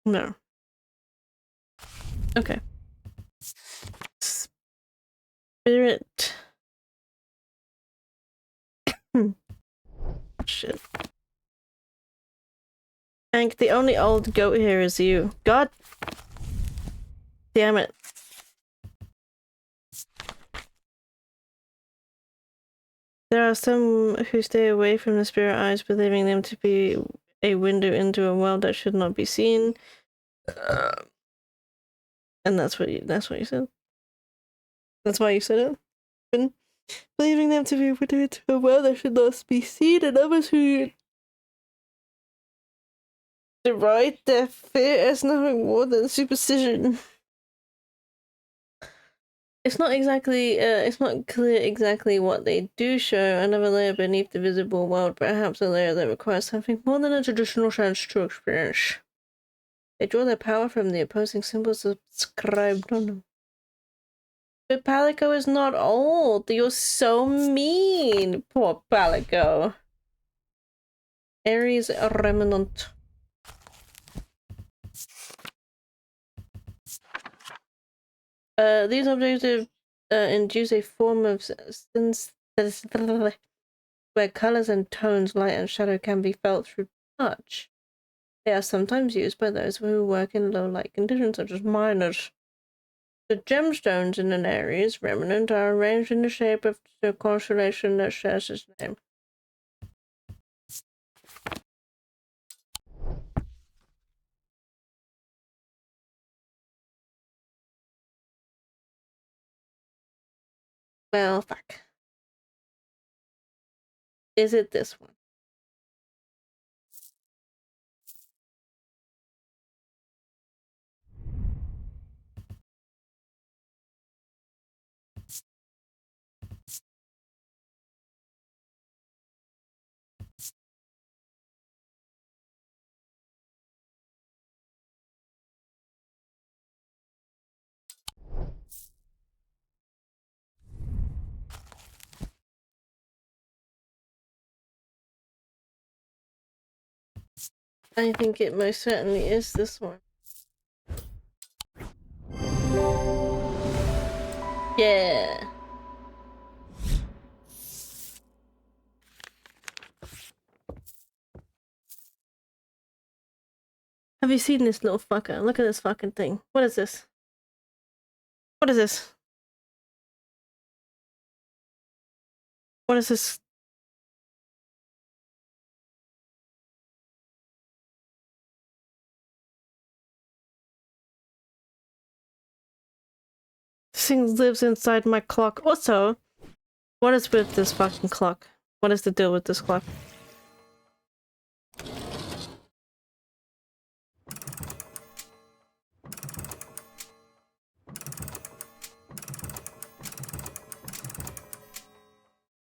S1: No. Okay. Spirit. Shit. Hank, the only old goat here is you. God damn it. There are some who stay away from the spirit eyes, believing them to be a window into a world that should not be seen. And that's what you said. That's why you said it. And believing them to be a window into a world that should not be seen, and others who deride their fear as nothing more than superstition. It's not exactly, it's not clear exactly what they do show. Another layer beneath the visible world, perhaps a layer that requires something more than a traditional sense to experience. They draw their power from the opposing symbols inscribed on them. But Palico is not old. You're so mean. Poor Palico. Ares Remnant. These objects induce a form of sense where colors and tones, light and shadow, can be felt through touch. They are sometimes used by those who work in low light conditions, such as miners. The gemstones in an Ares remnant are arranged in the shape of the constellation that shares its name. Well, fuck. Is it this one? I think it most certainly is this one. Yeah. Have you seen this little fucker? Look at this fucking thing. What is this? What is this? What is this? This thing lives inside my clock. Also, what is with this fucking clock? What is the deal with this clock?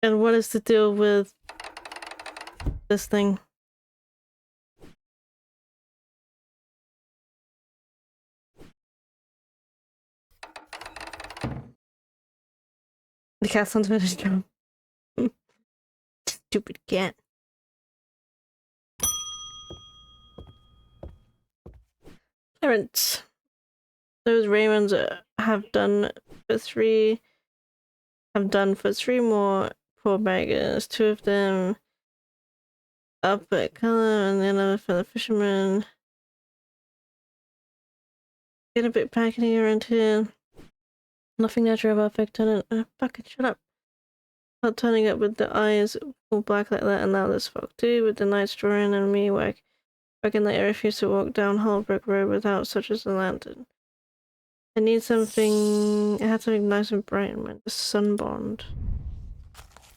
S1: And what is the deal with this thing? The cat's on his job. Stupid cat. Parents. Those Raymonds have done for three more poor beggars. Two of them up at color and the other for the fisherman. Get a bit packety around here. Nothing natural about Vic turning. Fucking shut up. Not turning up with the eyes all black like that, and now this folk too, with the night drawing and me working late. I refuse to walk down Holbrook Road without such as a lantern. I need something. I had something nice and bright in mind. The Sunbond.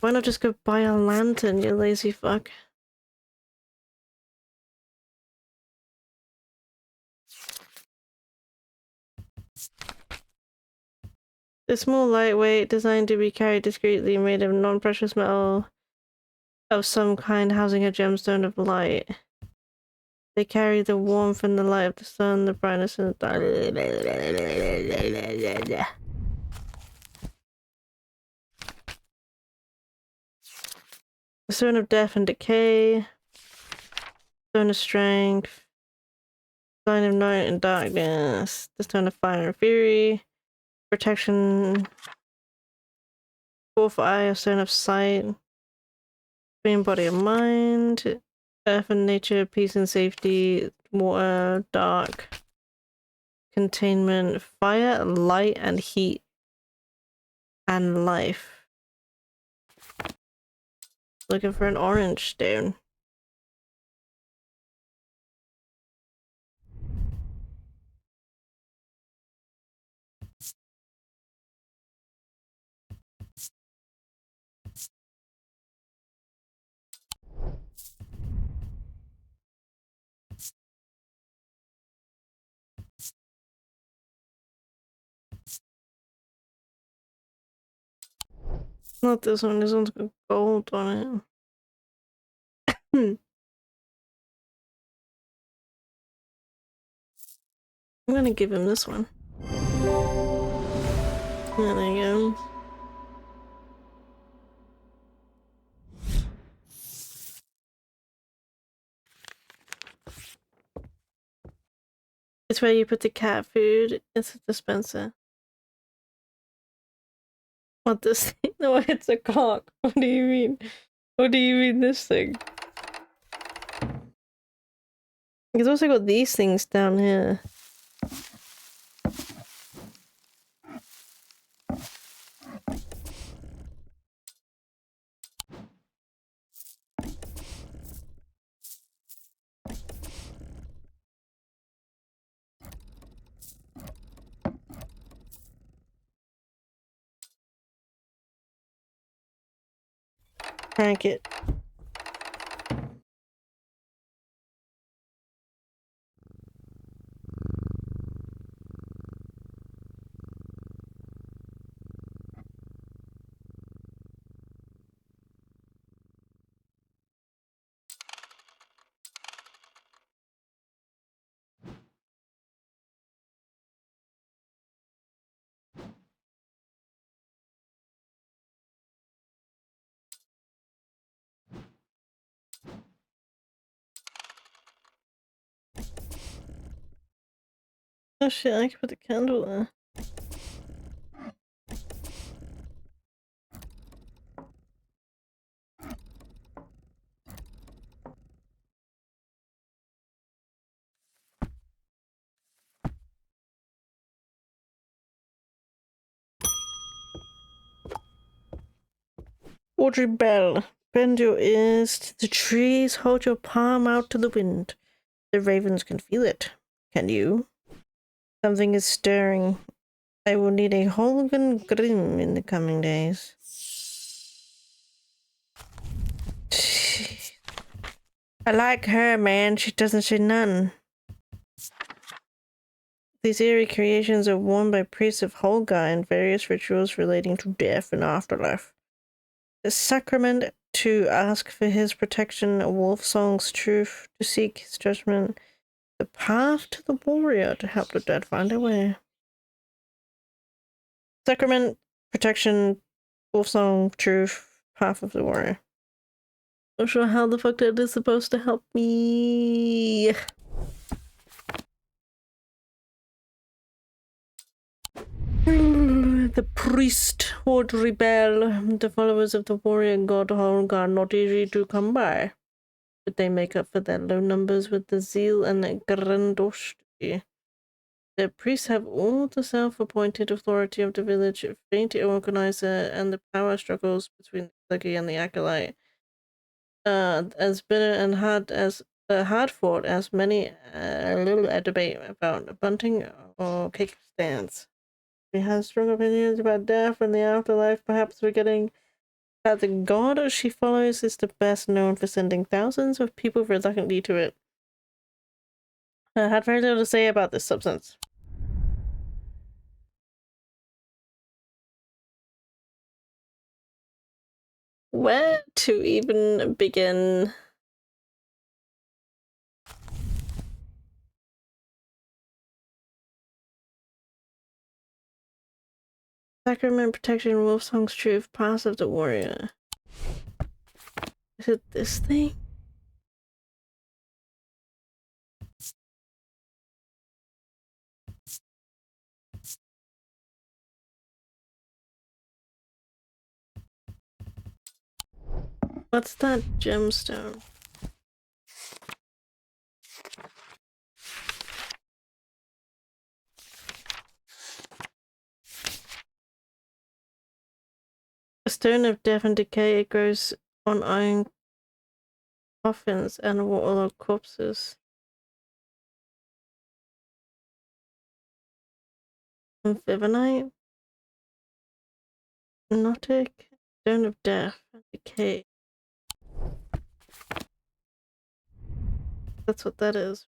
S1: Why not just go buy a lantern, you lazy fuck? It's more lightweight, designed to be carried discreetly, made of non-precious metal of some kind, housing a gemstone of light. They carry the warmth and the light of the sun, the brightness and the dark. The stone of death and decay. Stone of strength. Sign of night and darkness. The stone of fire and fury. Protection. Fourth eye, a stone of sight. Green body of mind. Earth and nature, peace and safety. Water, dark. Containment, fire, light and heat. And life. Looking for an orange stone. Not this one, this one's got gold on it. I'm gonna give him this one. There you go. It's where you put the cat food. It's a dispenser. What, this thing? No, it's a cock. What do you mean? What do you mean this thing? It's also got these things down here. Crank it. Oh shit, I can put the candle there. Audrey Bell, bend your ears to the trees, hold your palm out to the wind. The ravens can feel it. Can you? Something is stirring. I will need a Holgen Grimm in the coming days. I like her, man. She doesn't say none. These eerie creations are worn by priests of Holga in various rituals relating to death and afterlife. The sacrament to ask for his protection, Wolfsong's truth to seek his judgment, the path to the warrior to help the dead find their way. Sacrament, protection, Wolfsong, truth, path of the warrior. Not sure how the fuck that is supposed to help me. The priest would rebel. The followers of the warrior god Holgar not easy to come by. But they make up for their low numbers with the zeal and the grandosti. The priests have all the self-appointed authority of the village, faint organizer, and the power struggles between the clergy and the acolyte. As bitter and hard fought as many little debate about bunting or cake stands. We have strong opinions about death and the afterlife, perhaps forgetting that the god she follows is the best known for sending thousands of people reluctantly to it. I had very little to say about this substance. Where to even begin? Sacrament, Protection, Wolfsong's Truth, Path of the Warrior. Is it this thing? What's that gemstone? A stone of death and decay. It grows on iron coffins and warlord corpses. Vivonite? Nautic? Stone of death and decay. That's what that is.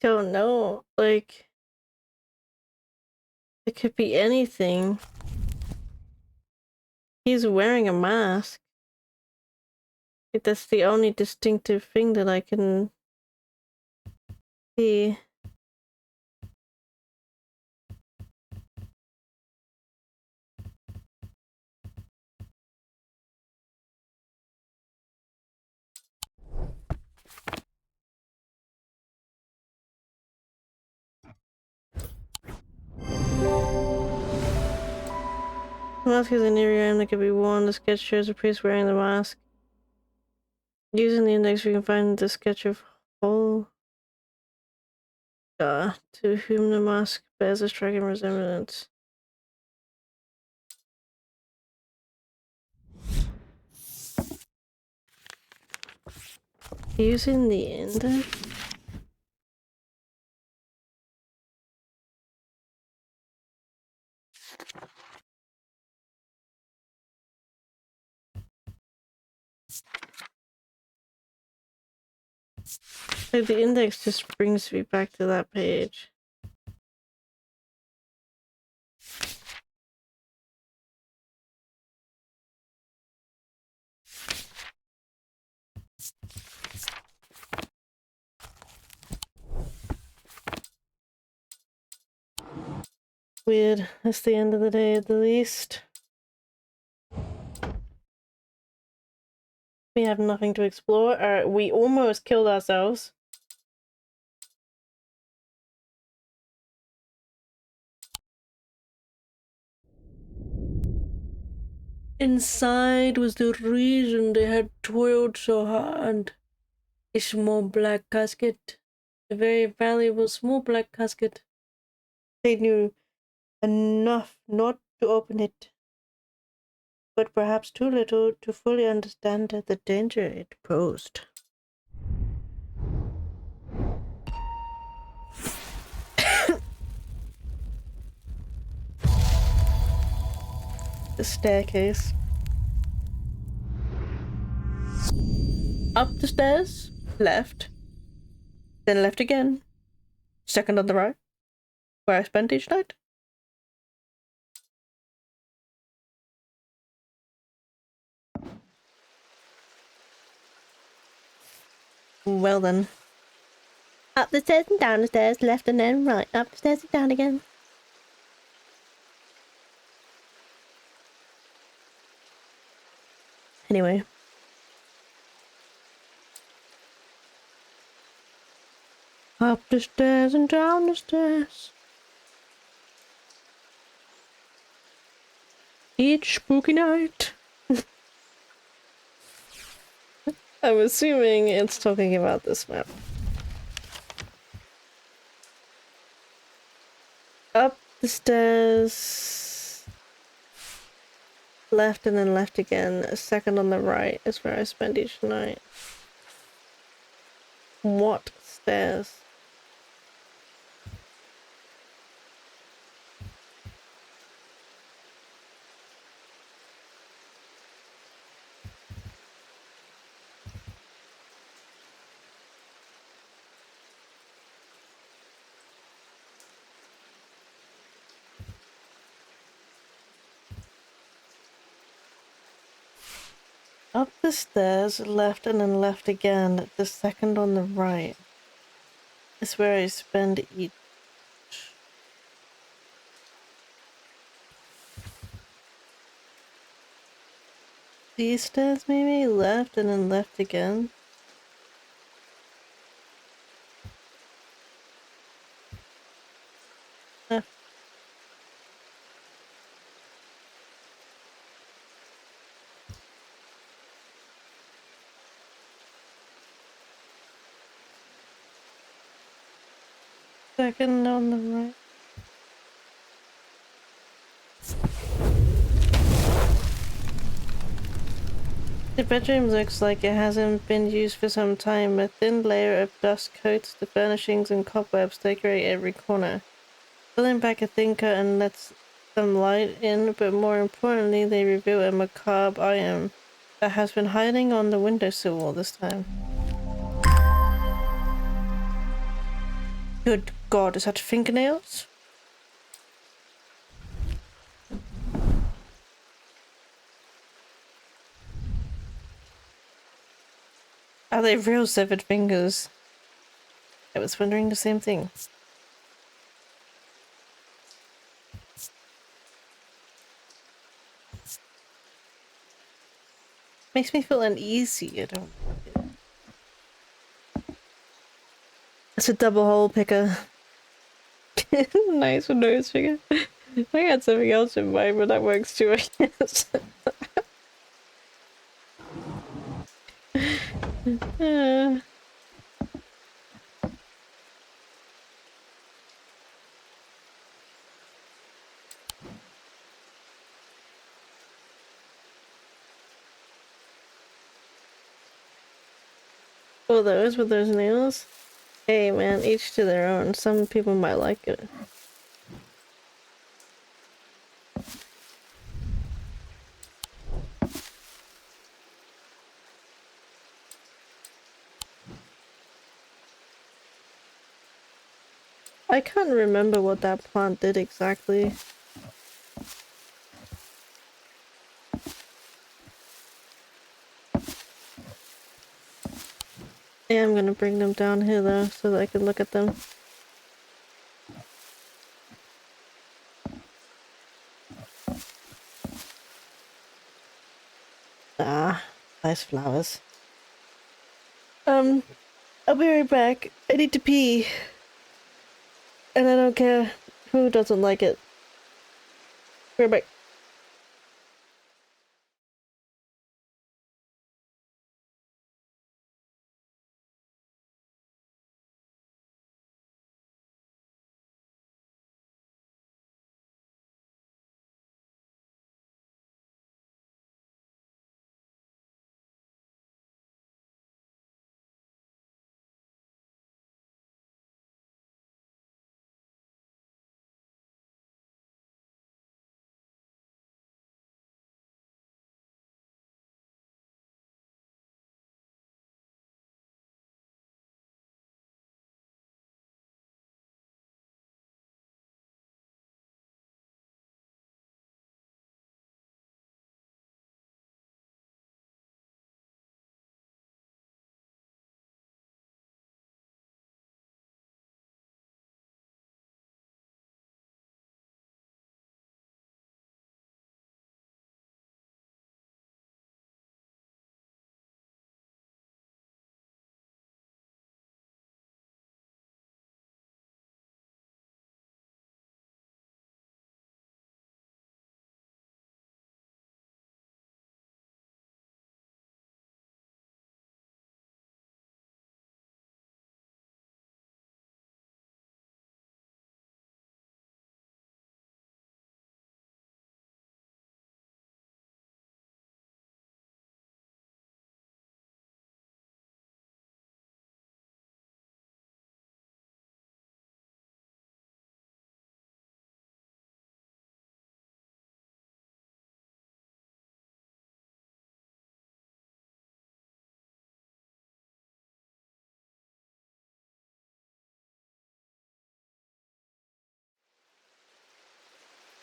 S1: Don't know. Like, it could be anything. He's wearing a mask. That's the only distinctive thing that I can see. The mask is an eerie item that can be worn. The sketch shows a priest wearing the mask. Using the index, we can find the sketch of Holga, to whom the mask bears a striking resemblance. Using the index? Like, the index just brings me back to that page. Weird. It's the end of the day at the least. We have nothing to explore. We almost killed ourselves. Inside was the reason they had toiled so hard. A small black casket. A very valuable small black casket. They knew enough not to open it, but perhaps too little to fully understand the danger it posed. The staircase. Up the stairs, left, then left again, second on the right, where I spent each night. Well then. Up the stairs and down the stairs, left and then right, up the stairs and down again. Anyway. Up the stairs and down the stairs. Each spooky night. I'm assuming it's talking about this map. Up the stairs. left and then left again. Second on the right is where I spend each night. What stairs? Up the stairs, left and then left again. The second on the right is where I spend each. These stairs maybe? Left and then left again. Left. Second on the right. The bedroom looks like it hasn't been used for some time. A thin layer of dust coats the furnishings and cobwebs decorate every corner. Pulling back a thin curtain lets some light in, but more importantly, they reveal a macabre item that has been hiding on the windowsill all this time. Good God, is that fingernails? Are they real severed fingers? I was wondering the same thing. Makes me feel uneasy. I don't like it. It's a double hole picker. Nice nose figure. I had something else in mind, but that works too, I guess. Oh, those with those nails? Hey man, each to their own. Some people might like it. I can't remember what that plant did exactly. Yeah, I'm gonna bring them down here though, so that I can look at them. Ah, nice flowers. I'll be right back. I need to pee. And I don't care who doesn't like it. Be right back.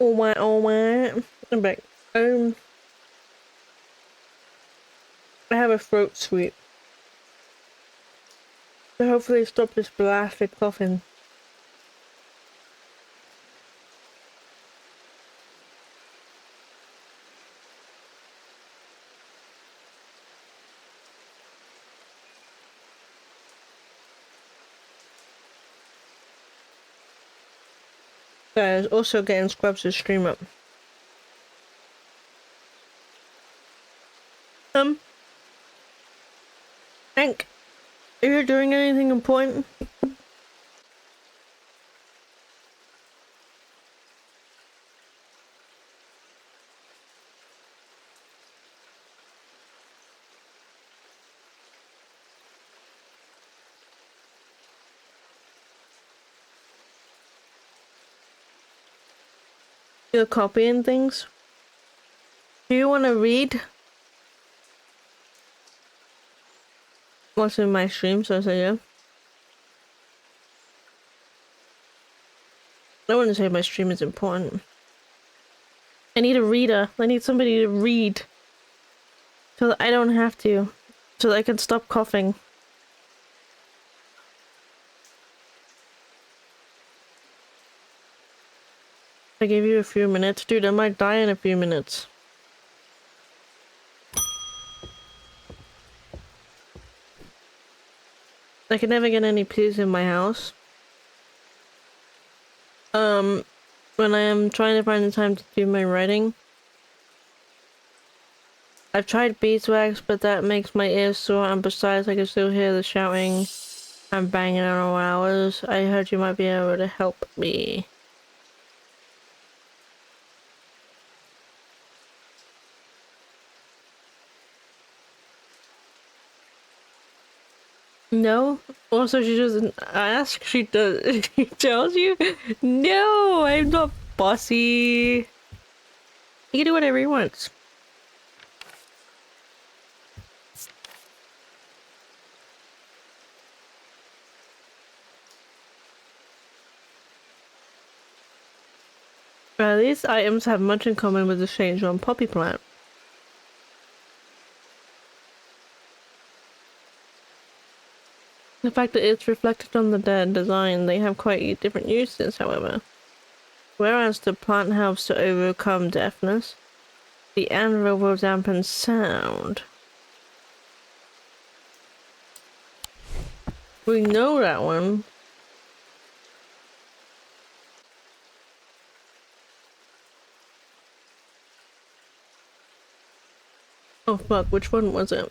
S1: Alright. I'm back. I have a throat sweep. So hopefully stop this blasted coughing. Guys, also getting Scrubs' stream up. Hank, are you doing anything important? You're copying things? Do you want to read what's in my stream? So I say yeah. I wouldn't say my stream is important. I need a reader. I need somebody to read. So that I don't have to. So that I can stop coughing. I gave you a few minutes. Dude, I might die in a few minutes. I can never get any peace in my house. When I am trying to find the time to do my writing. I've tried beeswax, but that makes my ears sore, and besides I can still hear the shouting and banging on all hours. I heard you might be able to help me. No? Also, she doesn't ask, she does. She tells you? No, I'm not bossy. He can do whatever he wants. These items have much in common with the St. John poppy plant. The fact that it's reflected on the design, they have quite different uses, however. Whereas the plant helps to overcome deafness, the anvil will dampen sound. We know that one. Oh fuck, which one was it?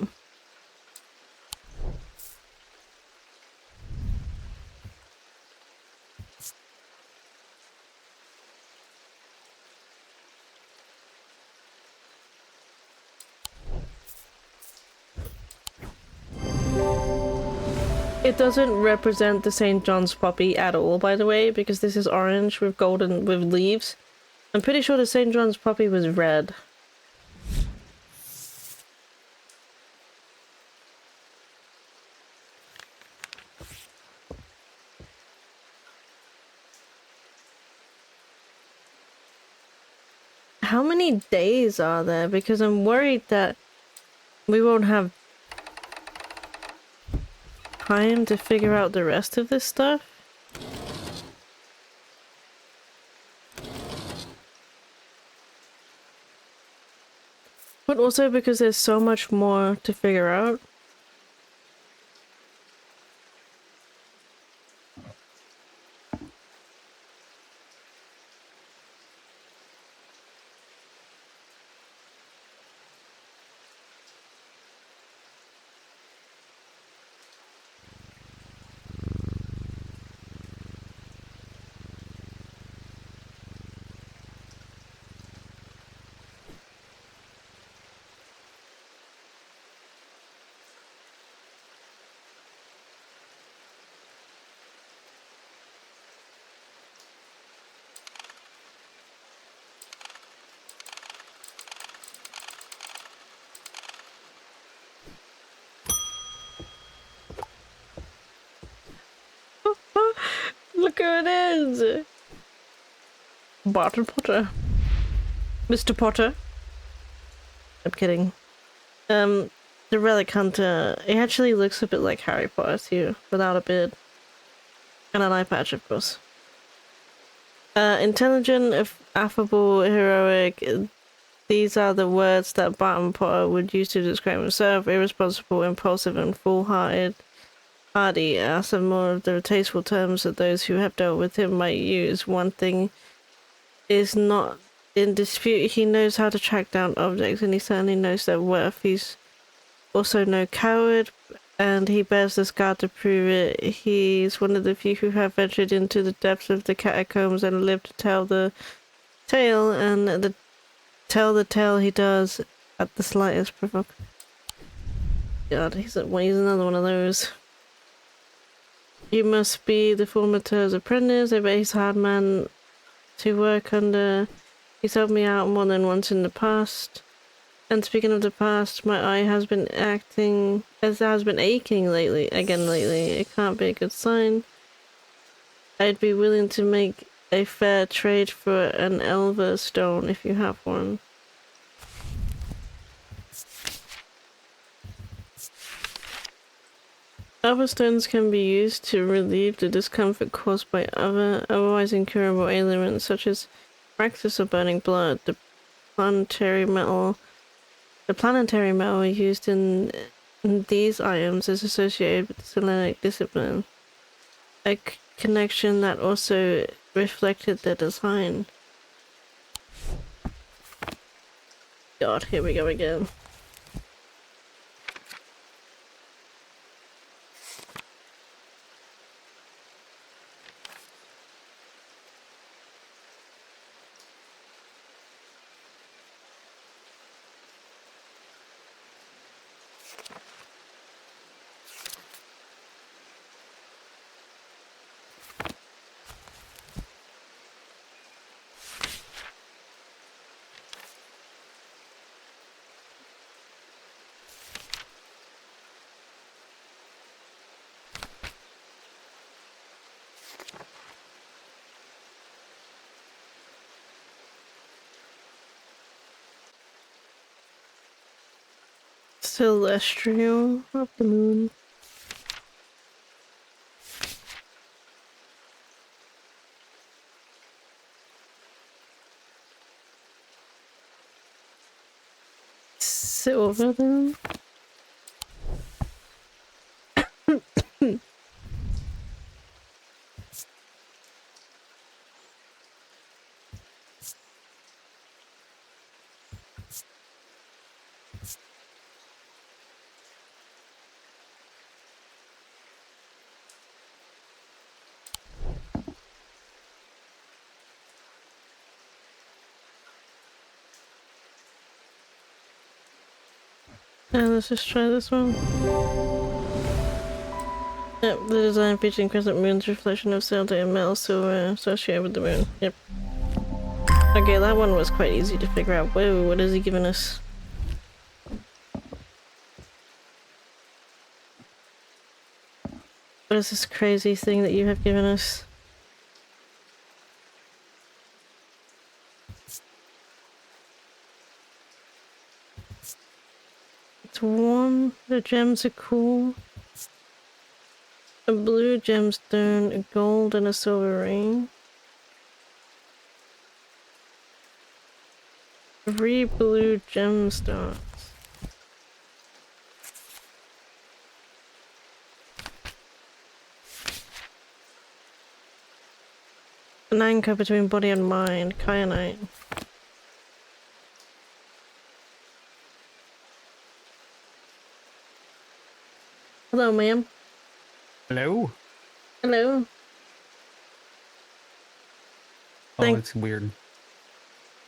S1: It doesn't represent the St. John's poppy at all, by the way, because this is orange with golden with leaves. I'm pretty sure the St. John's poppy was red. How many days are there? Because I'm worried that we won't have time to figure out the rest of this stuff. But also because there's so much more to figure out. Look who it is! Barton Potter. Mr. Potter. I'm kidding. The Relic Hunter, he actually looks a bit like Harry Potter too, without a beard. And an eye patch, of course. Intelligent, affable, heroic. These are the words that Barton Potter would use to describe himself. Irresponsible, impulsive, and foolhardy. Hardy are some more of the tasteful terms that those who have dealt with him might use. One thing is not in dispute. He knows how to track down objects, and he certainly knows their worth. He's also no coward, and he bears the scar to prove it. He's one of the few who have ventured into the depths of the catacombs and lived to tell the tale, and tell the tale he does at the slightest provoke. God, he's another one of those. You must be the former Tur's apprentice. I bet he's a hard man to work under. He's helped me out more than once in the past. And speaking of the past, my eye has been aching lately. It can't be a good sign. I'd be willing to make a fair trade for an Elver stone if you have one. Elver stones can be used to relieve the discomfort caused by otherwise incurable ailments such as practice or burning blood. The planetary metal used in these items is associated with the Selenic discipline, a connection that also reflected their design. God, here we go again. Celestial of the moon. Silver then. Let's just try this one. Yep, the design featuring crescent moon's reflection of silver and metal silver associated with the moon. Yep. Okay, that one was quite easy to figure out. Whoa, what is he giving us? What is this crazy thing that you have given us? It's warm, the gems are cool. A blue gemstone, a gold, and a silver ring. 3 blue gemstones. An anchor between body and mind, kyanite. Hello, ma'am.
S3: Hello?
S1: Hello.
S3: Oh, it's weird.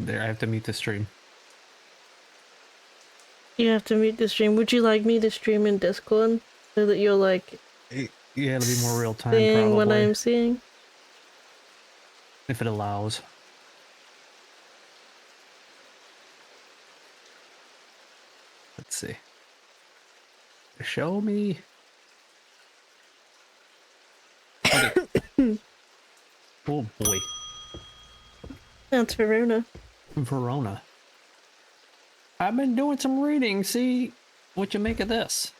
S3: There, I have to mute the stream.
S1: You have to mute the stream. Would you like me to stream in Discord so that you're like
S3: Yeah, it'll be more real time,
S1: seeing
S3: probably.
S1: what I'm seeing?
S3: If it allows. Let's see. Show me. Okay. Oh boy.
S1: That's Verona.
S3: Verona. I've been doing some reading. See what you make of this.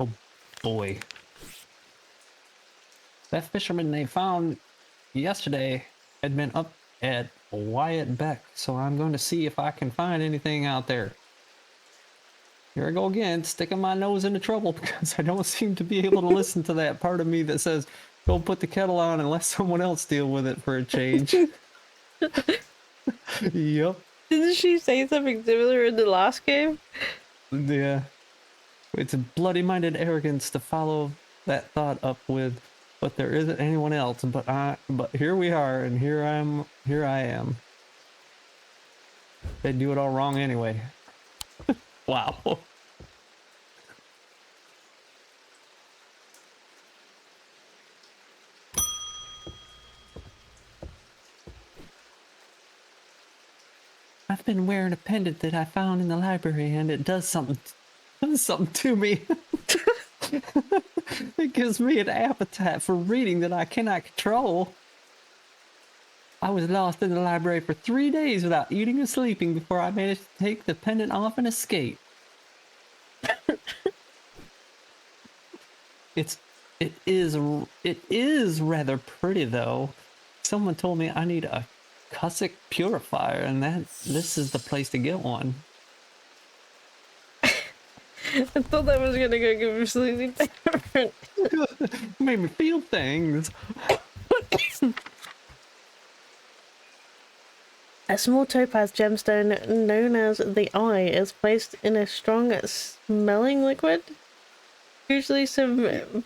S3: Oh boy. That fisherman they found yesterday had been up at Wyatt Beck, so I'm going to see if I can find anything out there. Here I go again, sticking my nose into trouble because I don't seem to be able to listen to that part of me that says, go put the kettle on and let someone else deal with it for a change. Yep.
S1: Didn't she say something similar in the last game?
S3: Yeah. It's a bloody-minded arrogance to follow that thought up with, but there isn't anyone else. But here we are, and here I am. They do it all wrong anyway. Wow. I've been wearing a pendant that I found in the library, and it does something to me. It gives me an appetite for reading that I cannot control. I was lost in the library for 3 days without eating or sleeping before I managed to take the pendant off and escape. It is rather pretty though. Someone told me I need a Cossack purifier, and this is the place to get one.
S1: I thought that was gonna go completely different.
S3: Made me feel things.
S1: A small topaz gemstone known as the Eye is placed in a strong smelling liquid. Usually some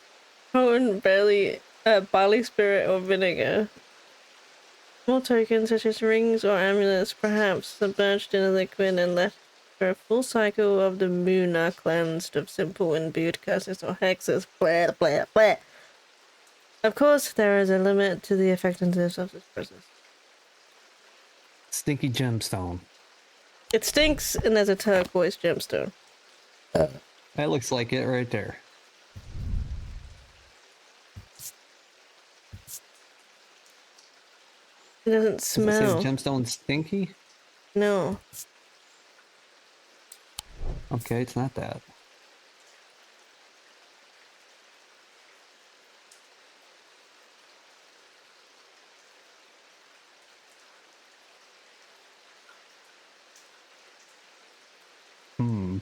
S1: potent barley spirit or vinegar. Small tokens such as rings or amulets perhaps submerged in a liquid and left for a full cycle of the moon are cleansed of simple imbued curses or hexes. Blah, blah, blah. Of course, there is a limit to the effectiveness of this process.
S3: Stinky gemstone.
S1: It stinks, and there's a turquoise gemstone.
S3: That looks like it right there.
S1: It doesn't
S3: Does it say
S1: smell.
S3: the gemstone stinky?
S1: No.
S3: Okay, it's not that. Hmm.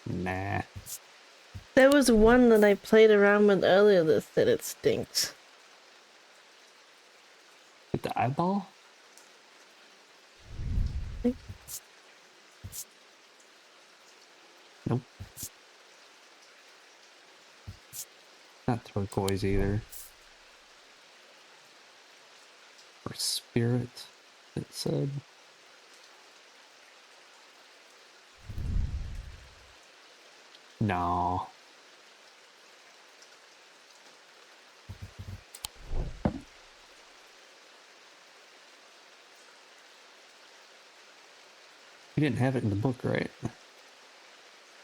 S3: Nah.
S1: There was one that I played around with earlier that said it stinks.
S3: With the eyeball? Nope. Not turquoise either. Or spirit, it said. No. You didn't have it in the book, right?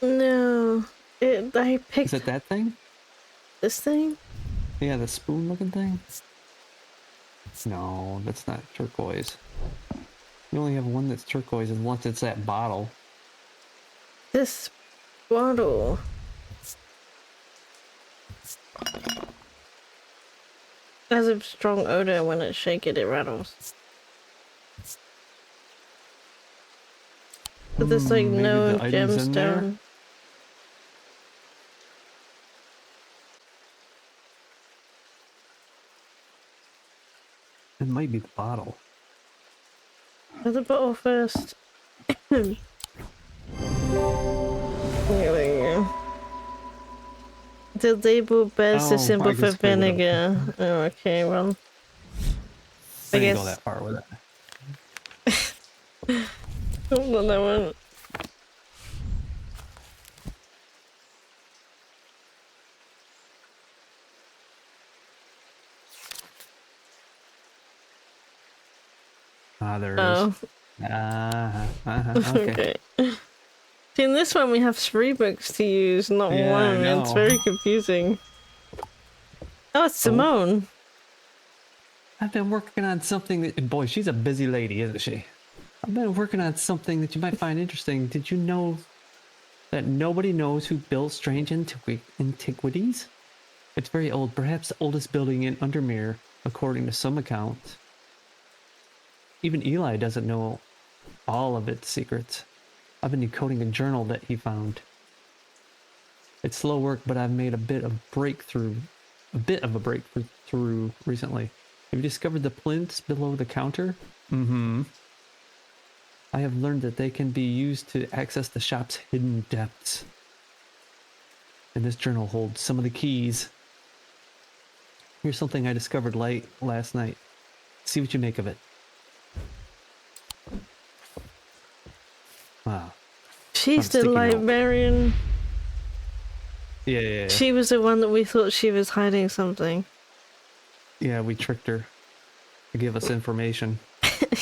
S1: No. I picked
S3: Is it that thing?
S1: this thing?
S3: Yeah, the spoon-looking thing? No, that's not turquoise. You only have one that's turquoise, and once it's that bottle.
S1: This bottle. It has a strong odor. When I shake it, it rattles. But there's like
S3: Maybe
S1: no
S3: the item's in there?
S1: gemstone.
S3: It might be the bottle.
S1: Have the bottle first. There we go. The label bears the
S3: Oh,
S1: symbol
S3: I
S1: for
S3: just screwed it up.
S1: vinegar. Oh, okay, well.
S3: I
S1: I
S3: didn't go
S1: guess.
S3: that far with it.
S1: Hold on, that one.
S3: Ah, there it
S1: Oh,
S3: is. Okay.
S1: okay. See, in this one we have 3 books to use, not
S3: Yeah, I
S1: one. It's
S3: know.
S1: very confusing. Oh, it's
S3: Oh.
S1: Simone.
S3: I've been working on something that, boy, she's a busy lady, isn't she? I've been working on something that you might find interesting. Did you know that nobody knows who built strange antiquities? It's very old, perhaps the oldest building in Undermere, according to some accounts. Even Eli doesn't know all of its secrets. I've been decoding a journal that he found. It's slow work, but I've made a bit of a breakthrough recently. Have you discovered the plinths below the counter? Mm-hmm. I have learned that they can be used to access the shop's hidden depths. And this journal holds some of the keys. Here's something I discovered late last night. See what you make of it. Wow.
S1: She's the
S3: sticky note.
S1: librarian.
S3: Yeah.
S1: She was the one that we thought she was hiding something.
S3: Yeah, we tricked her to give us information.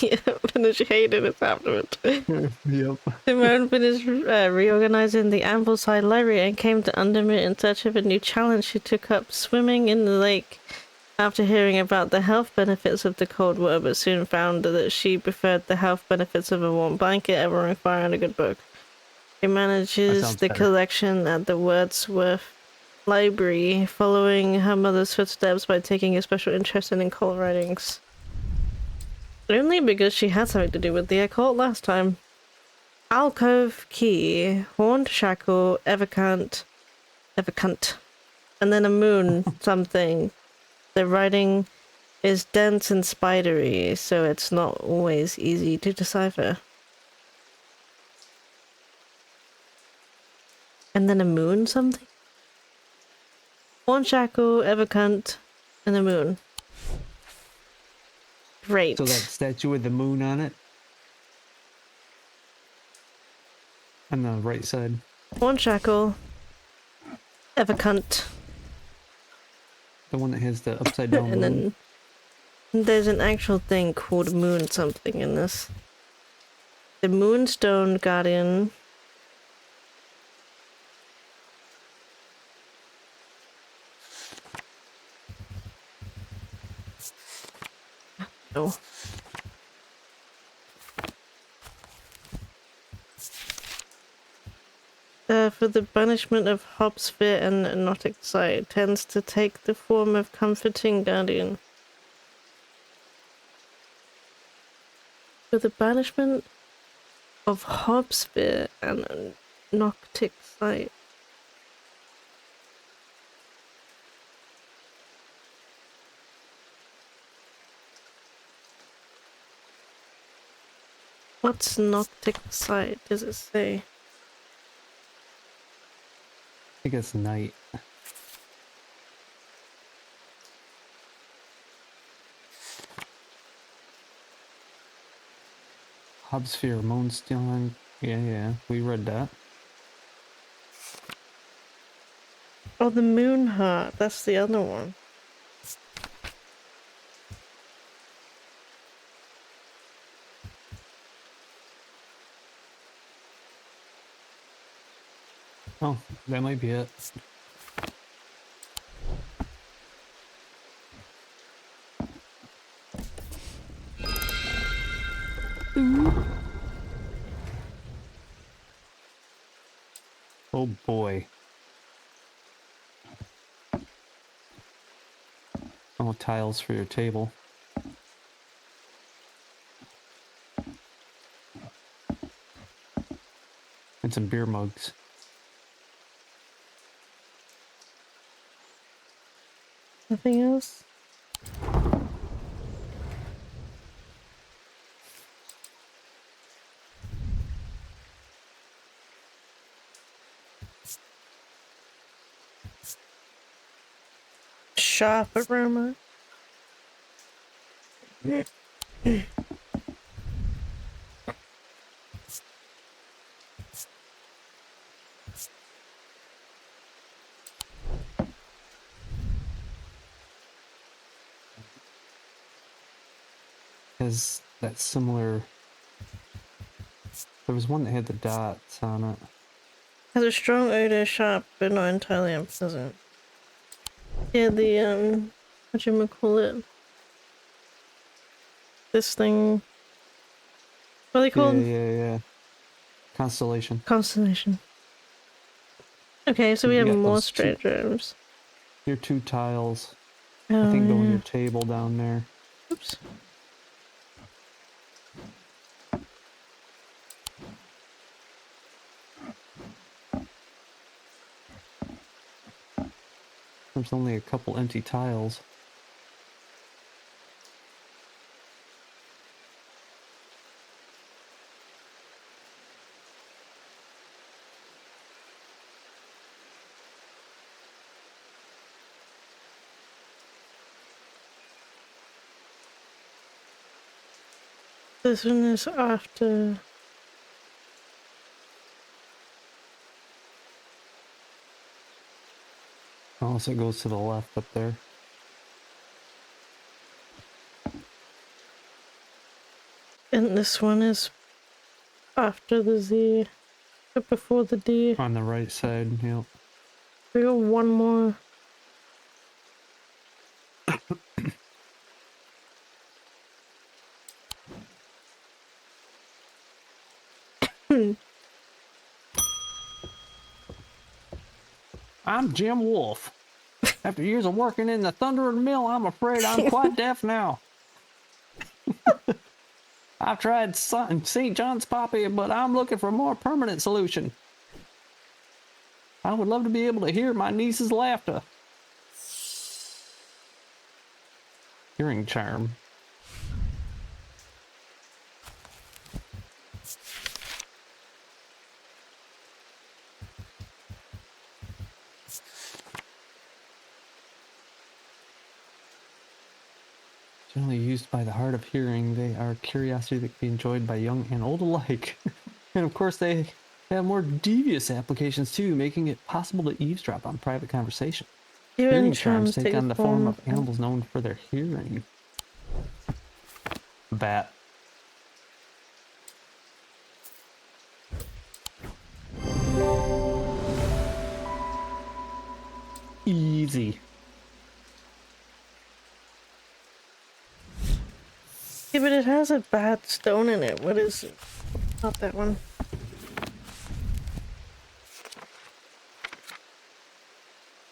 S1: Yeah, and then she hated it afterwards.
S3: Yep.
S1: Simone finished reorganizing the Ambleside Library and came to Undermere in search of a new challenge. She took up swimming in the lake after hearing about the health benefits of the cold water, but soon found that she preferred the health benefits of a warm blanket, a roaring fire, and a good book. She manages
S3: sounds
S1: the
S3: better.
S1: collection at the Wordsworth Library, following her mother's footsteps by taking a special interest in occult writings. Only because she had something to do with the occult last time. Alcove Key, Horned Shackle, Evercunt, and then a moon something. The writing is dense and spidery, so it's not always easy to decipher. And then a moon something? Horned Shackle, Evercunt, and a moon. Great.
S3: So that statue with the moon on it? On the right side.
S1: Horned Shackle, Evercunt,
S3: The one that has the upside down
S1: and
S3: moon.
S1: then there's an actual thing called moon something in this. The Moonstone Guardian. No. For the banishment of Hobsphere and Gnotic Sight, tends to take the form of Comforting Guardian. For the banishment of Hobsphere and Gnotic Sight. What's Gnotic Sight, does it say?
S3: I think it's night. Hobsphere, Moonstone. Yeah. We read that.
S1: Oh, the Moon Heart, that's the other one.
S3: Oh, that might be it. Oh boy. Oh, tiles for your table. And some beer mugs.
S1: Nothing else? Sharp aroma.
S3: Has that similar. There was one that had the dots on it.
S1: Has a strong odor, sharp, but not entirely unpleasant. Yeah, the what you call it? This thing. What are they
S3: Yeah,
S1: called?
S3: yeah. Constellation.
S1: Constellation. Okay, so we
S3: You
S1: have
S3: got
S1: more
S3: those
S1: strange rooms.
S3: your 2 tiles.
S1: Oh,
S3: I think go in
S1: yeah.
S3: your table down there.
S1: Oops.
S3: There's only a couple empty tiles.
S1: This one is after.
S3: Also goes to the left up there.
S1: And this one is after the Z. But before the D.
S3: On the right side, yep.
S1: We got one more.
S3: I'm Jim Wolf. After years of working in the Thundering Mill, I'm afraid I'm quite deaf now. I've tried St. John's Poppy, but I'm looking for a more permanent solution. I would love to be able to hear my niece's laughter. Hearing charm. Generally used by the hard of hearing, they are curiosity that can be enjoyed by young and old alike. And of course, they have more devious applications too, making it possible to eavesdrop on private conversation. Hearing charms take on the form of animals known for their hearing. Bat. Easy.
S1: Yeah, but it has a bad stone in it. What is it? Not that one.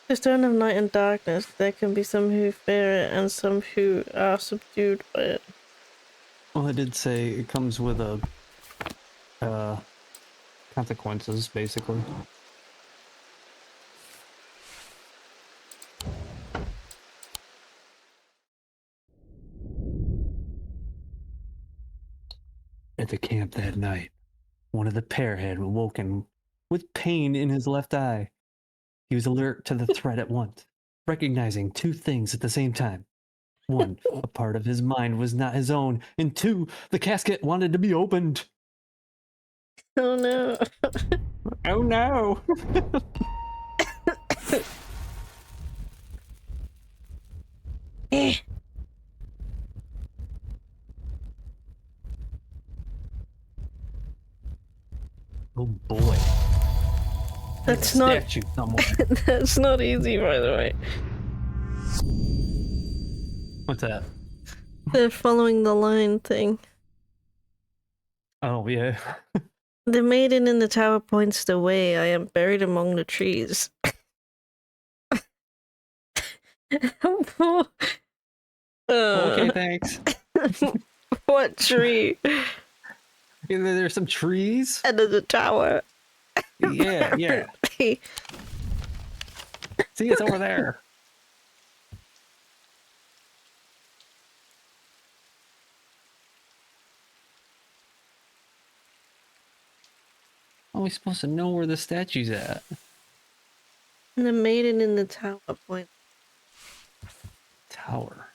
S1: The stone of night and darkness. There can be some who fear it and some who are subdued by it.
S3: Well, it did say it comes with a consequences, basically. At the camp that night, one of the pair had awoken with pain in his left eye. He was alert to the threat at once, recognizing 2 things at the same time. 1, a part of his mind was not his own, and 2, the casket wanted to be opened.
S1: Oh no.
S3: Oh no!
S1: Eh.
S3: Oh boy.
S1: That's
S3: There's a
S1: not.
S3: statue somewhere.
S1: That's not easy, by the way.
S3: What's that?
S1: The following the line thing.
S3: Oh yeah.
S1: The maiden in the tower points the way. I am buried among the trees.
S3: Okay, thanks.
S1: What tree?
S3: There's some trees.
S1: Under the tower.
S3: Yeah. See, it's over there. How are we supposed to know where the statue's at?
S1: The maiden in the tower point.
S3: Tower.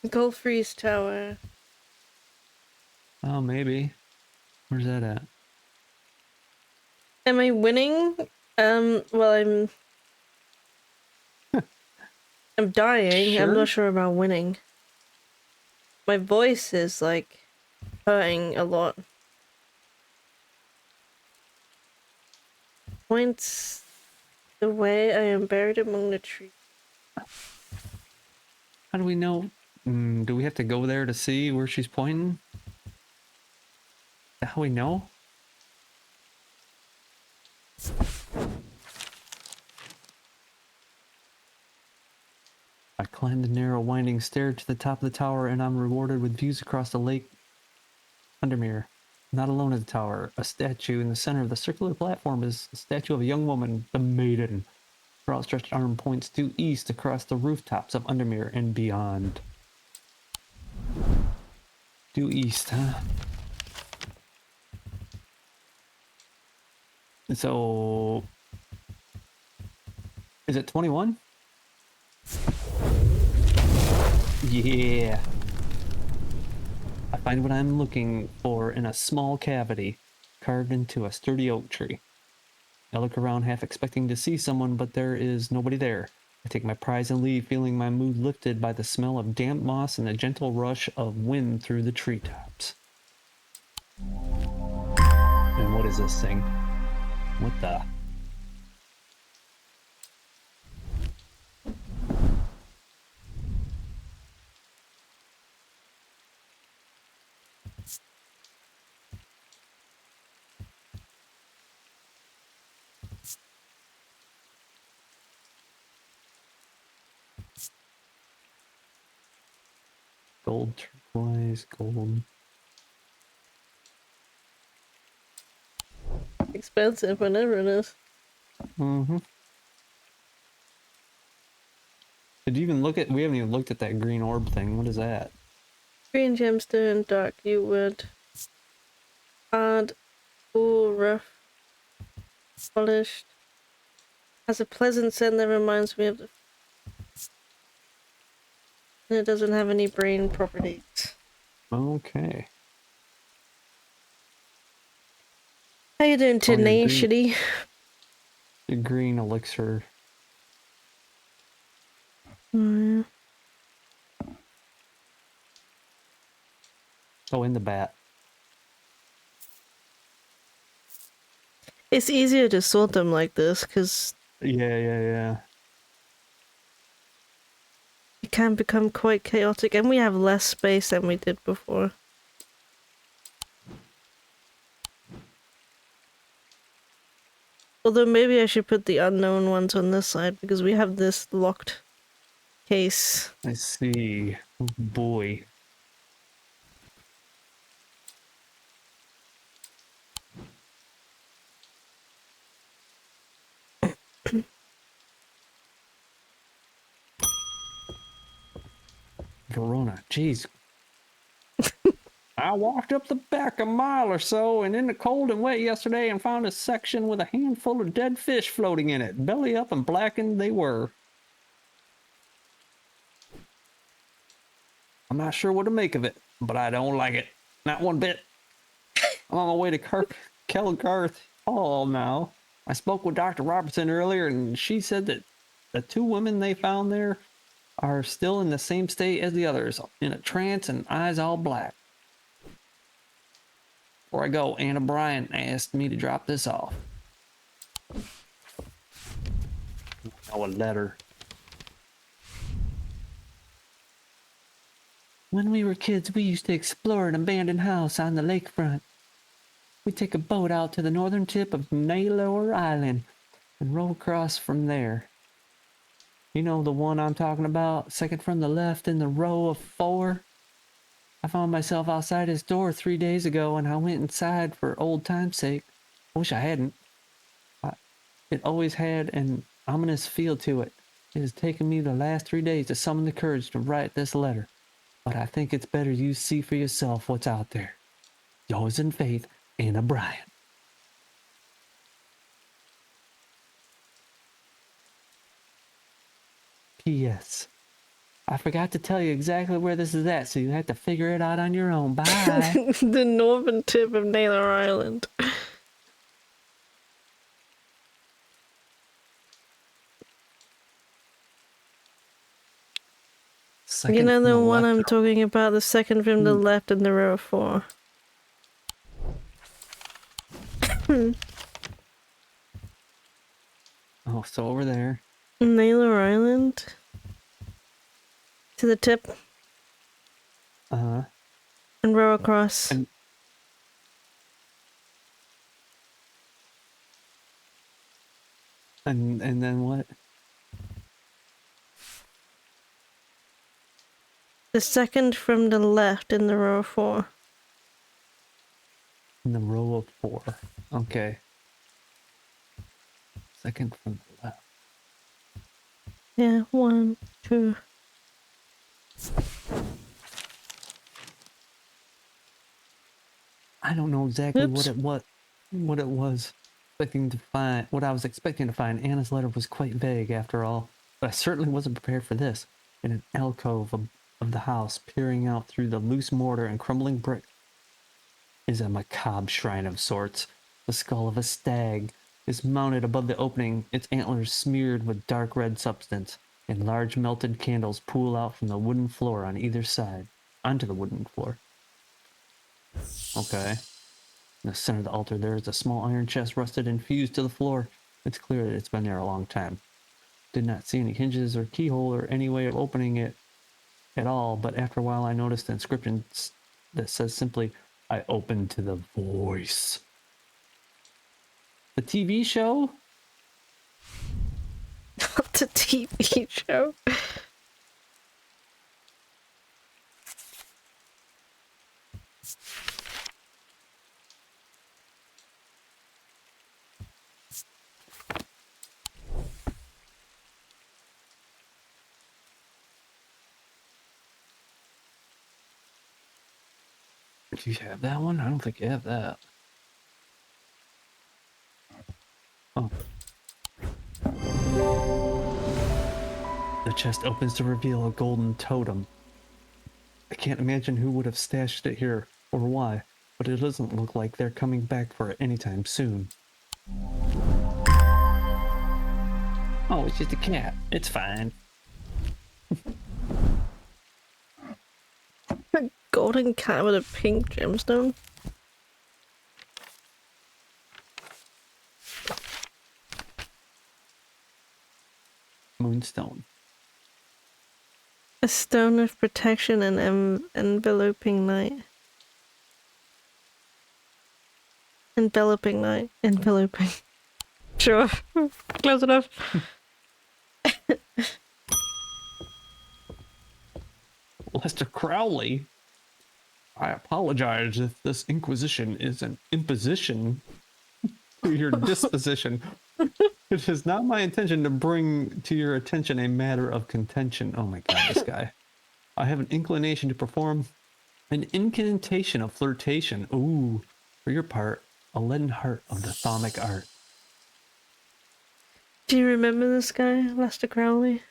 S1: Golfree's tower.
S3: Oh, maybe. Where's that at?
S1: Am I winning? Well, I'm. I'm dying. I'm
S3: Sure.
S1: not sure about winning. My voice is like hurting a lot. Points the way I am buried among the trees.
S3: How do we know? Do we have to go there to see where she's pointing? Is that how we know? I climb the narrow, winding stair to the top of the tower, and I'm rewarded with views across the lake Undermere. Not alone at the tower, a statue in the center of the circular platform is a statue of a young woman, the Maiden. Her outstretched arm points due east across the rooftops of Undermere and beyond. Due east, huh? So, is it 21? Yeah. I find what I'm looking for in a small cavity carved into a sturdy oak tree. I look around half expecting to see someone, but there is nobody there. I take my prize and leave, feeling my mood lifted by the smell of damp moss and the gentle rush of wind through the treetops. And what is this thing? What the? Gold, turquoise, gold.
S1: Expensive, whatever it is.
S3: Mm-hmm. Did you even look at? We haven't even looked at that green orb thing. What is that?
S1: Green gemstone, dark yew wood. Hard, cool, rough, polished. Has a pleasant scent that reminds me of the... And it doesn't have any brain properties.
S3: Okay.
S1: How you doing,
S3: Oh, your green,
S1: tenacity?
S3: your green elixir.
S1: Oh, yeah.
S3: Oh, in the bat.
S1: It's easier to sort them like this, because
S3: Yeah.
S1: it can become quite chaotic, and we have less space than we did before. Although maybe I should put the unknown ones on this side, because we have this locked case.
S3: I see. Oh, boy. Verona. Jeez. I walked up the back a mile or so and in the cold and wet yesterday and found a section with a handful of dead fish floating in it. Belly up and blackened they were. I'm not sure what to make of it, but I don't like it. Not one bit. I'm on my way to Kelgarth Hall now. I spoke with Dr. Robertson earlier and she said that the two women they found there are still in the same state as the others, in a trance and eyes all black. Before I go, Anna Bryant asked me to drop this off. Oh, a letter. When we were kids, we used to explore an abandoned house on the lakefront. We'd take a boat out to the northern tip of Naylor Island and row across from there. You know the one I'm talking about, second from the left in the row of 4? I found myself outside his door 3 days ago and I went inside for old time's sake. I wish I hadn't. It always had an ominous feel to it. It has taken me the last 3 days to summon the courage to write this letter. But I think it's better you see for yourself what's out there. Yours in faith, Anna Bryant. P.S. I forgot to tell you exactly where this is at, so you have to figure it out on your own. Bye.
S1: The northern tip of Naylor Island.
S3: Second
S1: You know
S3: from
S1: the one
S3: left
S1: I'm
S3: or-
S1: talking about, the second from the
S3: Hmm.
S1: left in the row 4.
S3: Oh, so over there.
S1: Naylor Island. To the tip
S3: Uh-huh.
S1: and row across.
S3: And and then what?
S1: The second from the left in the row 4.
S3: In the row of 4. Okay. Second from the left.
S1: Yeah, 1, 2.
S3: I don't know exactly
S1: Oops.
S3: what it was expecting to find. What I was expecting to find. Anna's letter was quite vague, after all, but I certainly wasn't prepared for this. In an alcove of the house, peering out through the loose mortar and crumbling brick, is a macabre shrine of sorts. The skull of a stag is mounted above the opening, its antlers smeared with dark red substance, and large melted candles pool out from the wooden floor on either side onto the wooden floor. Okay. In the center of the altar, there is a small iron chest rusted and fused to the floor. It's clear that it's been there a long time. Did not see any hinges or keyhole or any way of opening it at all, but after a while I noticed the inscription that says simply, "I open to the voice." The TV show?
S1: The TV show.
S3: Do you have that one? I don't think you have that. Oh. The chest opens to reveal a golden totem. I can't imagine who would have stashed it here or why, but it doesn't look like they're coming back for it anytime soon. Oh, it's just a cat. It's fine.
S1: A golden cat with a pink gemstone.
S3: Moonstone.
S1: A stone of protection and enveloping night. Enveloping night. Enveloping. Sure. Close enough.
S3: Lester Crowley. I apologize if this inquisition is an imposition to your disposition. It is not my intention to bring to your attention a matter of contention. Oh my god, this guy. I have an inclination to perform an incantation of flirtation. Ooh, for your part, a leaden heart of the thaumic art.
S1: Do you remember this guy, Lester Crowley?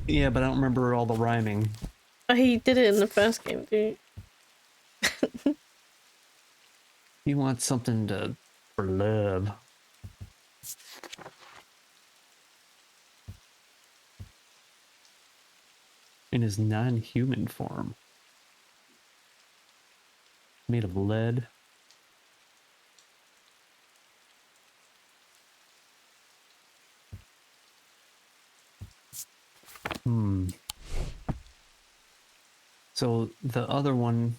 S3: Yeah, but I don't remember all the rhyming.
S1: Oh, he did it in the first game, dude.
S3: He wants something for love. In his non-human form. Made of lead. So the other one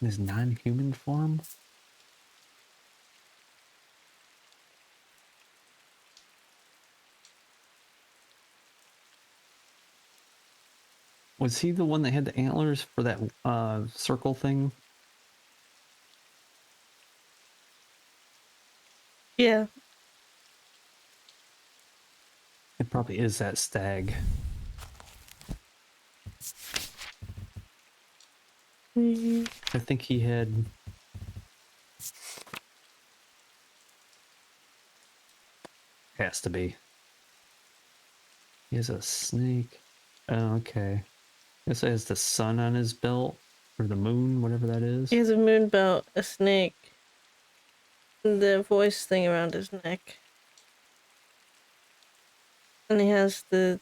S3: in his non-human form? Was he the one that had the antlers for that circle thing?
S1: Yeah.
S3: It probably is that stag. I think he had... Has to be. He has a snake. Oh, okay. This has the sun on his belt. Or the moon, whatever that is.
S1: He has a moon belt, a snake, and the voice thing around his neck. And he has the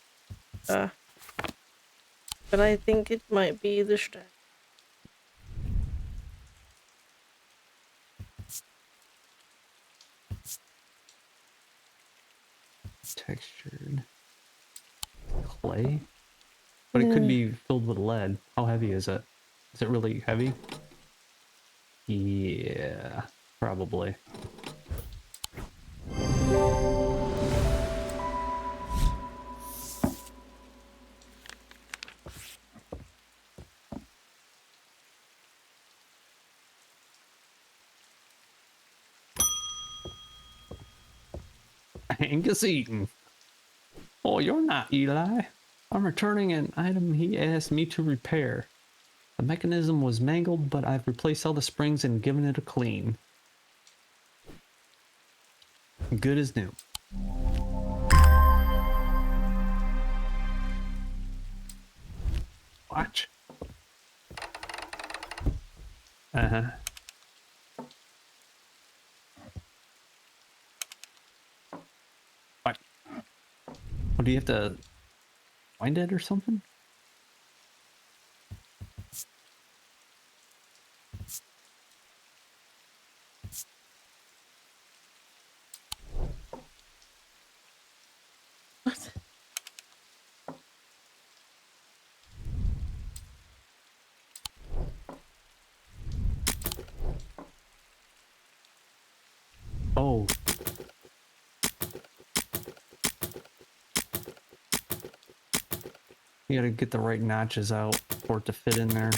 S1: but I think it might be the strap.
S3: Textured clay, but it could
S1: Yeah.
S3: be filled with lead. How heavy is it? Is it really heavy? Yeah, probably. Angus Eaton. Oh, you're not Eli. I'm returning an item he asked me to repair. The mechanism was mangled, but I've replaced all the springs and given it a clean. Good as new. Watch. Uh-huh. What? Oh, do you have to wind it or something?
S1: What?
S3: Oh. You gotta get the right notches out for it to fit in there.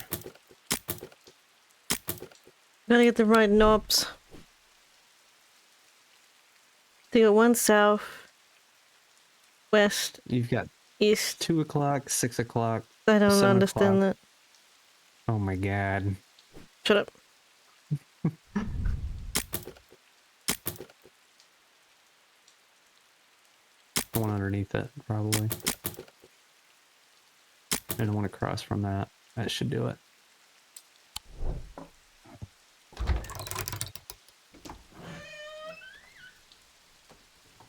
S1: Gotta get the right knobs. They got one south, west,
S3: You've got
S1: east.
S3: 2 o'clock, 6 o'clock,
S1: I don't
S3: 7
S1: understand
S3: o'clock.
S1: that.
S3: Oh my god.
S1: Shut up.
S3: The one underneath it, probably. I don't want to cross from that. That should do it.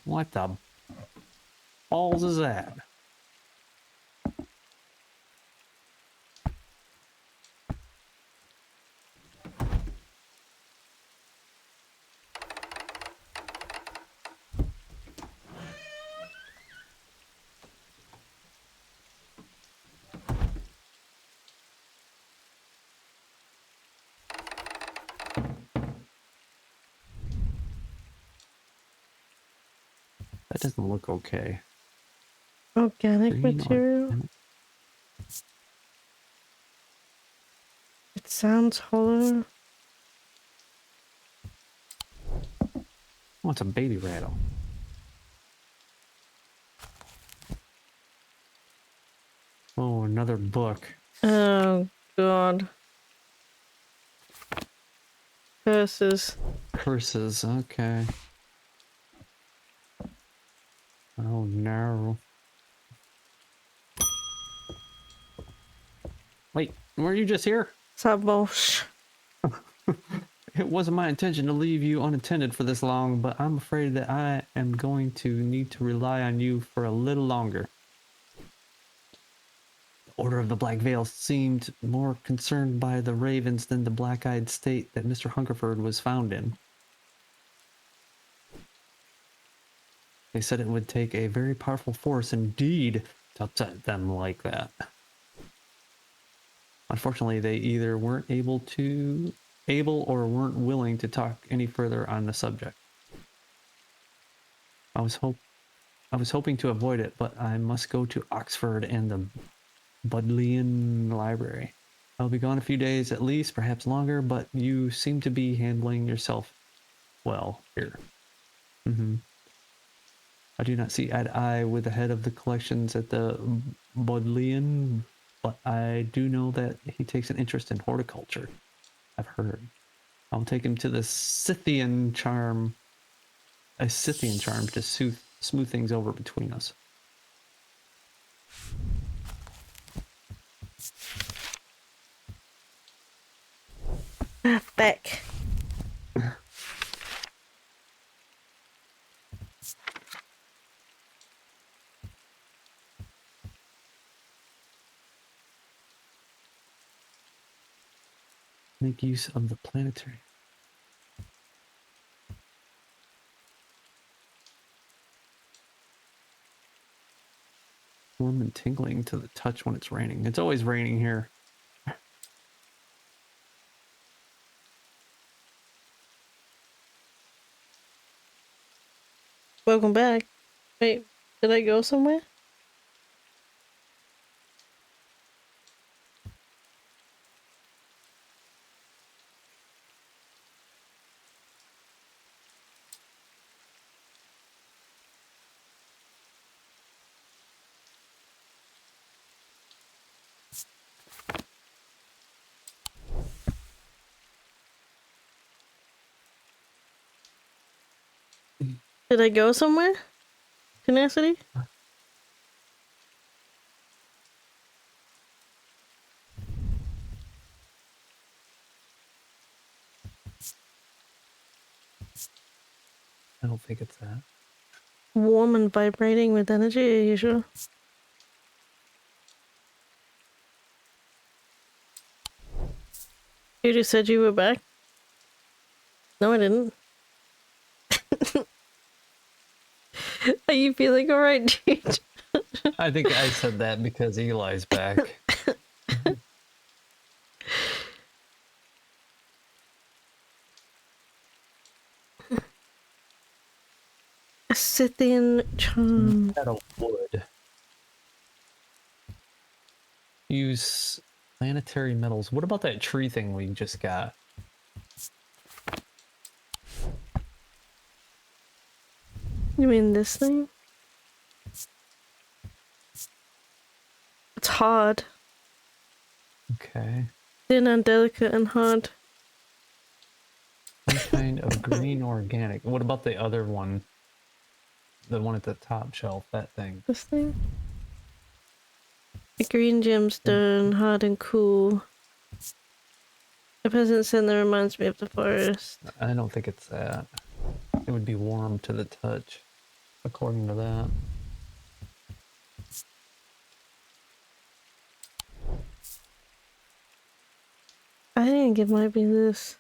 S3: What the balls is that? That doesn't look okay.
S1: Organic
S3: Green
S1: material?
S3: organic.
S1: It sounds hollow.
S3: Oh, it's a baby rattle. Oh, another book.
S1: Oh, God. Curses.
S3: Curses, okay. Oh no. Wait, were you just here?
S1: Sabosh.
S3: It wasn't my intention to leave you unattended for this long, but I'm afraid that I am going to need to rely on you for a little longer. The Order of the Black Veil seemed more concerned by the Ravens than the black-eyed state that Mr. Hungerford was found in. They said it would take a very powerful force indeed to upset them like that. Unfortunately, they either weren't able or weren't willing to talk any further on the subject. I was hoping to avoid it, but I must go to Oxford and the Bodleian Library. I'll be gone a few days at least, perhaps longer, but you seem to be handling yourself well here. I do not see eye to eye with the head of the collections at the Bodleian, but I do know that he takes an interest in horticulture. I've heard. I'll take him to the Scythian charm to smooth things over between us.
S1: Back.
S3: Make use of the planetary. Warm and tingling to the touch when it's raining. It's always raining here.
S1: Welcome back. Wait, did I go somewhere? Did I go somewhere? Tenacity?
S3: I don't think it's that.
S1: Warm and vibrating with energy, are you sure? You just said you were back? No, I didn't. Are you feeling alright, dude?
S3: I think I said that because Eli's back.
S1: A Scythian charm.
S3: Out of wood. Use planetary metals. What about that tree thing we just got?
S1: You mean this thing? It's hard.
S3: Okay.
S1: Thin and delicate and hard.
S3: Some kind of green organic. What about the other one? The one at the top shelf, that thing.
S1: This thing? A green gemstone, hard and cool. A peasant scent that reminds me of the forest.
S3: I don't think it's that. It would be warm to the touch, according to that.
S1: I think it might be this.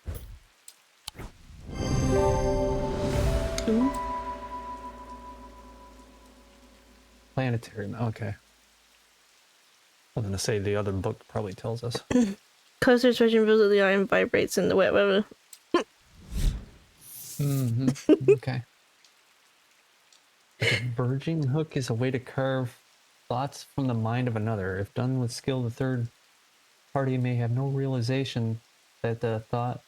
S1: Ooh.
S3: Planetary. Okay. I was gonna say the other book probably tells us.
S1: Closer stretching reveals that the iron vibrates in the wet weather.
S3: Okay. A converging hook is a way to carve thoughts from the mind of another. If done with skill, the third party may have no realization that the thought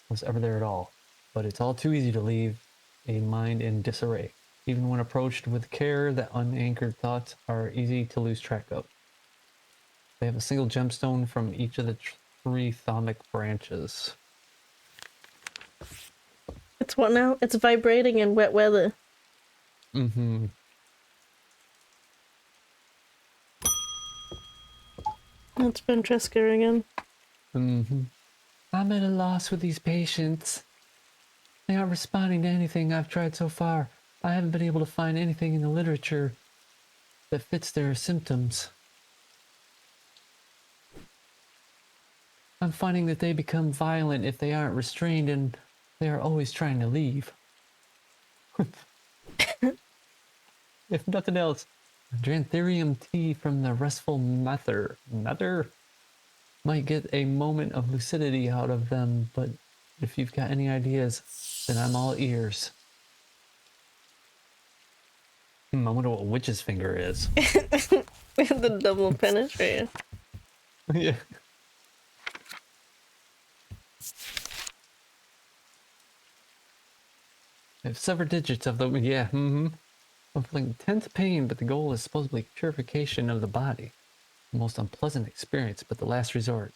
S3: was ever there at all. But it's all too easy to leave a mind in disarray. Even when approached with care, the unanchored thoughts are easy to lose track of. They have a single gemstone from each of the three thaumic branches.
S1: It's what now? It's vibrating in wet weather.
S3: Mm-hmm.
S1: That's Francesca again.
S3: Mm-hmm. I'm at a loss with these patients. They aren't responding to anything I've tried so far. I haven't been able to find anything in the literature that fits their symptoms. I'm finding that they become violent if they aren't restrained, and they are always trying to leave. If nothing else, Drantherium tea from the restful nether might get a moment of lucidity out of them, but if you've got any ideas, then I'm all ears. I wonder what witch's finger is.
S1: The double penetrator.
S3: Yeah. I have several digits of them, yeah, I'm feeling intense pain, but the goal is supposedly purification of the body. The most unpleasant experience, but the last resort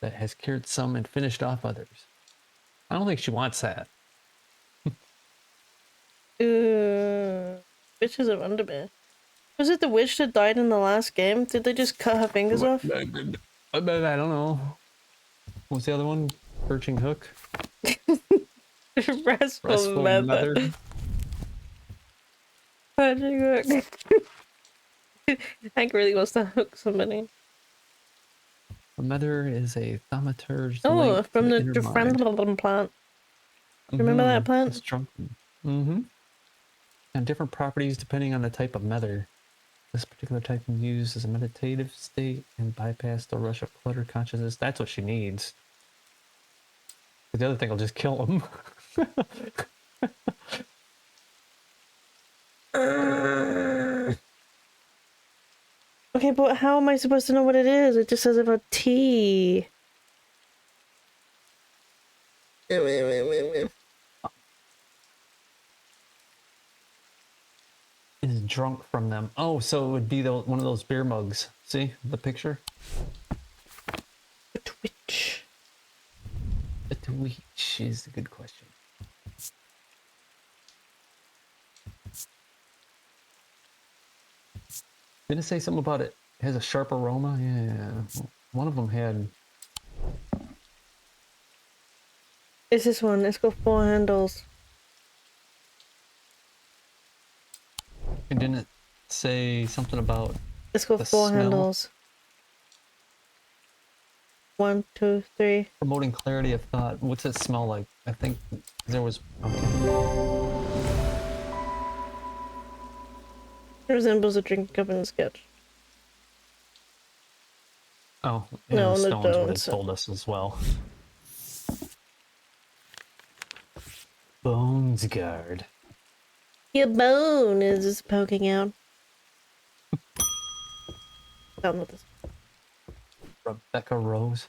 S3: that has cured some and finished off others. I don't think she wants that.
S1: Witches of Underbear. Was it the witch that died in the last game? Did they just cut her fingers off?
S3: I don't know. What's the other one? Perching hook?
S1: Restful method. Perching hook. Hank really wants to hook somebody.
S3: Mother is a thaumaturge
S1: Oh,
S3: linked to
S1: from
S3: the
S1: the
S3: inner mind.
S1: Different plant. Remember that plant?
S3: It's drunk. Mm-hmm. And different properties depending on the type of mother. This particular type can be used as a meditative state and bypass the rush of cluttered consciousness. That's what she needs. The other thing will just kill him.
S1: Okay, but how am I supposed to know what it is? It just says about tea.
S3: Is drunk from them. Oh, so it would be one of those beer mugs. See the picture?
S1: Twitch.
S3: Which is a good question. Didn't it say something about it has a sharp aroma? Yeah. One of them had.
S1: It's this one. It's got 4 handles.
S3: It didn't say something about
S1: It's got
S3: the
S1: 4
S3: smell.
S1: handles. 1, 2, 3.
S3: Promoting clarity of thought. What's it smell like? I think there was. Okay.
S1: It resembles a drinking cup in the sketch.
S3: Oh,
S1: No,
S3: and
S1: no,
S3: Stones would have
S1: don't.
S3: told us as well. Bones guard.
S1: Your bone is just poking out. Done with this.
S3: Rebecca Rose.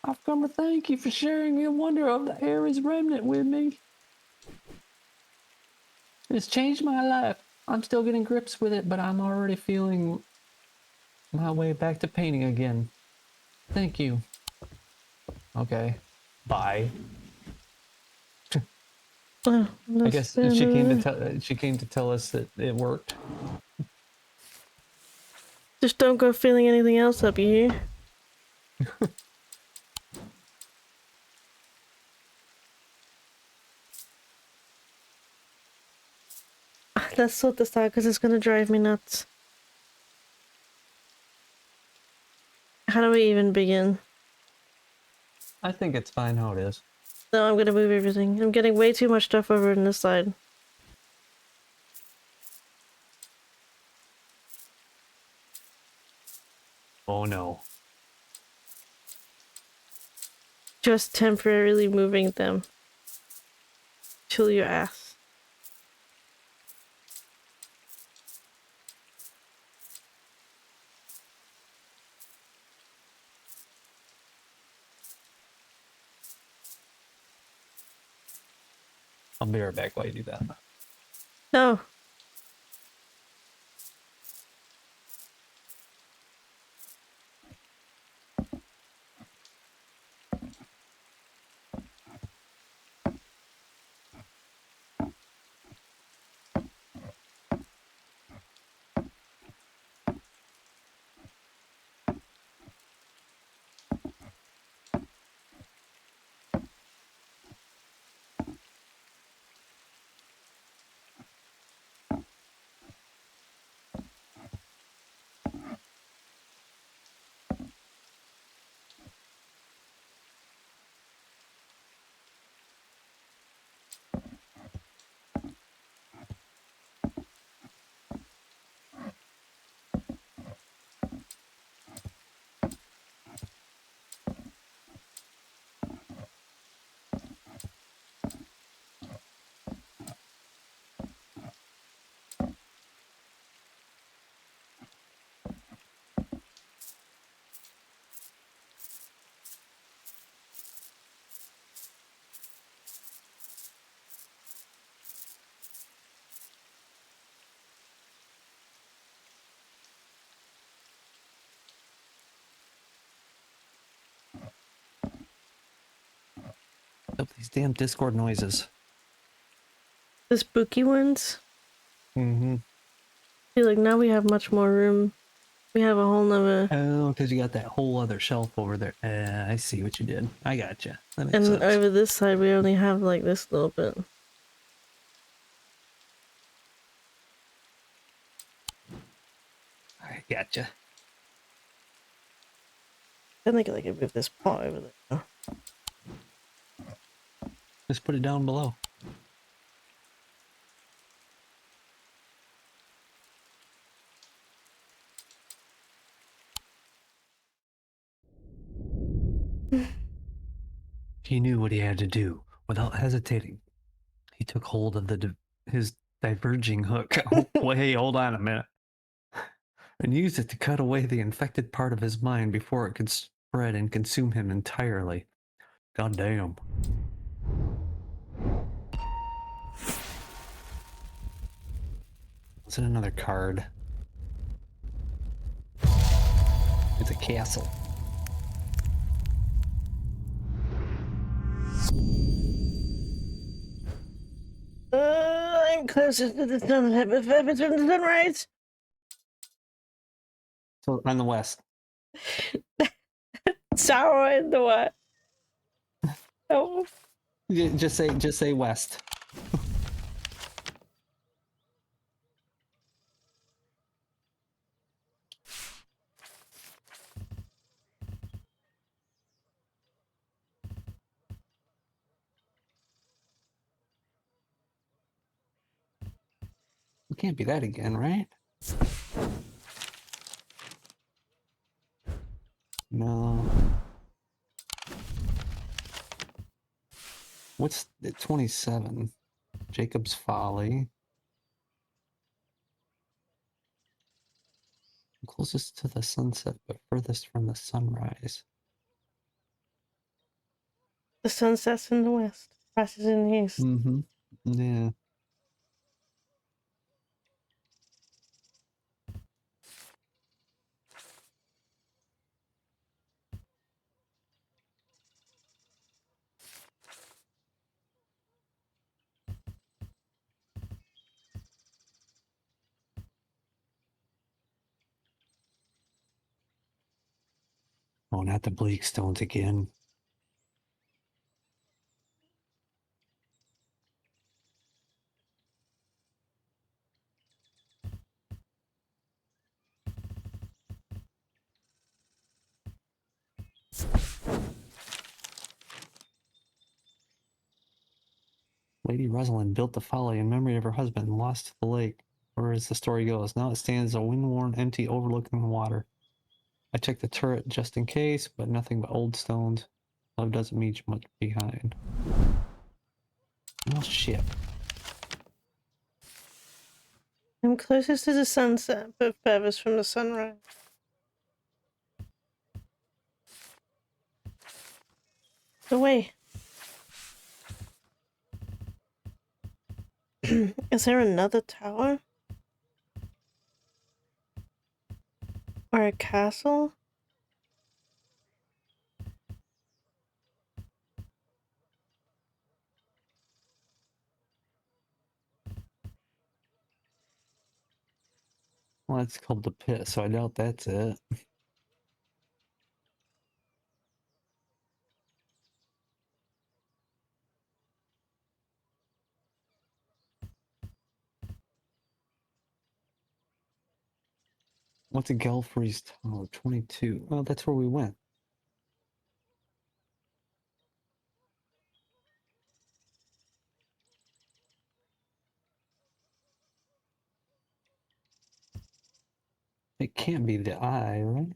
S3: I've come to thank you for sharing your wonder of the Ares remnant with me. It's changed my life. I'm still getting grips with it, but I'm already feeling my way back to painting again. Thank you. Okay. Bye.
S1: Oh,
S3: I guess she came to tell us that it worked.
S1: Just don't go filling anything else up, you hear? Let's sort this out because it's gonna drive me nuts. How do we even begin?
S3: I think it's fine how it is.
S1: No, I'm gonna move everything. I'm getting way too much stuff over on this side.
S3: Oh no.
S1: Just temporarily moving them. Chill your ass.
S3: I'll be right back while you do that.
S1: No.
S3: Oh, these damn Discord noises.
S1: The spooky ones?
S3: Mm-hmm.
S1: I feel like now we have much more room. We have a whole nother...
S3: Oh, because you got that whole other shelf over there. I see what you did. I gotcha. That makes
S1: And
S3: sense.
S1: over this side we only have like this little bit.
S3: I gotcha.
S1: I think I could move this pot over there.
S3: Just put it down below. He knew what he had to do. Without hesitating, he took hold of his diverging hook. Wait, hold on a minute. And used it to cut away the infected part of his mind before it could spread and consume him entirely. God damn. Is it another card? It's a castle.
S1: I'm closer to the sunset, but furthest from the sunrise.
S3: So on the west.
S1: Sour in the what? Oh.
S3: Just say west. It can't be that again, right? No. What's the 27? Jacob's Folly. Closest to the sunset, but furthest from the sunrise.
S1: The sun sets in the west, rises in the east.
S3: Mm-hmm. Yeah. Oh, not the bleak stones again. Lady Rosalind built the Folly in memory of her husband and lost to the lake, or as the story goes. Now it stands a wind-worn, empty, overlooking the water. I checked the turret just in case, but nothing but old stones. Love doesn't leave much behind. Oh shit.
S1: I'm closest to the sunset, but furthest from the sunrise. Away. Is there another tower? Or a castle?
S3: Well, it's called the pit, so I doubt that's it. What's a Gelfrey's Tower? 22. Oh, that's where we went. It can't be the eye, right?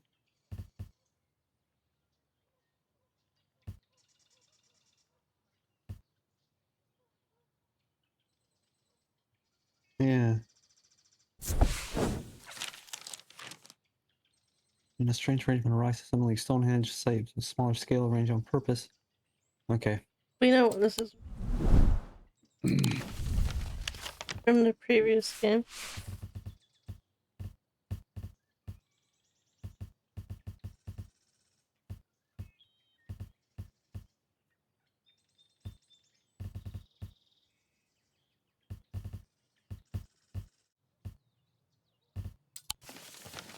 S3: Yeah. In a strange arrangement arises something like Stonehenge site, a smaller scale arranged on purpose. Okay.
S1: We know what this is from the previous game.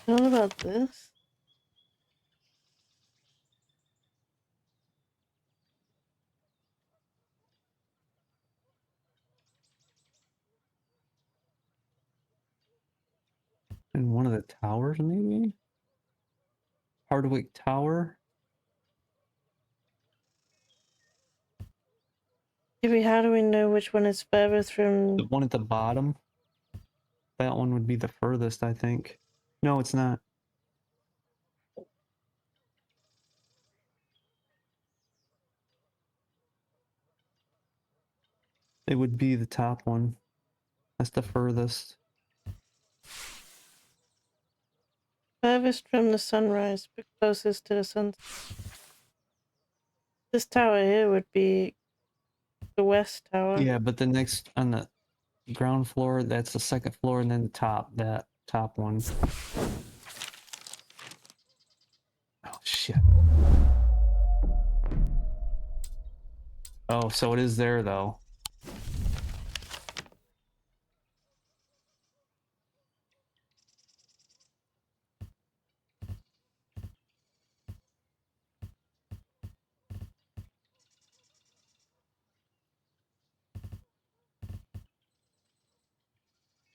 S1: What about this?
S3: In one of the towers, maybe? Hardwick Tower?
S1: How do we know which one is furthest from?
S3: The one at the bottom. That one would be the furthest, I think. No, it's not. It would be the top one. That's the furthest.
S1: Furthest from the sunrise, but closest to the sun. This tower here would be the west tower.
S3: Yeah, but the next on the ground floor, that's the second floor, and then the top, that top one. Oh shit. Oh, so it is there though.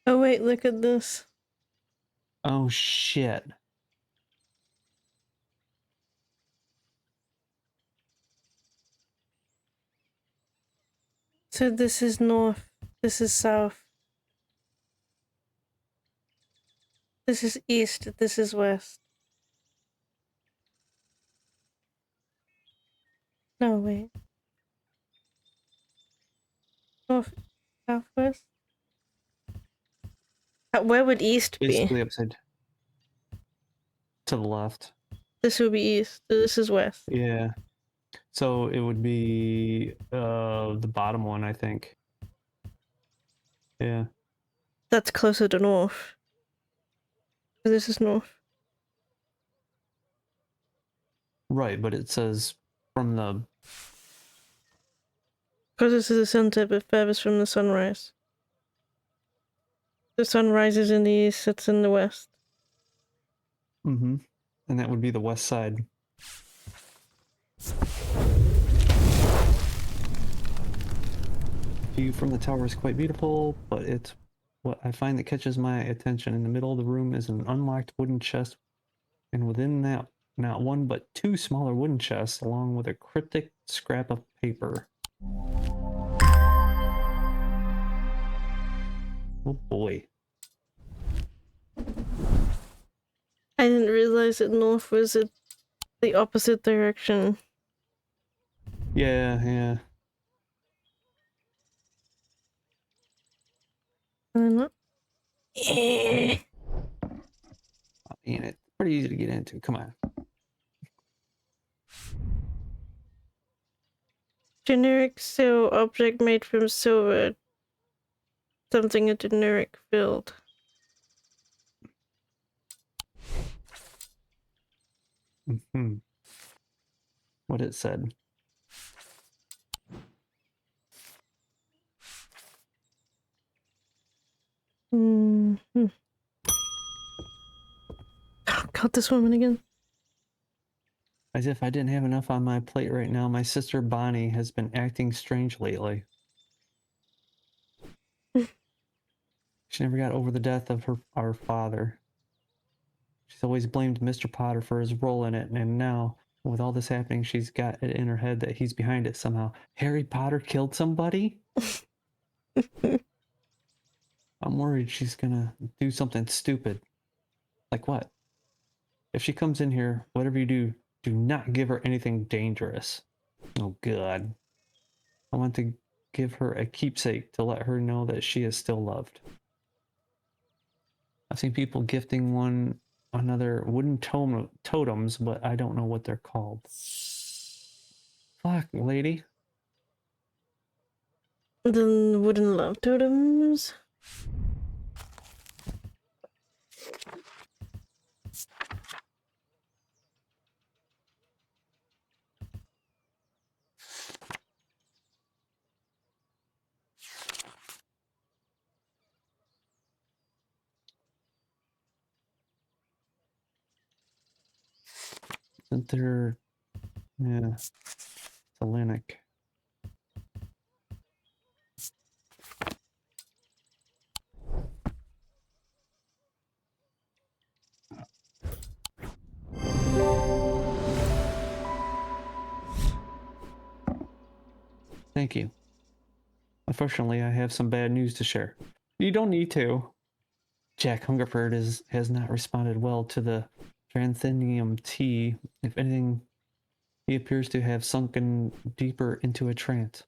S1: Oh wait, look at this.
S3: Oh shit.
S1: So this is north, this is south. This is east, this is west. No, wait. North, southwest? Where would east be?
S3: Basically upside to the left.
S1: This would be east, this is west.
S3: Yeah. So it would be the bottom one, I think. Yeah.
S1: That's closer to north. This is north.
S3: Right, but it says from the
S1: Because this is the center, but furthest from the sunrise. The sun rises in the east, it's in the west.
S3: mm-hmm. And that would be the west side. View from the tower is quite beautiful, but it's what I find that catches my attention. In the middle of the room is an unlocked wooden chest, and within that, not one but two smaller wooden chests, along with a cryptic scrap of paper. Oh boy.
S1: I didn't realize that north was the opposite direction.
S3: Yeah, yeah.
S1: I don't know. Eh.
S3: I mean, it's pretty easy to get into. Come on.
S1: Generic steel object made from silver. Something a generic field.
S3: Mm-hmm. What it said.
S1: Mm-hmm. Oh, got this woman again.
S3: As if I didn't have enough on my plate right now, my sister Bonnie has been acting strange lately. She never got over the death of our father. She's always blamed Mr. Potter for his role in it, and now, with all this happening, she's got it in her head that he's behind it somehow. Harry Potter killed somebody? I'm worried she's gonna do something stupid. Like what? If she comes in here, whatever you do, do not give her anything dangerous. Oh God. I want to give her a keepsake to let her know that she is still loved. I've seen people gifting one another wooden totems, but I don't know what they're called. Fuck, lady.
S1: The wooden love totems.
S3: Isn't there... Yeah. Hellenic. Thank you. Unfortunately, I have some bad news to share. You don't need to. Jack Hungerford has not responded well to the Tranthinium tea. If anything, he appears to have sunken deeper into a trance.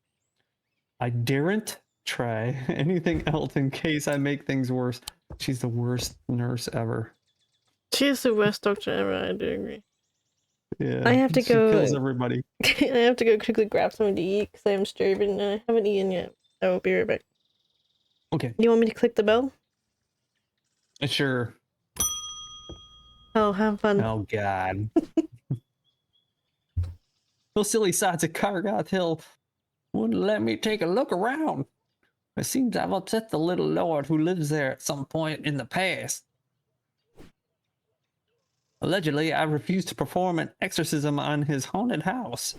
S3: I daren't try anything else in case I make things worse. She's the worst nurse ever.
S1: She's the worst doctor ever, I do agree.
S3: Yeah,
S1: I have to
S3: she
S1: go.
S3: kills everybody.
S1: I have to go quickly grab something to eat because I'm starving and I haven't eaten yet. I will be right back.
S3: Okay,
S1: You want me to click the bell?
S3: sure.
S1: Oh, have fun.
S3: Oh God. Those silly sods at Kargoth Hill wouldn't let me take a look around. It seems I've upset the little lord who lives there at some point in the past. Allegedly, I refused to perform an exorcism on his haunted house.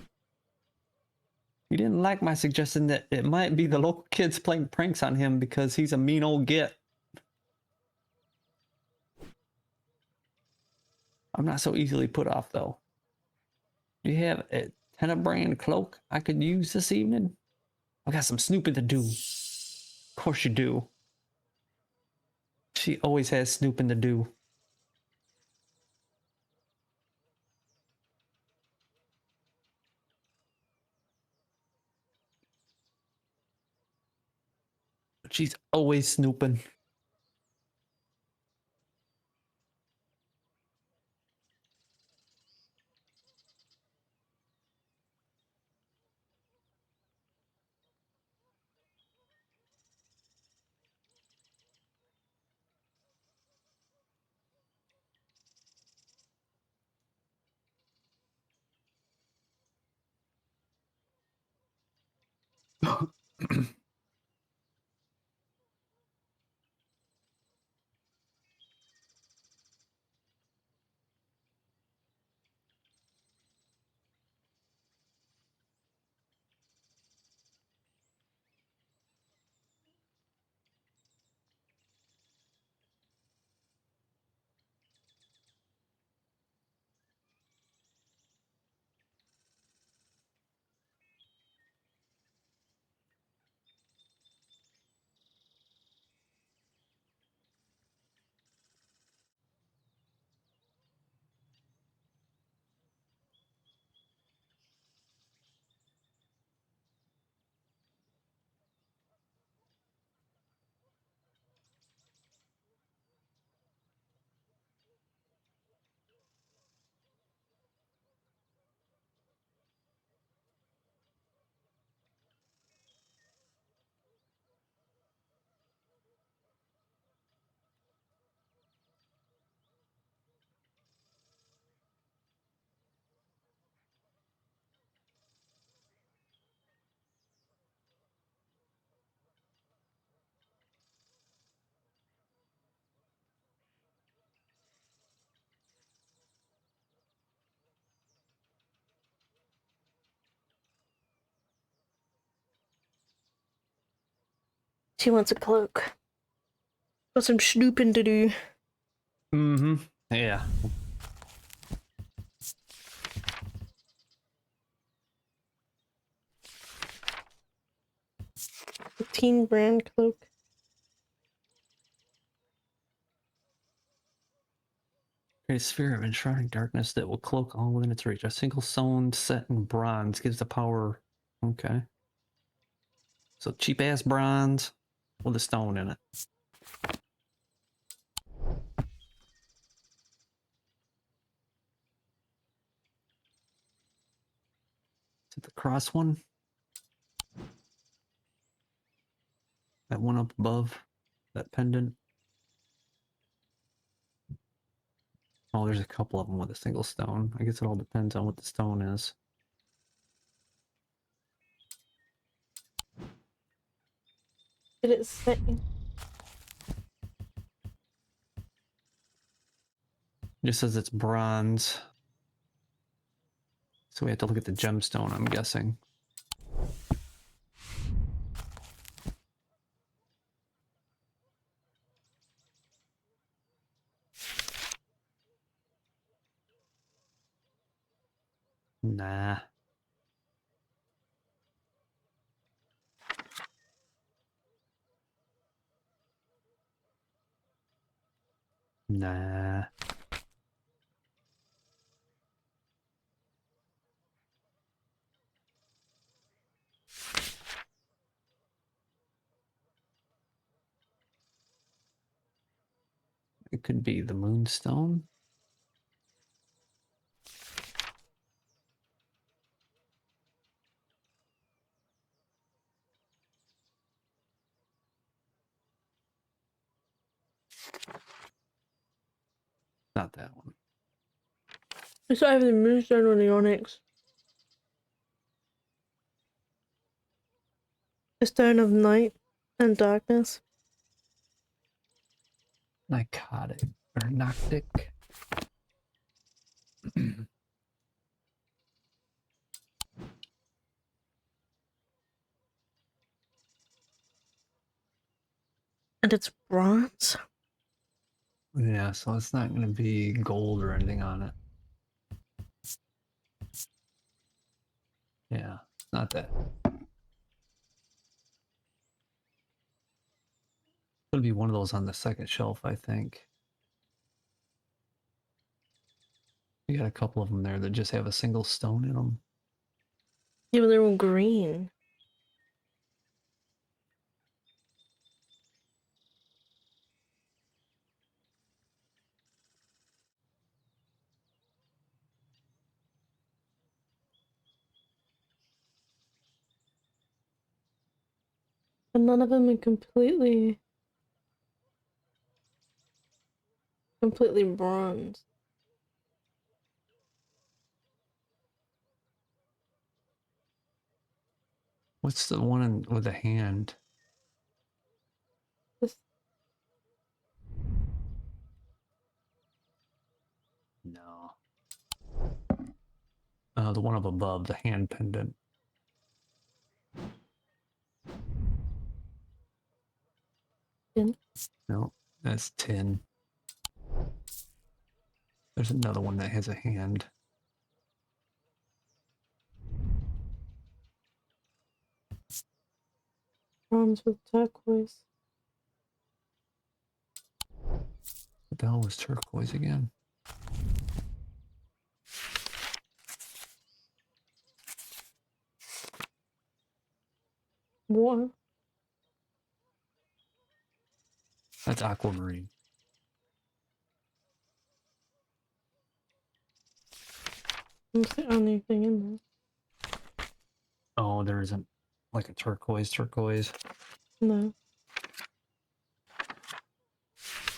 S3: He didn't like my suggestion that it might be the local kids playing pranks on him because he's a mean old git. I'm not so easily put off, though. Do you have a Tenebrand cloak I could use this evening? I've got some snooping to do. Of course you do. She always has snooping to do. She's always snooping.
S1: She wants a cloak. Got some snooping to do.
S3: Mm-hmm. Yeah.
S1: A teen brand cloak.
S3: A sphere of enshrouding darkness that will cloak all within its reach. A single stone set in bronze gives the power. Okay. So cheap ass bronze with a stone in it. Is it the cross one? That one up above? That pendant? Oh, there's a couple of them with a single stone. I guess it all depends on what the stone is.
S1: Did it say?
S3: It just says it's bronze. So we have to look at the gemstone, I'm guessing. Nah. Nah. It could be the Moonstone. Not that one.
S1: It's either the Moonstone or the Onyx. The Stone of Night and Darkness.
S3: Narcotic or Noctic.
S1: And it's bronze?
S3: Yeah, so it's not going to be gold or anything on it. Yeah, not that. It'll be one of those on the second shelf, I think. You got a couple of them there that just have a single stone in them.
S1: Yeah, but they're all green. And none of them are completely bronze.
S3: What's the one with a hand?
S1: This,
S3: No. The one up above, the hand pendant.
S1: tin.
S3: No, that's tin. There's another one that has a hand.
S1: Bronze with turquoise.
S3: What the hell was turquoise again?
S1: Water.
S3: That's aquamarine.
S1: That's the only thing in there.
S3: Oh, there isn't like a turquoise.
S1: No.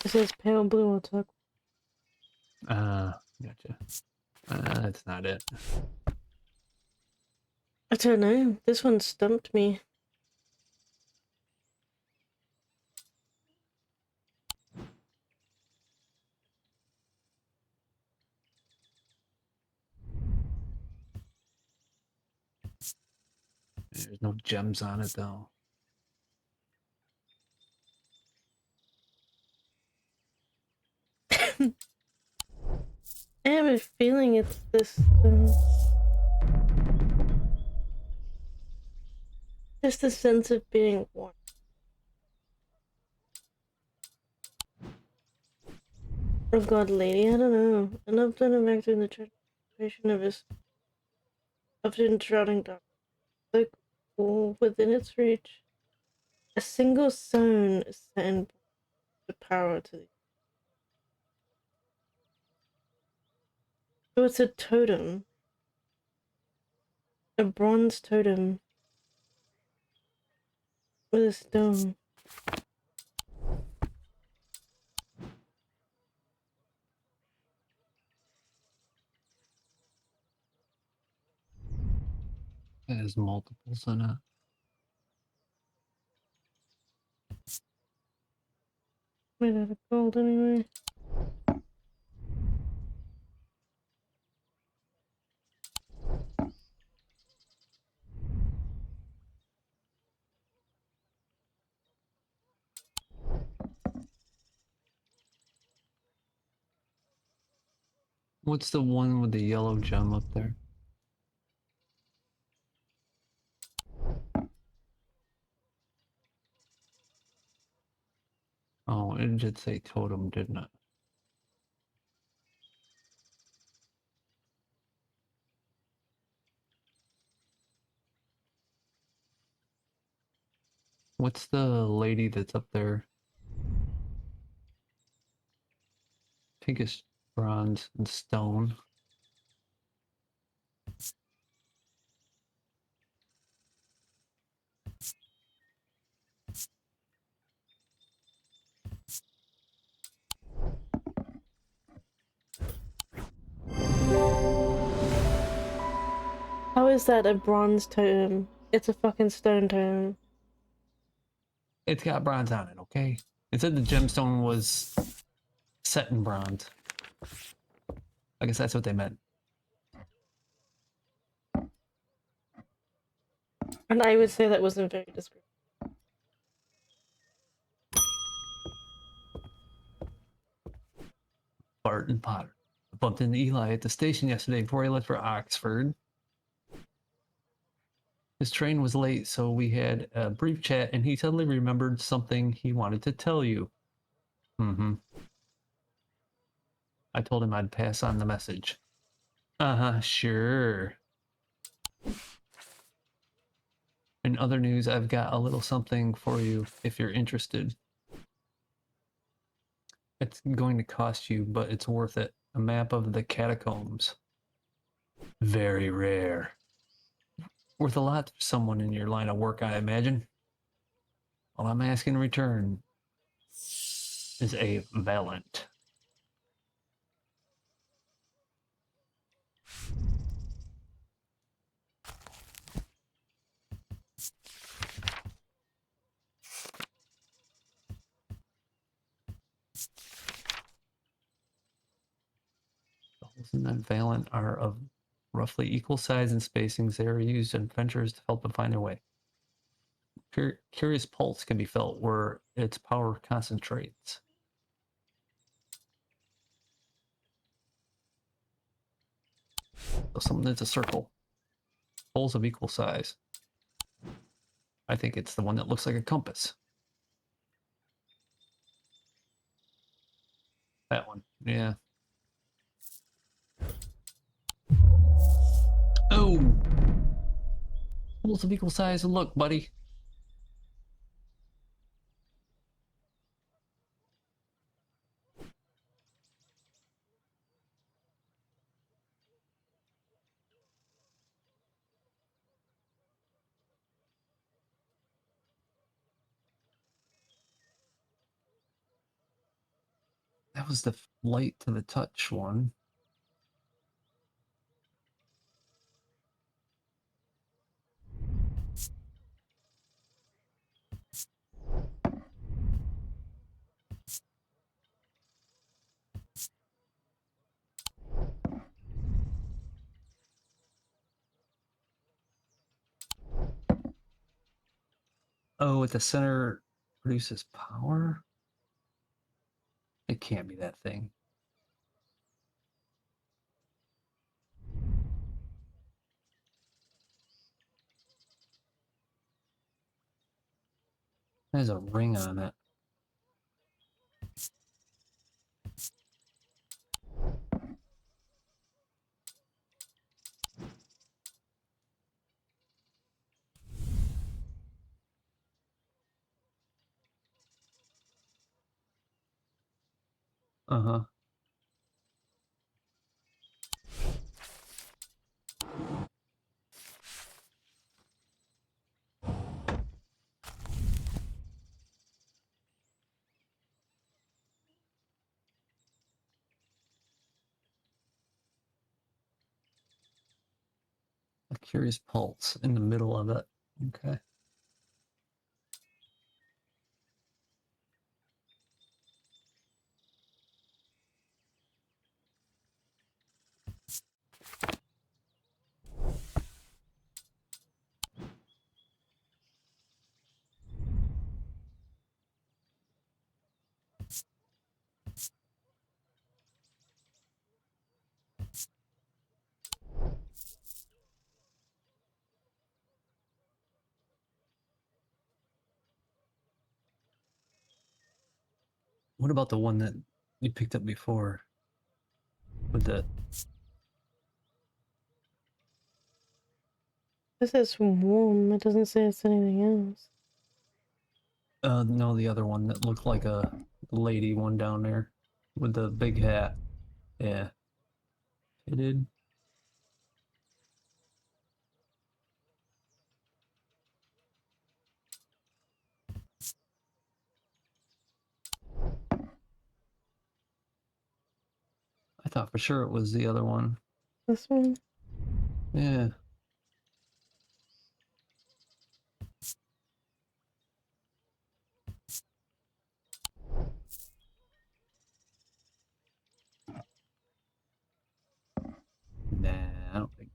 S1: It says pale blue or turquoise.
S3: Gotcha. That's not it.
S1: I don't know. This one stumped me.
S3: There's no gems on it though.
S1: I have a feeling it's this. Just the sense of being warm. Oh god, lady, I don't know. And I've done it back to the transformation of his often shrouding dark. Like all within its reach. A single stone is set in the power to the. So it's a totem. A bronze totem with a stone.
S3: It has multiples in it.
S1: Made out of gold anyway.
S3: What's the one with the yellow gem up there? Oh, it did say totem, didn't it? What's the lady that's up there? Pinkish bronze and stone.
S1: How is that a bronze totem? It's a fucking stone totem.
S3: It's got bronze on it, okay? It said the gemstone was set in bronze. I guess that's what they meant.
S1: And I would say that wasn't very descriptive.
S3: Bart and Potter. I bumped into Eli at the station yesterday before he left for Oxford. His train was late, so we had a brief chat, and he suddenly remembered something he wanted to tell you. Mm-hmm. I told him I'd pass on the message. Uh-huh, sure. In other news, I've got a little something for you if you're interested. It's going to cost you, but it's worth it. A map of the catacombs. Very rare. Worth a lot for someone in your line of work, I imagine. All I'm asking in return is a Valent. The holes in that Valent are of roughly equal size and spacings. They are used in adventures to help them find their way. Curious pulse can be felt where its power concentrates. So something that's a circle. Holes of equal size. I think it's the one that looks like a compass. That one, yeah. Oh! Holes of equal size. Look, buddy. That was the light to the touch one. Oh, at the center produces power? It can't be that thing. There's a ring on it. Uh-huh. A curious pulse in the middle of it. Okay. What about the one that you picked up before? With the
S1: This is warm. It doesn't say it's anything else.
S3: No, the other one that looked like a lady one down there with the big hat. Yeah. Fitted. I thought for sure it was the other one.
S1: This one.
S3: Yeah. Nah, I don't think.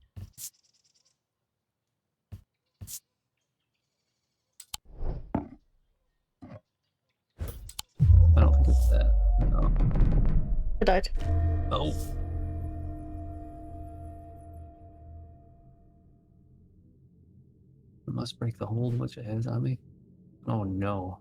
S3: I don't think it's that. No.
S1: I died.
S3: Oh. I must break the hold which it has on me. Oh no.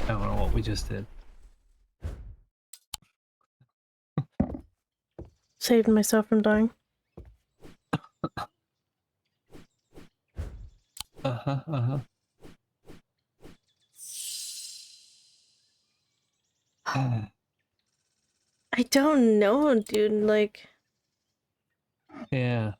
S3: I don't know what we just did.
S1: Saved myself from dying.
S3: Uh-huh, uh-huh.
S1: I don't know, dude. Like,
S3: Yeah.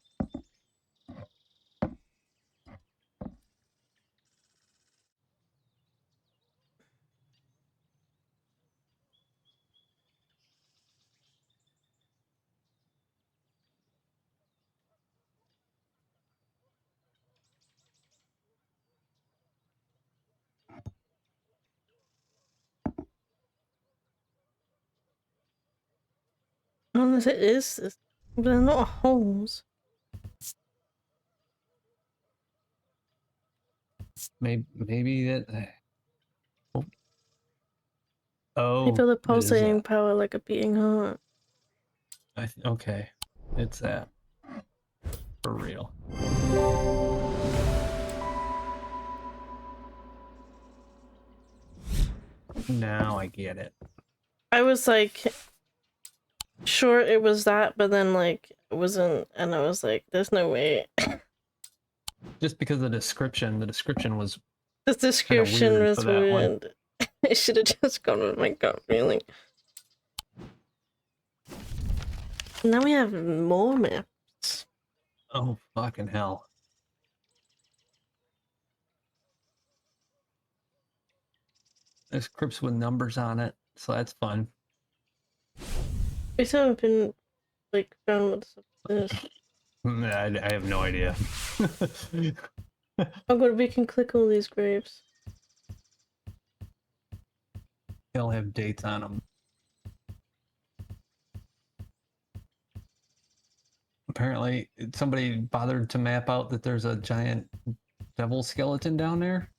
S1: unless it is this, but they're not holes.
S3: Maybe that. Oh.
S1: They
S3: Oh,
S1: feel the
S3: it is
S1: pulsating
S3: that.
S1: power like a beating heart.
S3: Okay, it's that. For real. Now I get it.
S1: I was like, sure it was that, but then like it wasn't, and I was like, there's no way.
S3: Just because of the description was
S1: The
S3: kind of
S1: description
S3: weird for
S1: was
S3: that one.
S1: weird. I should have just gone with my gut feeling. Now we have more maps.
S3: Oh, fucking hell. There's crypts with numbers on it, so that's fun.
S1: We still haven't been like found what this is.
S3: I have no idea.
S1: Oh god, we can click all these graves.
S3: They all have dates on them. Apparently, somebody bothered to map out that there's a giant devil skeleton down there.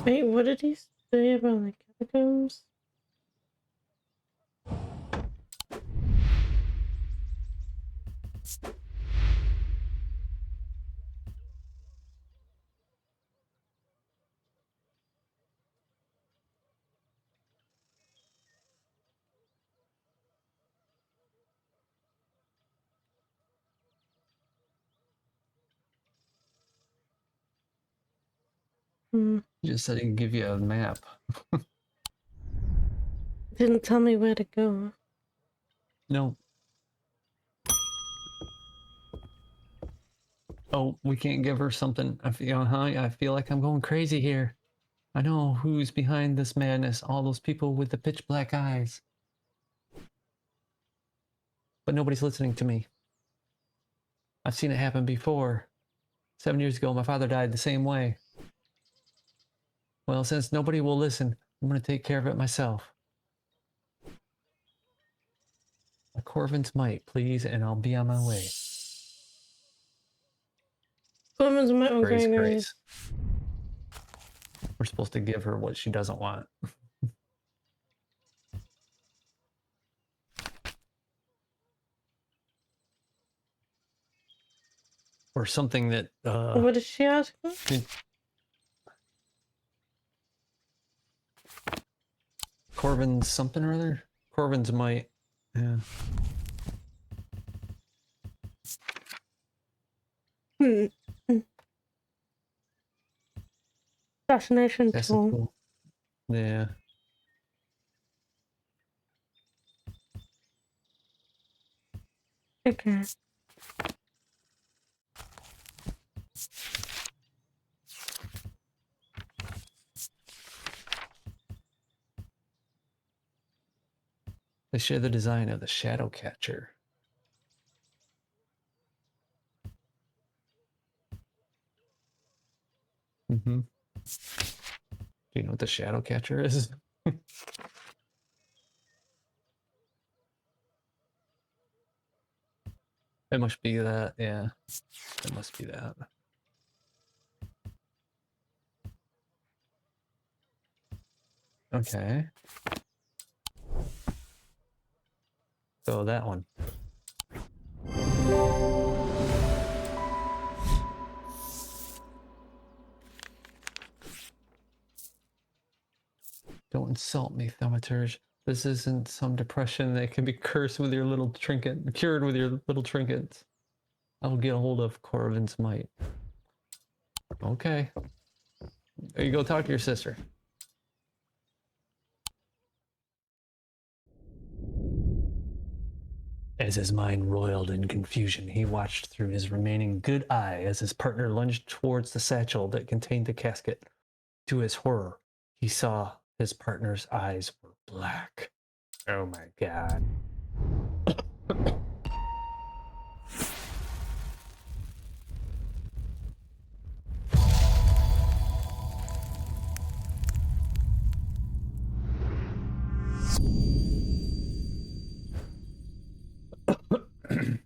S1: Wait, what did he say about the catacombs? Hmm.
S3: Just said he can give you a map.
S1: Didn't tell me where to go.
S3: No. Oh, we can't give her something. I feel like I'm going crazy here. I know who's behind this madness. All those people with the pitch black eyes. But nobody's listening to me. I've seen it happen before. 7 years ago, my father died the same way. Well, since nobody will listen, I'm going to take care of it myself. A Corvin's might, please, and I'll be on my way.
S1: Woman's metal
S3: Grace,
S1: grenade.
S3: Grace. We're supposed to give her what she doesn't want. Or something that
S1: What did she ask for?
S3: Corvin's something or other? Corvin's might. Yeah.
S1: Assassination
S3: That's
S1: tool.
S3: cool. Yeah.
S1: Okay.
S3: They share the design of the shadow catcher. Mm-hmm. Do you know what the shadow catcher is? It must be that, yeah. It must be that. Okay. So that one. Don't insult me, Thaumaturge. This isn't some depression that can be cursed with your little trinket, cured with your little trinkets. I'll get a hold of Corvin's might. Okay. There you go, talk to your sister. As his mind roiled in confusion, he watched through his remaining good eye as his partner lunged towards the satchel that contained the casket. To his horror, he saw his partner's eyes were black. Oh my god.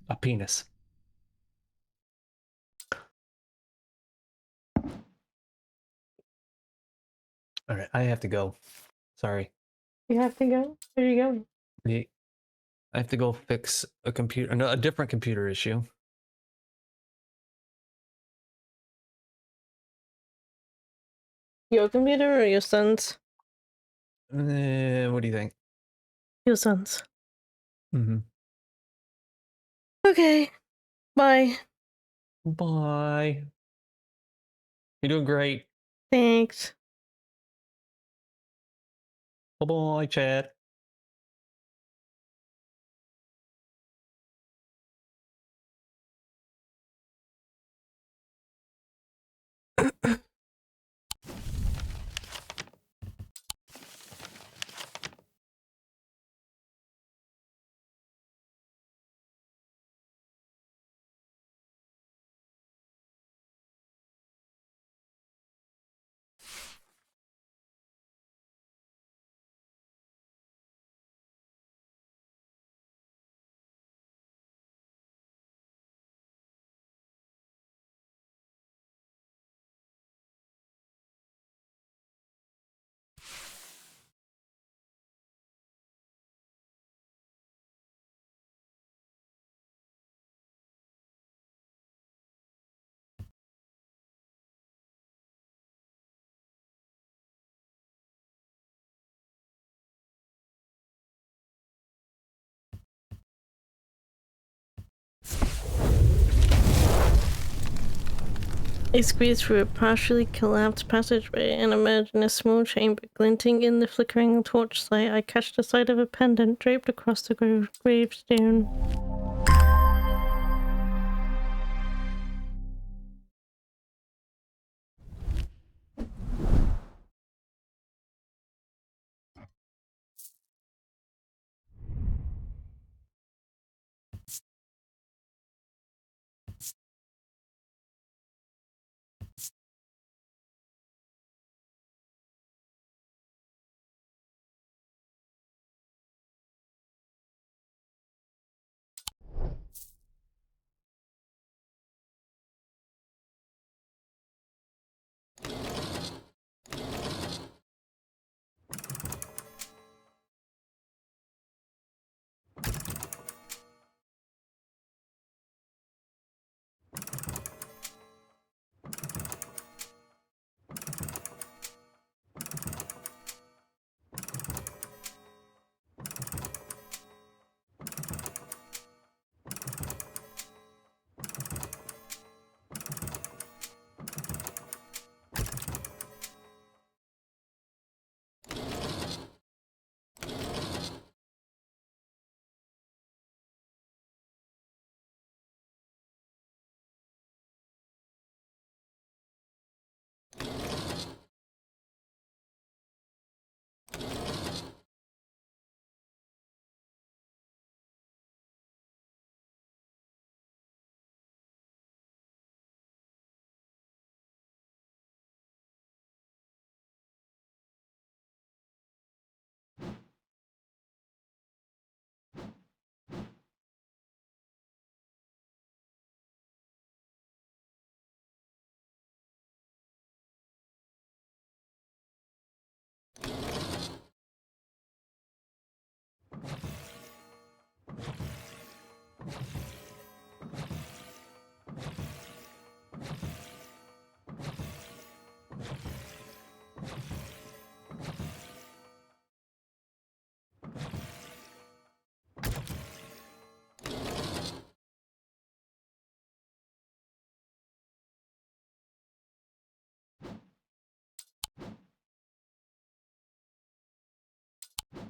S3: A penis. All right, I have to go. Sorry.
S1: You have to go? Where are you going?
S3: I have to go fix a computer, no, a different computer issue.
S1: Your computer or your son's?
S3: What do you think?
S1: Your son's.
S3: Mm-hmm.
S1: Okay. Bye.
S3: Bye. You're doing great.
S1: Thanks.
S3: Bye-bye, Chad.
S1: I squeezed through a partially collapsed passageway and emerged in a small chamber. Glinting in the flickering torchlight, I catched the sight of a pendant draped across the gravestone.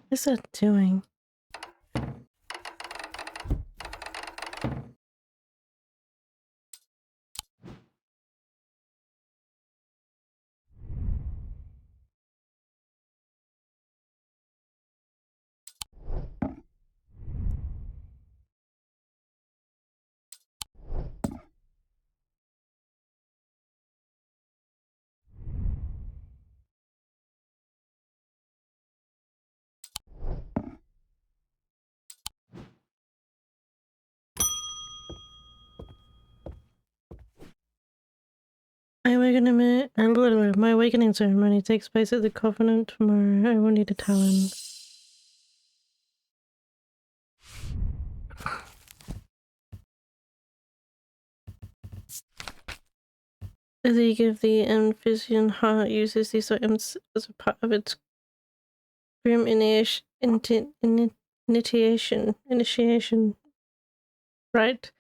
S1: What is that doing? My awakening ceremony takes place at the Covenant tomorrow. I will need a talent. The League of the Amphibian Heart uses these items as a part of its grim initiation. Right.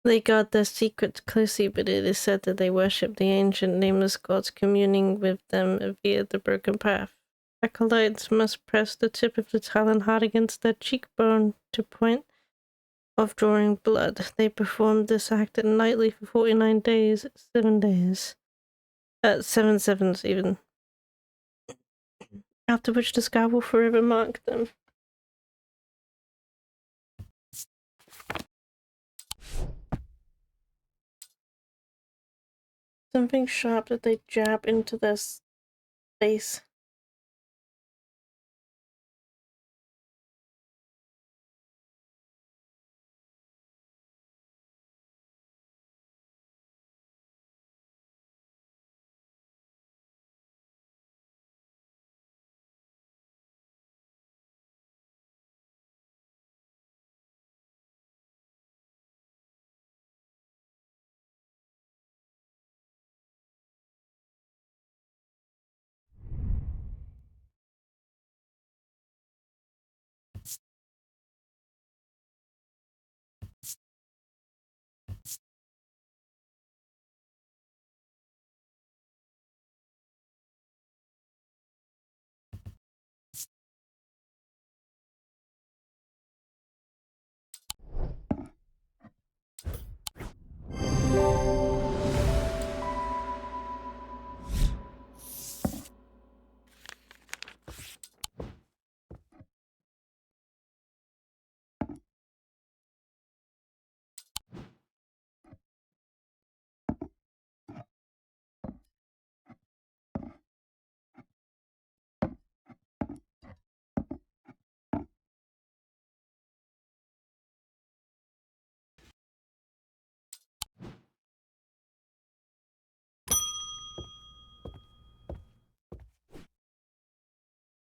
S1: They guard their secrets closely, but it is said that they worship the ancient nameless gods, communing with them via the broken path. Acolytes must press the tip of the talon hard against their cheekbone to point of drawing blood. They perform this act nightly for 49 days, 7 days. 7 sevens even. After which the scar will forever mark them. Something sharp that they jab into their face.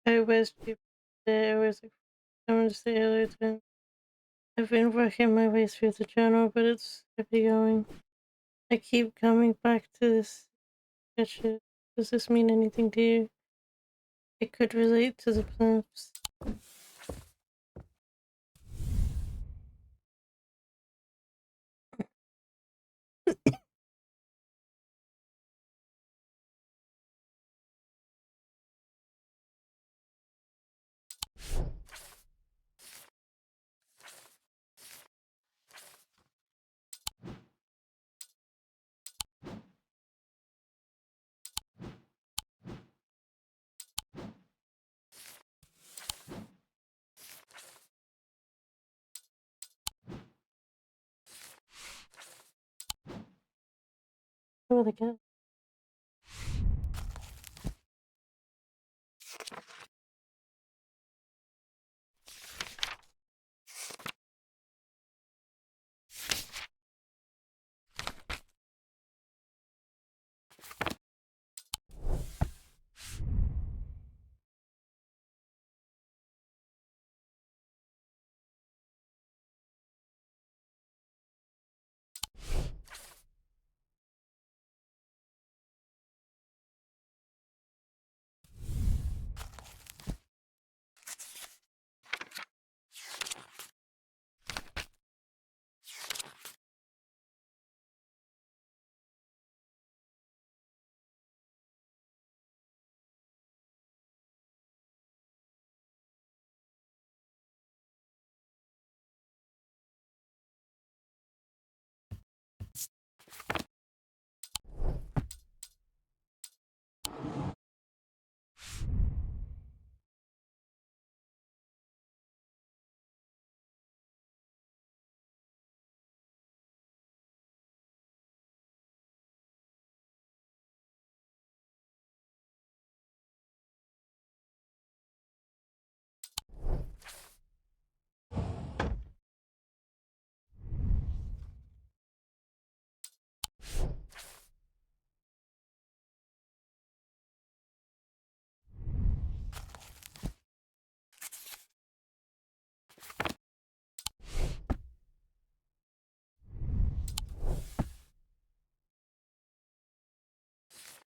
S1: I was stupid. I was like, I'm gonna say hello to him. I've been working my way through the journal, but it's heavy going. I keep coming back to this sketches. Does this mean anything to you? It could relate to the plants. Oh, the cat.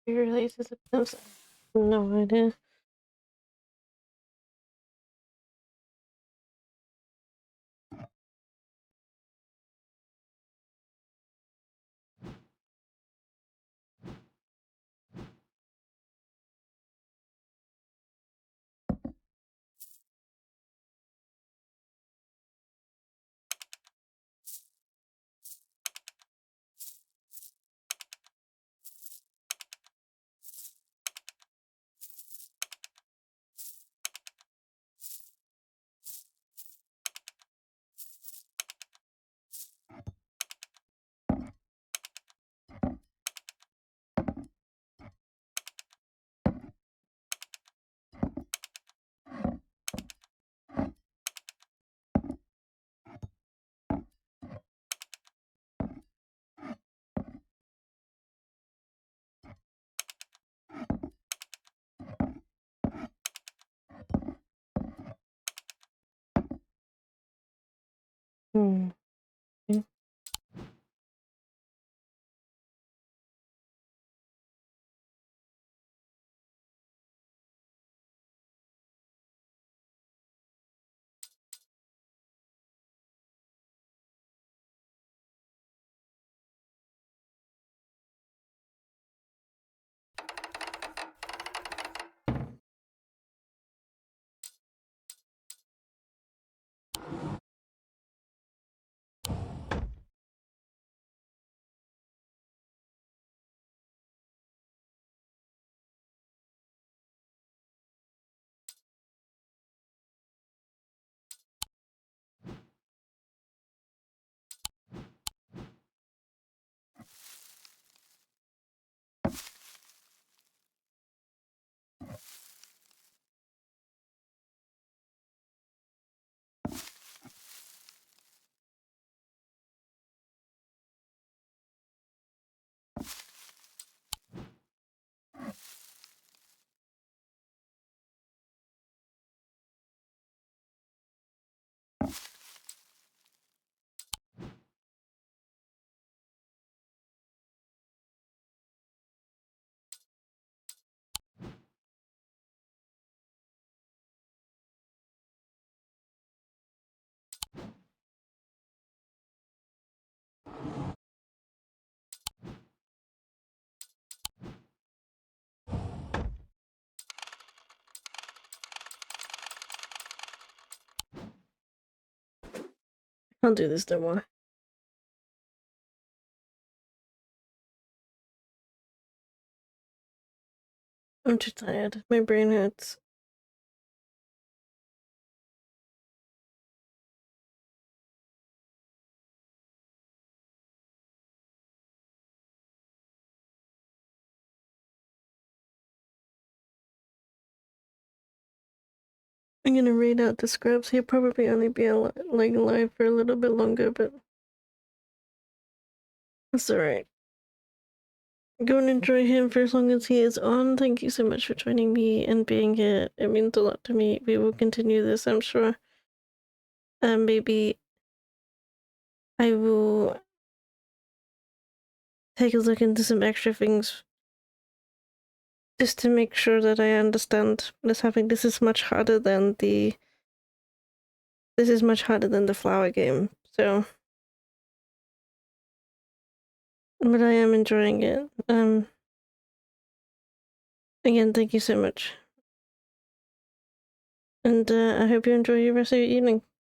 S1: It relates to the plants. No idea. Hmm. I'll do this, don't worry. I'm too tired. My brain hurts. I'm gonna read out the scripts. He'll probably only be like alive for a little bit longer, but that's alright. Go and enjoy him for as long as he is on. Thank you so much for joining me and being here. It means a lot to me. We will continue this, I'm sure. Maybe I will take a look into some extra things just to make sure that I understand what's happening. This is much harder than the flower game, so but I am enjoying it. Again, thank you so much. And I hope you enjoy the rest of your evening.